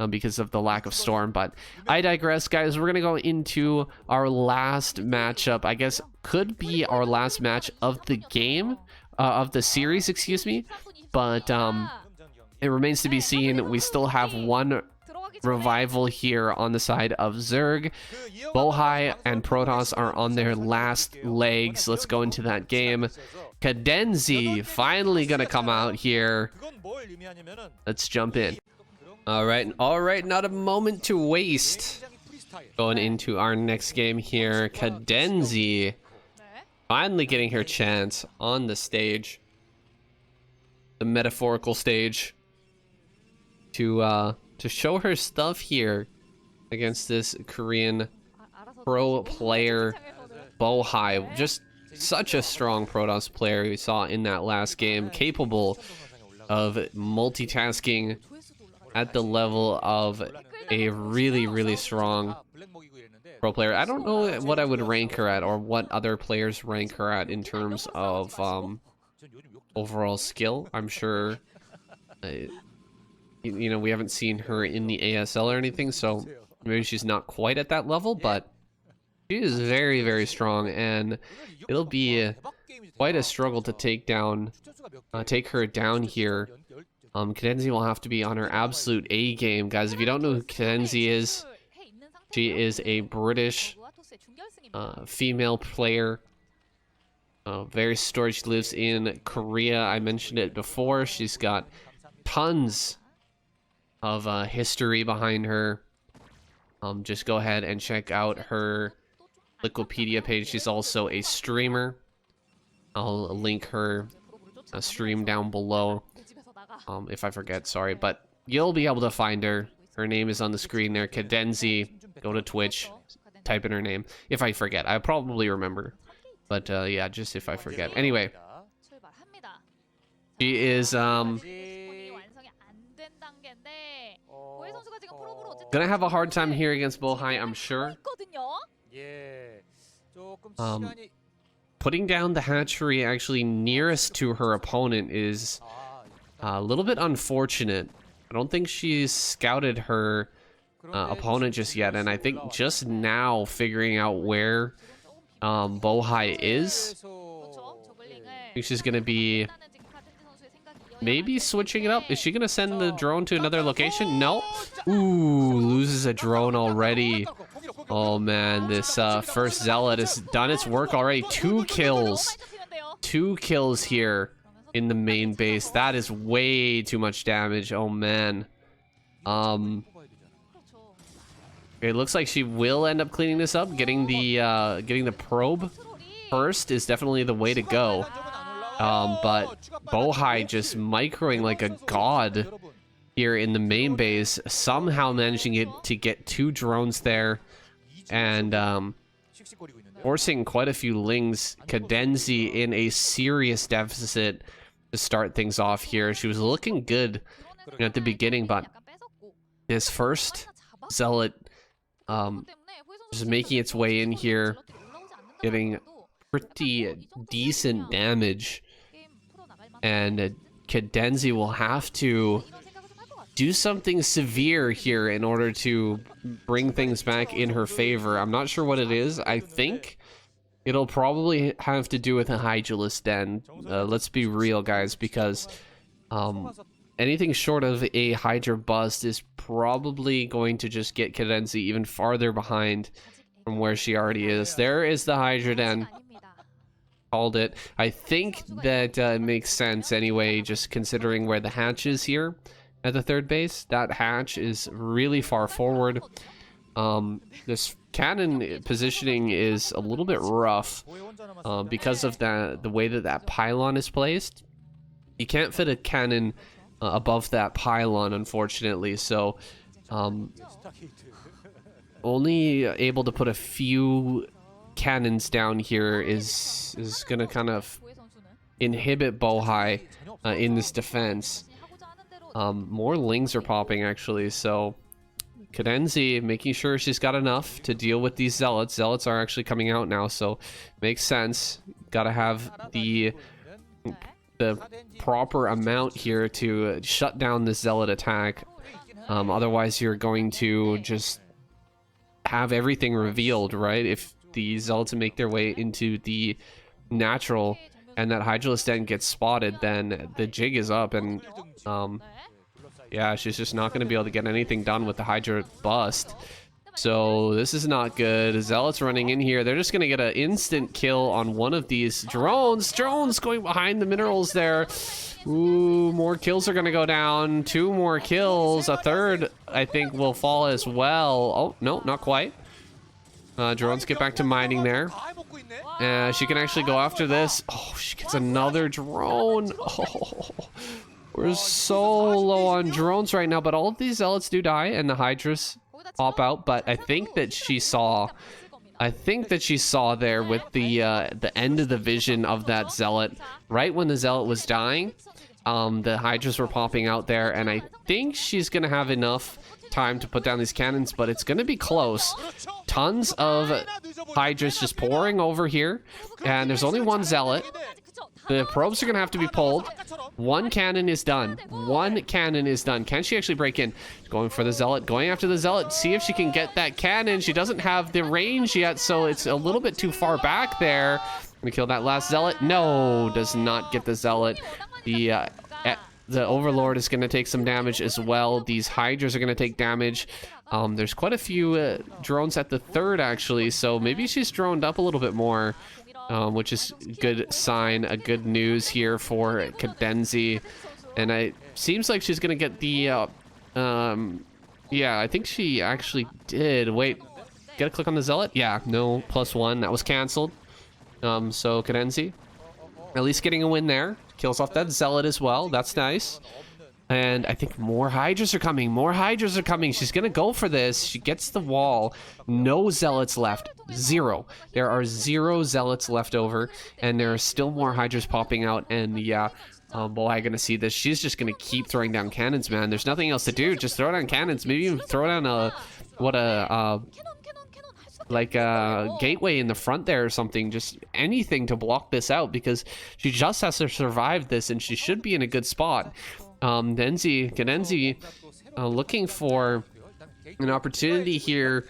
because of the lack of storm. But I digress, guys. We're going to go into our last matchup. I guess could be our last match of the game, of the series, excuse me. But it remains to be seen. We still have one revival here on the side of Zerg. Bohai and Protoss are on their last legs. Let's go into that game. Cadenzi finally gonna come out here. Let's jump in. All right, not a moment to waste. Going into our next game here. Cadenzi finally getting her chance on the stage, the metaphorical stage, to show her stuff here against this Korean pro player, Bohai. Just such a strong Protoss player we saw in that last game, capable of multitasking at the level of a really strong pro player. I don't know what I would rank her at, or what other players rank her at in terms of overall skill. I'm sure you know, we haven't seen her in the ASL or anything, so maybe she's not quite at that level, but she is very strong, and it'll be quite a struggle to take her down here. Cadenzi will have to be on her absolute A game, guys. If you don't know who Cadenzi is, she is a British female player, very storied. She lives in Korea. I mentioned it before. She's got tons of history behind her. Just go ahead and check out her Wikipedia page. She's also a streamer. I'll link her stream down below if I forget, sorry, but you'll be able to find her. Her name is on the screen there, Cadenzi. Go to Twitch, type in her name. If I forget, I probably remember, but yeah, just if I forget. Anyway, she is gonna have a hard time here against Bohai, I'm sure. Putting down the hatchery actually nearest to her opponent is a little bit unfortunate. I don't think she's scouted her opponent just yet, and I think just now figuring out where Bohai is. I think she's gonna be maybe switching it up. Is she gonna send the drone to another location? No. Ooh, loses a drone already. Oh man, this first Zealot has done its work already. 2 kills. 2 kills here in the main base. That is way too much damage. Oh man. It looks like she will end up cleaning this up. Getting the probe first is definitely the way to go. But Bohai just microing like a god here in the main base, somehow managing to get 2 drones there, and forcing quite a few lings. Cadenzi in a serious deficit to start things off here. She was looking good at the beginning, but this first zealot just making its way in here, getting pretty decent damage, and Cadenzi will have to do something severe here in order to bring things back in her favor. I'm not sure what it is. I think it'll probably have to do with a Hydralisk Den. Let's be real, guys, because anything short of a Hydra bust is probably going to just get Cadenzi even farther behind from where she already is. There is the Hydra Den. Called it. I think that it makes sense anyway, just considering where the hatch is here at the 3rd base. That hatch is really far forward. This cannon positioning is a little bit rough because of the way that pylon is placed. You can't fit a cannon above that pylon, unfortunately, so only able to put a few cannons down here is gonna kind of inhibit Bohai in this defense. More lings are popping, actually, so Cadenzi making sure she's got enough to deal with these zealots. Zealots are actually coming out now, so makes sense. Gotta have the proper amount here to shut down this zealot attack. Otherwise, you're going to just have everything revealed, right? If the zealots make their way into the natural and that Hydralisk Den gets spotted, then the jig is up, and yeah, she's just not going to be able to get anything done with the Hydra bust. So this is not good. Zealots running in here. They're just going to get an instant kill on one of these drones. Drones going behind the minerals there. Ooh, more kills are going to go down. 2 more kills. A 3rd, I think, will fall as well. Oh, no, not quite. Drones get back to mining there. She can actually go after this. Oh, she gets another drone. Oh, we're so low on drones right now, but all of these zealots do die and the Hydras pop out. But I think that she saw there with the end of the vision of that zealot, right when the zealot was dying, the Hydras were popping out there, and I think she's gonna have enough time to put down these cannons, but it's gonna be close. Tons of Hydras just pouring over here, and there's only 1 zealot. The probes are gonna have to be pulled. 1 cannon is done. 1 cannon is done. Can she actually break in? Going for the zealot, going after the zealot. See if she can get that cannon. She doesn't have the range yet, so it's a little bit too far back there. Gonna kill that last zealot. No, does not get the zealot. The Overlord is gonna take some damage as well. These Hydras are gonna take damage. There's quite a few drones at the 3rd, actually, so maybe she's droned up a little bit more. Which is a good sign, a good news here for Cadenzi. And it seems like she's going to get the, yeah, I think she actually did. Wait, gotta click on the Zealot? Yeah, no, +1, that was canceled. So Cadenzi, at least getting a win there. Kills off that Zealot as well, that's nice. And I think more Hydras are coming. More Hydras are coming. She's going to go for this. She gets the wall. No Zealots left. 0. There are 0 Zealots left over. And there are still more Hydras popping out. And yeah, boy, I'm going to see this. She's just going to keep throwing down cannons, man. There's nothing else to do. Just throw down cannons. Maybe even throw down like a gateway in the front there or something. Just anything to block this out, because she just has to survive this and she should be in a good spot. Cadenzi looking for an opportunity here.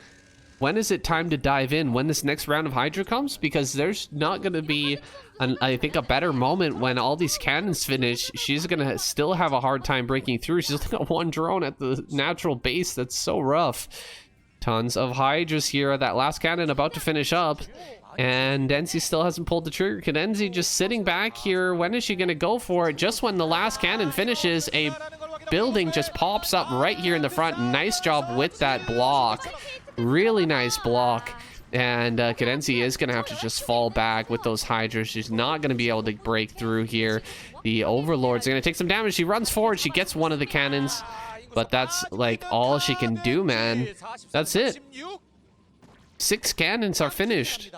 When is it time to dive in? When this next round of Hydra comes? Because there's not going to be, I think, a better moment when all these cannons finish. She's going to still have a hard time breaking through. She's only got 1 drone at the natural base. That's so rough. Tons of Hydras here. That last cannon about to finish up. And Cadenzi still hasn't pulled the trigger. Cadenzi just sitting back here. When is she going to go for it? Just when the last cannon finishes, a building just pops up right here in the front. Nice job with that block. Really nice block. And Cadenzi is going to have to just fall back with those Hydras. She's not going to be able to break through here. The Overlords are going to take some damage. She runs forward. She gets one of the cannons. But that's like all she can do, man. That's it. 6 cannons are finished.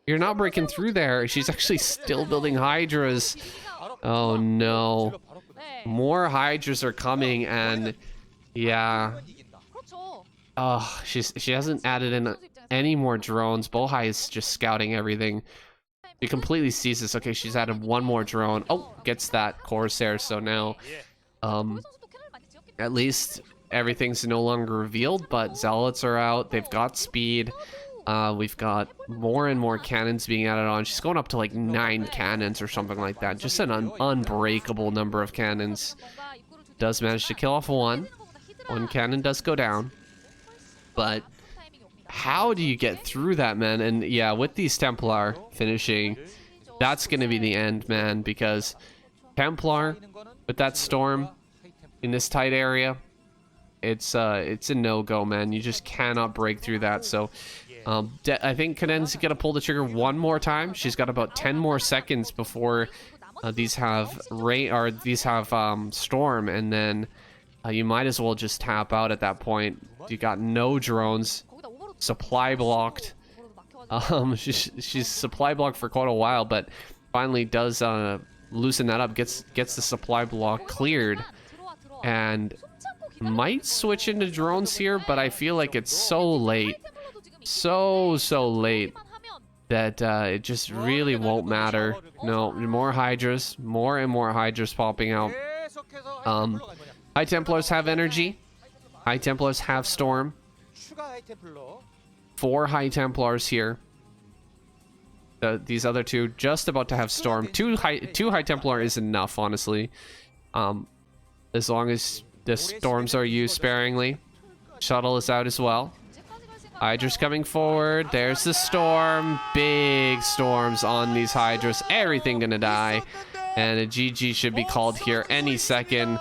You're not breaking through there. She's actually still building Hydras. Oh, no. More Hydras are coming, and yeah. Oh, she hasn't added in any more drones. Bohai is just scouting everything. She completely sees this. Okay, she's added one more drone. Oh, gets that Corsair. So now, at least everything's no longer revealed, but Zealots are out. They've got speed. We've got more and more cannons being added on. She's going up to like 9 cannons or something like that. Just an unbreakable number of cannons. Does manage to kill off one. One cannon does go down. But how do you get through that, man? And yeah, with these Templar finishing, that's going to be the end, man. Because Templar, with that storm in this tight area, it's a no-go, man. You just cannot break through that. So I think Caden's gonna pull the trigger one more time. She's got about 10 more seconds before these have rain, or these have storm, and then you might as well just tap out at that point. You got no drones, supply blocked. She's supply blocked for quite a while, but finally does loosen that up. Gets the supply block cleared, and might switch into drones here, but I feel like it's so late. So late that it just really won't matter. No, more Hydras, more and more Hydras popping out. High Templars have energy. High Templars have storm. 4 High Templars here. These other 2 just about to have storm. 2 High Templar is enough, honestly. As long as the storms are used sparingly. Shuttle is out as well. Hydras coming forward. There's the storm. Big storms on these Hydras. Everything gonna die. And a GG should be called here any second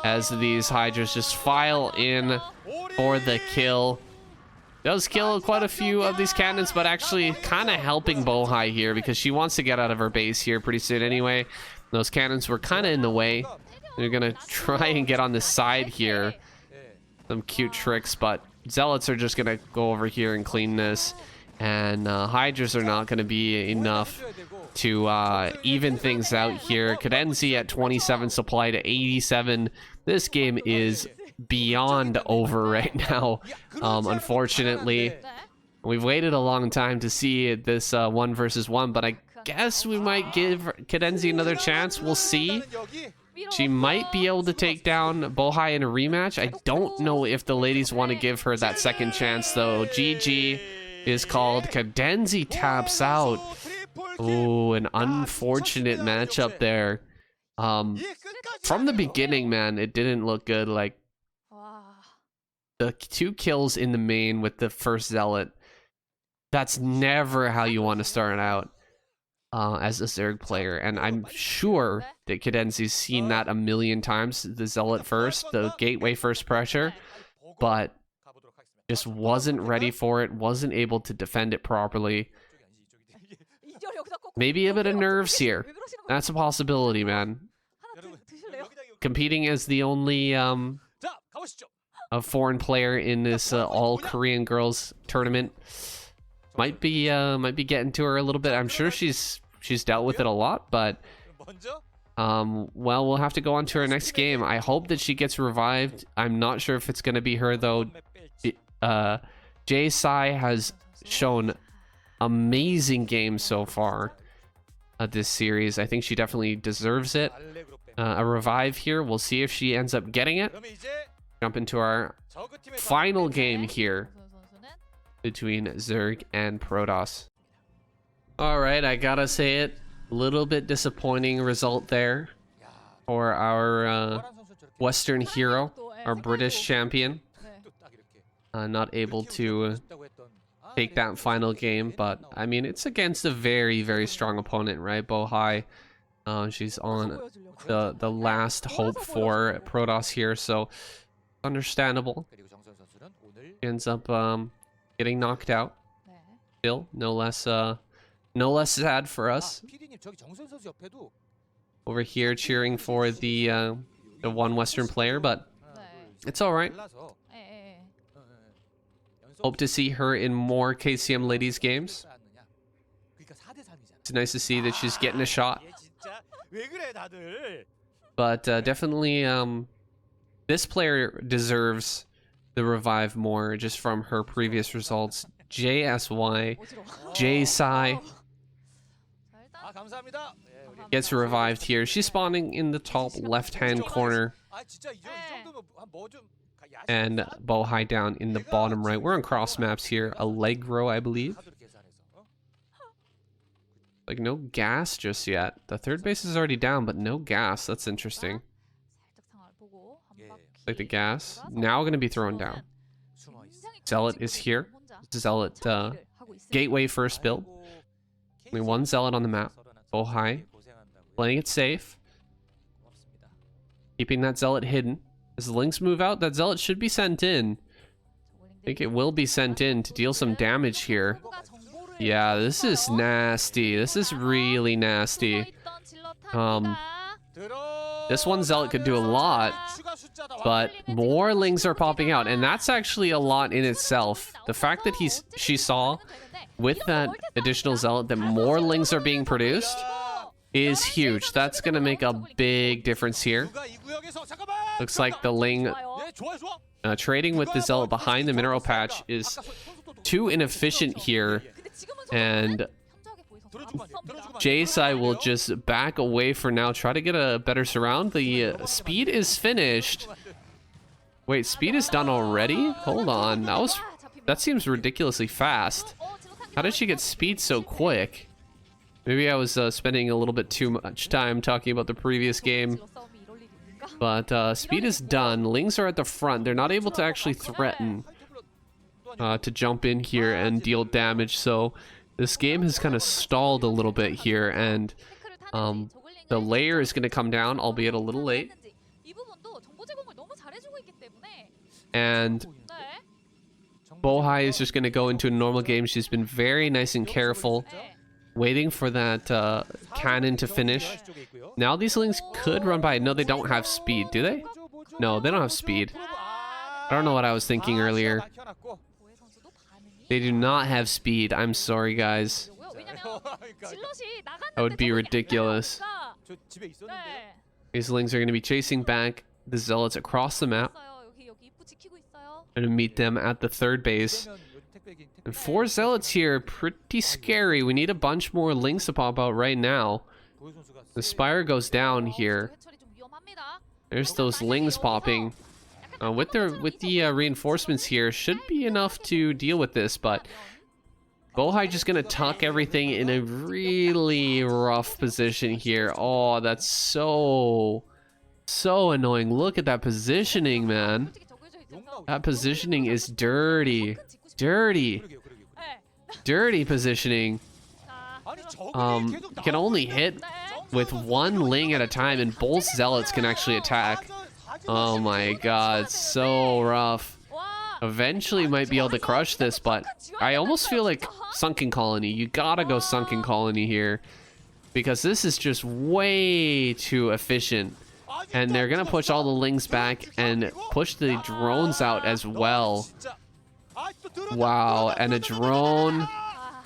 as these Hydras just file in for the kill. Does kill quite a few of these cannons, but actually kind of helping Bohai here because she wants to get out of her base here pretty soon anyway. Those cannons were kind of in the way. They're gonna try and get on the side here. Some cute tricks, but Zealots are just gonna go over here and clean this, and Hydras are not gonna be enough to even things out here. Cadenzi at 27 supply to 87. This game is beyond over right now. Unfortunately, we've waited a long time to see this 1 versus 1, but I guess we might give Cadenzi another chance. We'll see. She might be able to take down Bohai in a rematch. I don't know if the ladies want to give her that second chance, though. GG is called. Cadenzi taps out. Oh, an unfortunate matchup there. From the beginning, man, it didn't look good. Like, the 2 kills in the main with the first Zealot, that's never how you want to start out. As a Zerg player, and I'm sure that Cadenzi's seen that a million times. The Zealot first, the gateway first pressure, but just wasn't ready for it, wasn't able to defend it properly. Maybe a bit of nerves here. That's a possibility, man. Competing as the only a foreign player in this all Korean girls tournament might be getting to her a little bit. I'm sure she's dealt with it a lot, but well, we'll have to go on to her next game. I hope that she gets revived. I'm not sure if it's going to be her, though. Jae Sai has shown amazing games so far this series. I think she definitely deserves it. A revive here. We'll see if she ends up getting it. Jump into our final game here between Zerg and Protoss. All right, I gotta say it, a little bit disappointing result there for our Western hero, our British champion. Not able to take that final game, but I mean, it's against a very strong opponent, right? Bohai, she's on the last hope for Protoss here, so understandable. Ends up getting knocked out. Still, no less sad for us. Over here cheering for the one Western player, but it's all right. Hope to see her in more KCM ladies games. It's nice to see that she's getting a shot. But definitely, this player deserves the revive more just from her previous results. JSY, J-Sai gets revived here. She's spawning in the top left-hand corner. And Bohai down in the bottom right. We're on cross maps here. Allegro, I believe. Like, no gas just yet. The third base is already down, but no gas. That's interesting. Like the gas. Now going to be thrown down. Zealot is here. Zealot gateway first build. Only one Zealot on the map. Bohai. Playing it safe. Keeping that Zealot hidden. As the links move out, that Zealot should be sent in. I think it will be sent in to deal some damage here. Yeah, this is nasty. This is really nasty. This one Zealot could do a lot, but more links are popping out, and that's actually a lot in itself. The fact that she saw with that additional Zealot that more links are being produced is huge. That's gonna make a big difference here. Looks like the Ling trading with the Zealot behind the mineral patch is too inefficient here, and J-Sai will just back away for now, try to get a better surround. The speed is finished. Wait, speed is done already? Hold on, that seems ridiculously fast. How did she get speed so quick? Maybe I was spending a little bit too much time talking about the previous game. But speed is done. Lings are at the front. They're not able to actually threaten to jump in here and deal damage. So this game has kind of stalled a little bit here. And the layer is going to come down, albeit a little late. And Bohai is just going to go into a normal game. She's been very nice and careful, waiting for that cannon to finish. Now these links could run by. No, they don't have speed, do they? No, they don't have speed. I don't know what I was thinking earlier. They do not have speed. I'm sorry, guys. That would be ridiculous. These links are going to be chasing back the Zealots across the map. Going to meet them at the third base. And 4 Zealots here, pretty scary. We need a bunch more links to pop out right now. The Spire goes down here. There's those lings popping. With the reinforcements here, should be enough to deal with this, but Bohai just gonna tuck everything in a really rough position here. Oh, that's so annoying. Look at that positioning, man. That positioning is dirty. Dirty positioning. You can only hit with one Ling at a time, and both Zealots can actually attack. Oh my god, so rough. Eventually might be able to crush this, but I almost feel like Sunken Colony. You gotta go Sunken Colony here, because this is just way too efficient. And they're gonna push all the Lings back and push the drones out as well. Wow, and a drone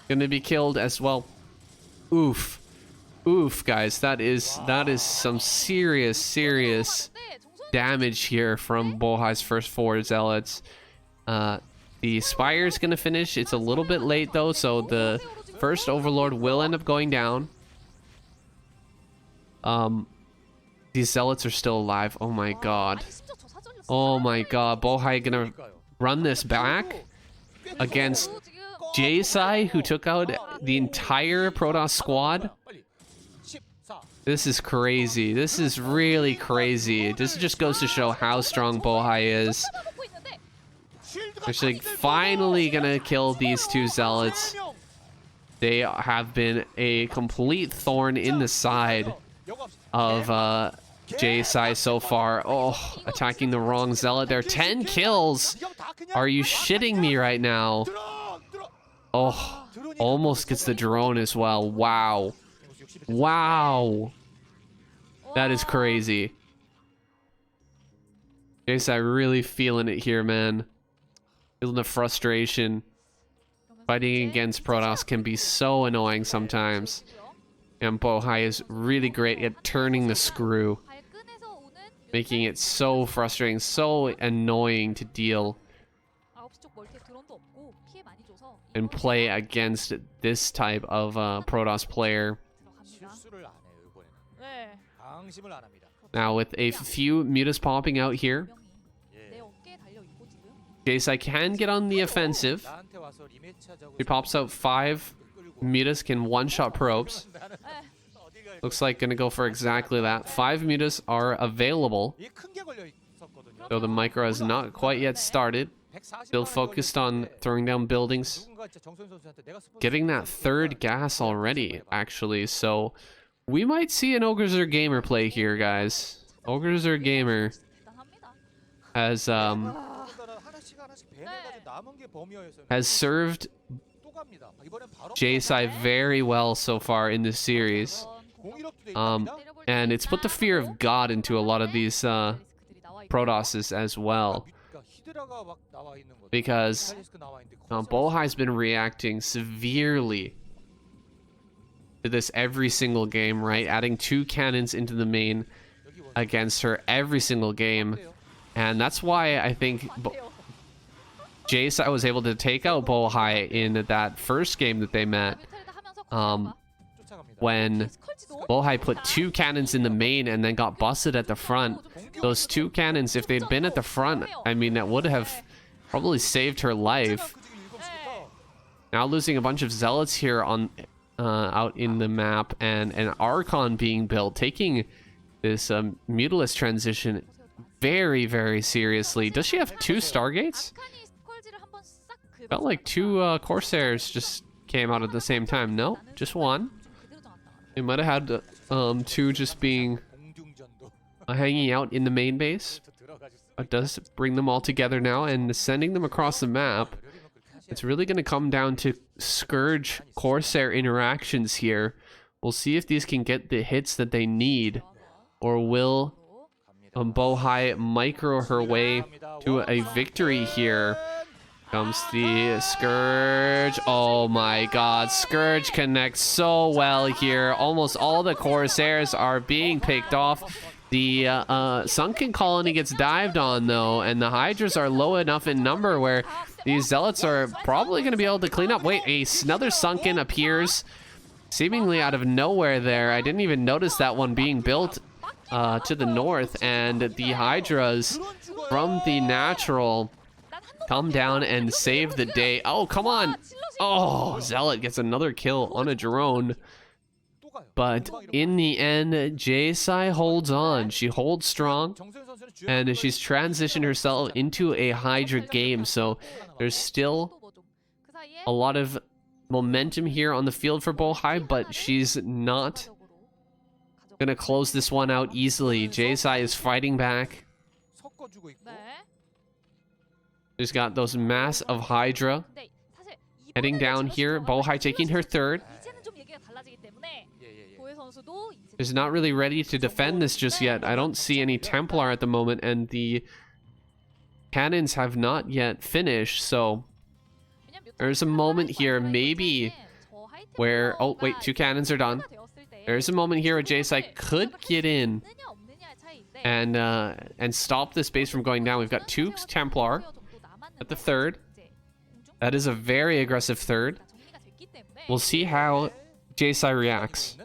gonna be killed as well. Oof. Oof, guys, that is some serious damage here from Bohai's first 4 Zealots. The Spire's gonna finish. It's a little bit late though, so the first Overlord will end up going down. These Zealots are still alive. Oh my god. Oh my god. Bohai gonna run this back against J-Sai, who took out the entire Protoss squad. This is crazy. This is really crazy. This just goes to show how strong Bohai is. Actually, finally gonna kill these 2 Zealots. They have been a complete thorn in the side of J-Sai so far. Oh, attacking the wrong Zealot there. 10 kills! Are you shitting me right now? Oh, Almost gets the drone as well. Wow. Wow. That is crazy. Jace, really feeling it here, man. Feeling the frustration. Fighting against Protoss can be so annoying sometimes. And Bohai is really great at turning the screw. Making it so frustrating, so annoying to deal and play against this type of Protoss player. Now with a few mutas popping out here, Jace can get on the offensive. He pops out 5 mutas, can one-shot probes. Looks like gonna go for exactly that. 5 mutas are available. So the micro has not quite yet started. Still focused on throwing down buildings. Getting that 3rd gas already, actually. So we might see an Ogre's Gamer play here, guys. Ogre's Gamer has served Jace very well so far in this series. And it's put the fear of God into a lot of these Protosses as well. Because Bohai's been reacting severely to this every single game, right? Adding 2 cannons into the main against her every single game. And that's why I think Jace was able to take out Bohai in that first game that they met. When Bohai put 2 cannons in the main and then got busted at the front. Those 2 cannons, if they'd been at the front, I mean, that would have probably saved her life. Now losing a bunch of zealots here on out in the map, and an Archon being built, taking this Mutalist transition very, very seriously. Does she have 2 Stargates? Felt like 2 Corsairs just came out at the same time. No, just 1. They might have had 2 just being hanging out in the main base. It does bring them all together now and sending them across the map. It's really going to come down to Scourge Corsair interactions here. We'll see if these can get the hits that they need, or will Bohai micro her way to a victory here. Comes the Scourge. Oh my god, Scourge connects so well here. Almost all the Corsairs are being picked off. The Sunken Colony gets dived on though, and the Hydras are low enough in number where these Zealots are probably going to be able to clean up. Wait, another Sunken appears seemingly out of nowhere there. I didn't even notice that one being built to the north, and the Hydras from the natural come down and save the day. Oh, come on. Oh, Zealot gets another kill on a drone. But in the end, Jace holds on. She holds strong, and she's transitioned herself into a Hydra game. So there's still a lot of momentum here on the field for Bohai, but she's not gonna close this one out easily. Jace is fighting back. She's got those mass of Hydra heading down here. Bohai taking her 3rd. Is not really ready to defend this just yet. I don't see any Templar at the moment, and the cannons have not yet finished, so there's a moment here maybe where, oh wait, 2 cannons are done. There's a moment here where Jace could get in and stop this base from going down. We've got 2 Templar at the 3rd. That is a very aggressive 3rd. We'll see how Jace reacts.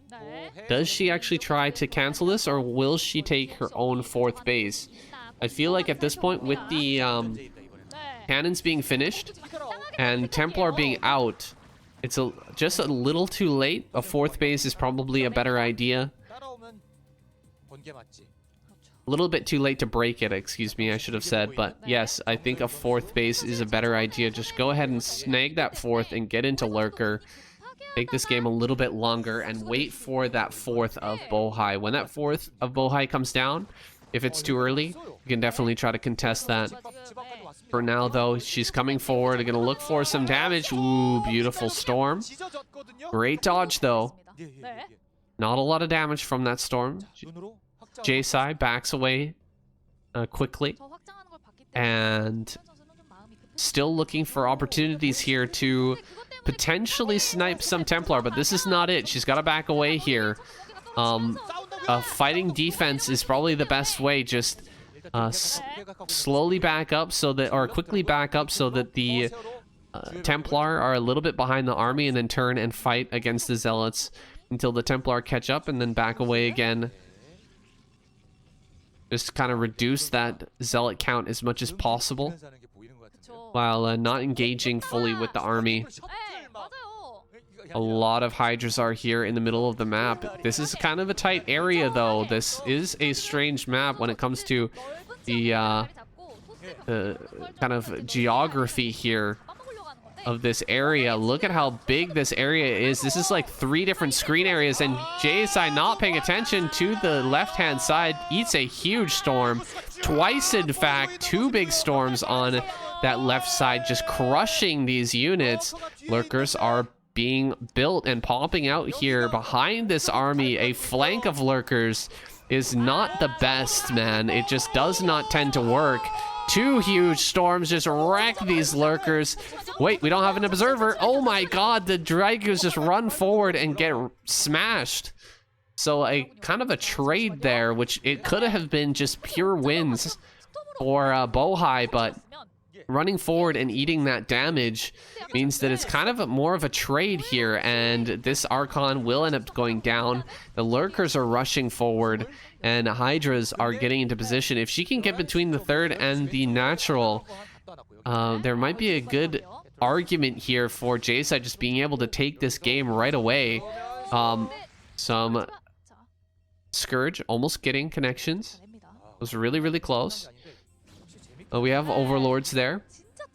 Does she actually try to cancel this, or will she take her own 4th base? I feel like at this point, with the cannons being finished and Templar being out, it's just a little too late. A 4th base is probably a better idea. A little bit too late to break it, excuse me, I should have said. But yes, I think a 4th base is a better idea. Just go ahead and snag that 4th and get into Lurker. Take this game a little bit longer and wait for that 4th of Bohai. When that 4th of Bohai comes down, if it's too early, you can definitely try to contest that. For now, though, she's coming forward. Gonna look for some damage. Ooh, beautiful storm. Great dodge, though. Not a lot of damage from that storm. J-Sai backs away quickly. And still looking for opportunities here to potentially snipe some Templar, but this is not it. She's got to back away here. Fighting defense is probably the best way. Just slowly back up so that, or quickly back up so that the Templar are a little bit behind the army, and then turn and fight against the Zealots until the Templar catch up, and then back away again. Just kind of reduce that Zealot count as much as possible while not engaging fully with the army. A lot of Hydras are here in the middle of the map. This is kind of a tight area, though. This is a strange map when it comes to the kind of geography here of this area. Look at how big this area is. This is like 3 different screen areas, and JSI not paying attention to the left-hand side eats a huge storm. Twice, in fact, 2 big storms on that left side, just crushing these units. Lurkers are being built and popping out here behind this army. A flank of Lurkers is not the best, man. It just does not tend to work. 2 huge storms just wreck these Lurkers. Wait, we don't have an observer. Oh my god, the Dragoons just run forward and get smashed. So a kind of a trade there, which it could have been just pure wins for Bohai, but running forward and eating that damage means that it's kind of more of a trade here, and this Archon will end up going down. The Lurkers are rushing forward, and Hydras are getting into position. If she can get between the 3rd and the natural, there might be a good argument here for J-Side just being able to take this game right away. Some Scourge almost getting connections. It was really, really close. We have Overlords there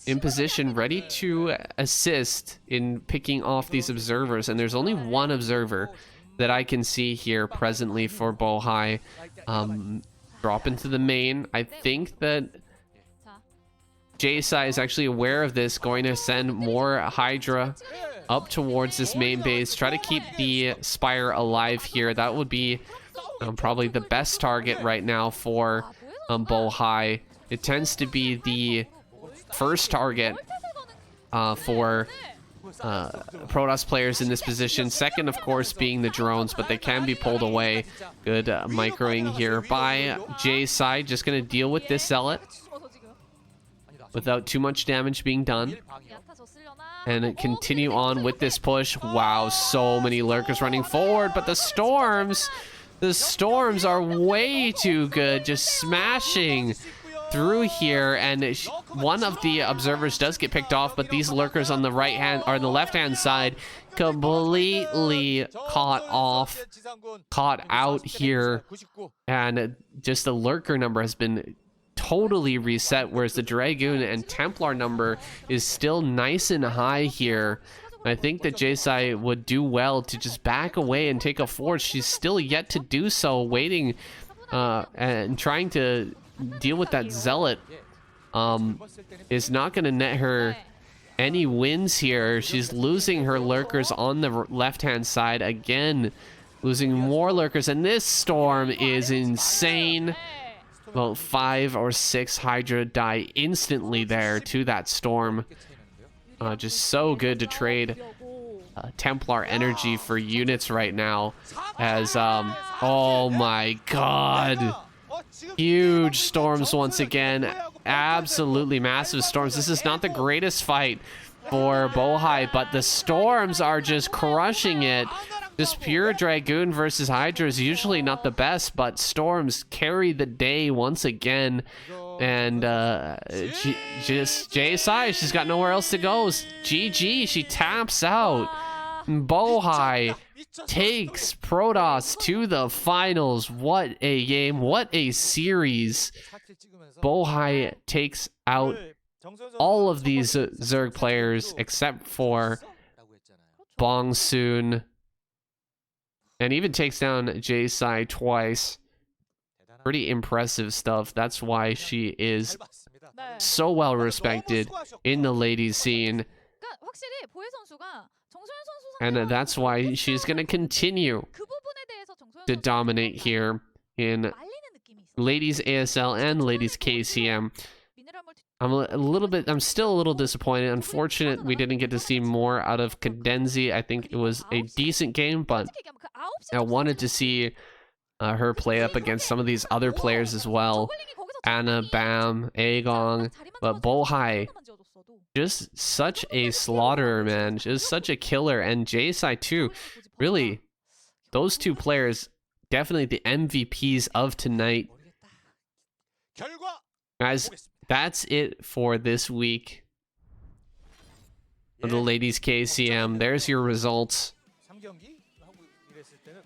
in position, ready to assist in picking off these observers, and there's only 1 observer that I can see here presently for Bohai. Drop into the main. I think that J-Sai is actually aware of this, going to send more Hydra up towards this main base, try to keep the Spire alive here. That would be probably the best target right now for Bohai. It tends to be the first target for Protoss players in this position. Second, of course, being the drones, but they can be pulled away. Good microing here by J-Side. Just going to deal with this Zealot without too much damage being done. And continue on with this push. Wow, so many Lurkers running forward, but the storms are way too good. Just smashing through here, and one of the observers does get picked off, but these Lurkers on the right hand or on the left hand side completely caught out here, and just the Lurker number has been totally reset, whereas the Dragoon and Templar number is still nice and high here. I think that J-Sai would do well to just back away and take a force. She's still yet to do so, waiting and trying to deal with that Zealot. Is not going to net her any wins here. She's losing her Lurkers on the left-hand side again, losing more Lurkers, and this storm is insane. About 5 or 6 Hydra die instantly there to that storm. Just so good to trade Templar energy for units right now, as oh my god, huge storms once again. Absolutely massive storms. This is not the greatest fight for Bohai, but the storms are just crushing it. This pure Dragoon versus Hydra is usually not the best, but storms carry the day once again. And just JSI, she's got nowhere else to go. GG, she taps out. Bohai takes Protoss to the finals. What a game, what a series. Bohai takes out all of these Zerg players except for Bong Soon, and even takes down J-Sai twice. Pretty impressive stuff. That's why she is So well respected in the ladies scene. 그러니까 확실히 보혜 선수가 정소연 선수 And that's why she's going to continue 그 부분에 대해서 정소연 to 선수가 dominate here in 말리는 느낌이 있어. ladies ASL and ladies KCM. I'm still a little disappointed. Unfortunate we didn't get to see more out of Cadenzi. I think it was a decent game, but I wanted to see her play up against some of these other players as well. Anna, Bam, Aegong, but Bohai, just such a slaughterer, man. Just such a killer. And Jaesai too. Really, those two players, definitely the MVPs of tonight. Guys, that's it for this week of the ladies KCM. There's your results.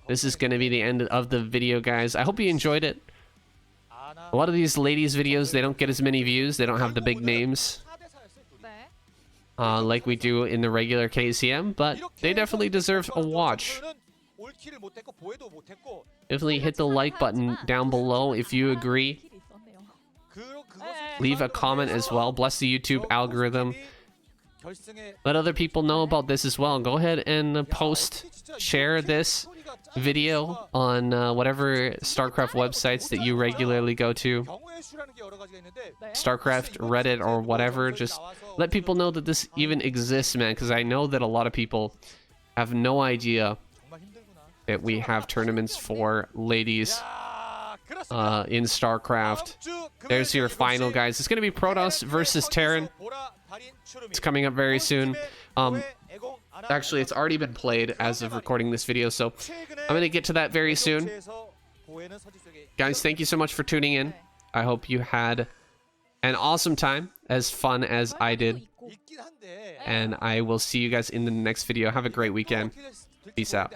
This is going to be the end of the video, guys. I hope you enjoyed it. A lot of these ladies videos, they don't get as many views. They don't have the big names like we do in the regular KCM, but they definitely deserve a watch. Definitely hit the like button down below if you agree. Leave a comment as well. Bless the YouTube algorithm. Let other people know about this as well. Go ahead and share this video on whatever Starcraft websites that you regularly go to. Starcraft, Reddit, or whatever. Just let people know that this even exists, man, because I know that a lot of people have no idea that we have tournaments for ladies in Starcraft. There's your final, guys. It's going to be Protoss versus Terran. It's coming up very soon. Actually, it's already been played as of recording this video, so I'm going to get to that very soon. Guys, thank you so much for tuning in. I hope you had an awesome time, as fun as I did. And I will see you guys in the next video. Have a great weekend. Peace out.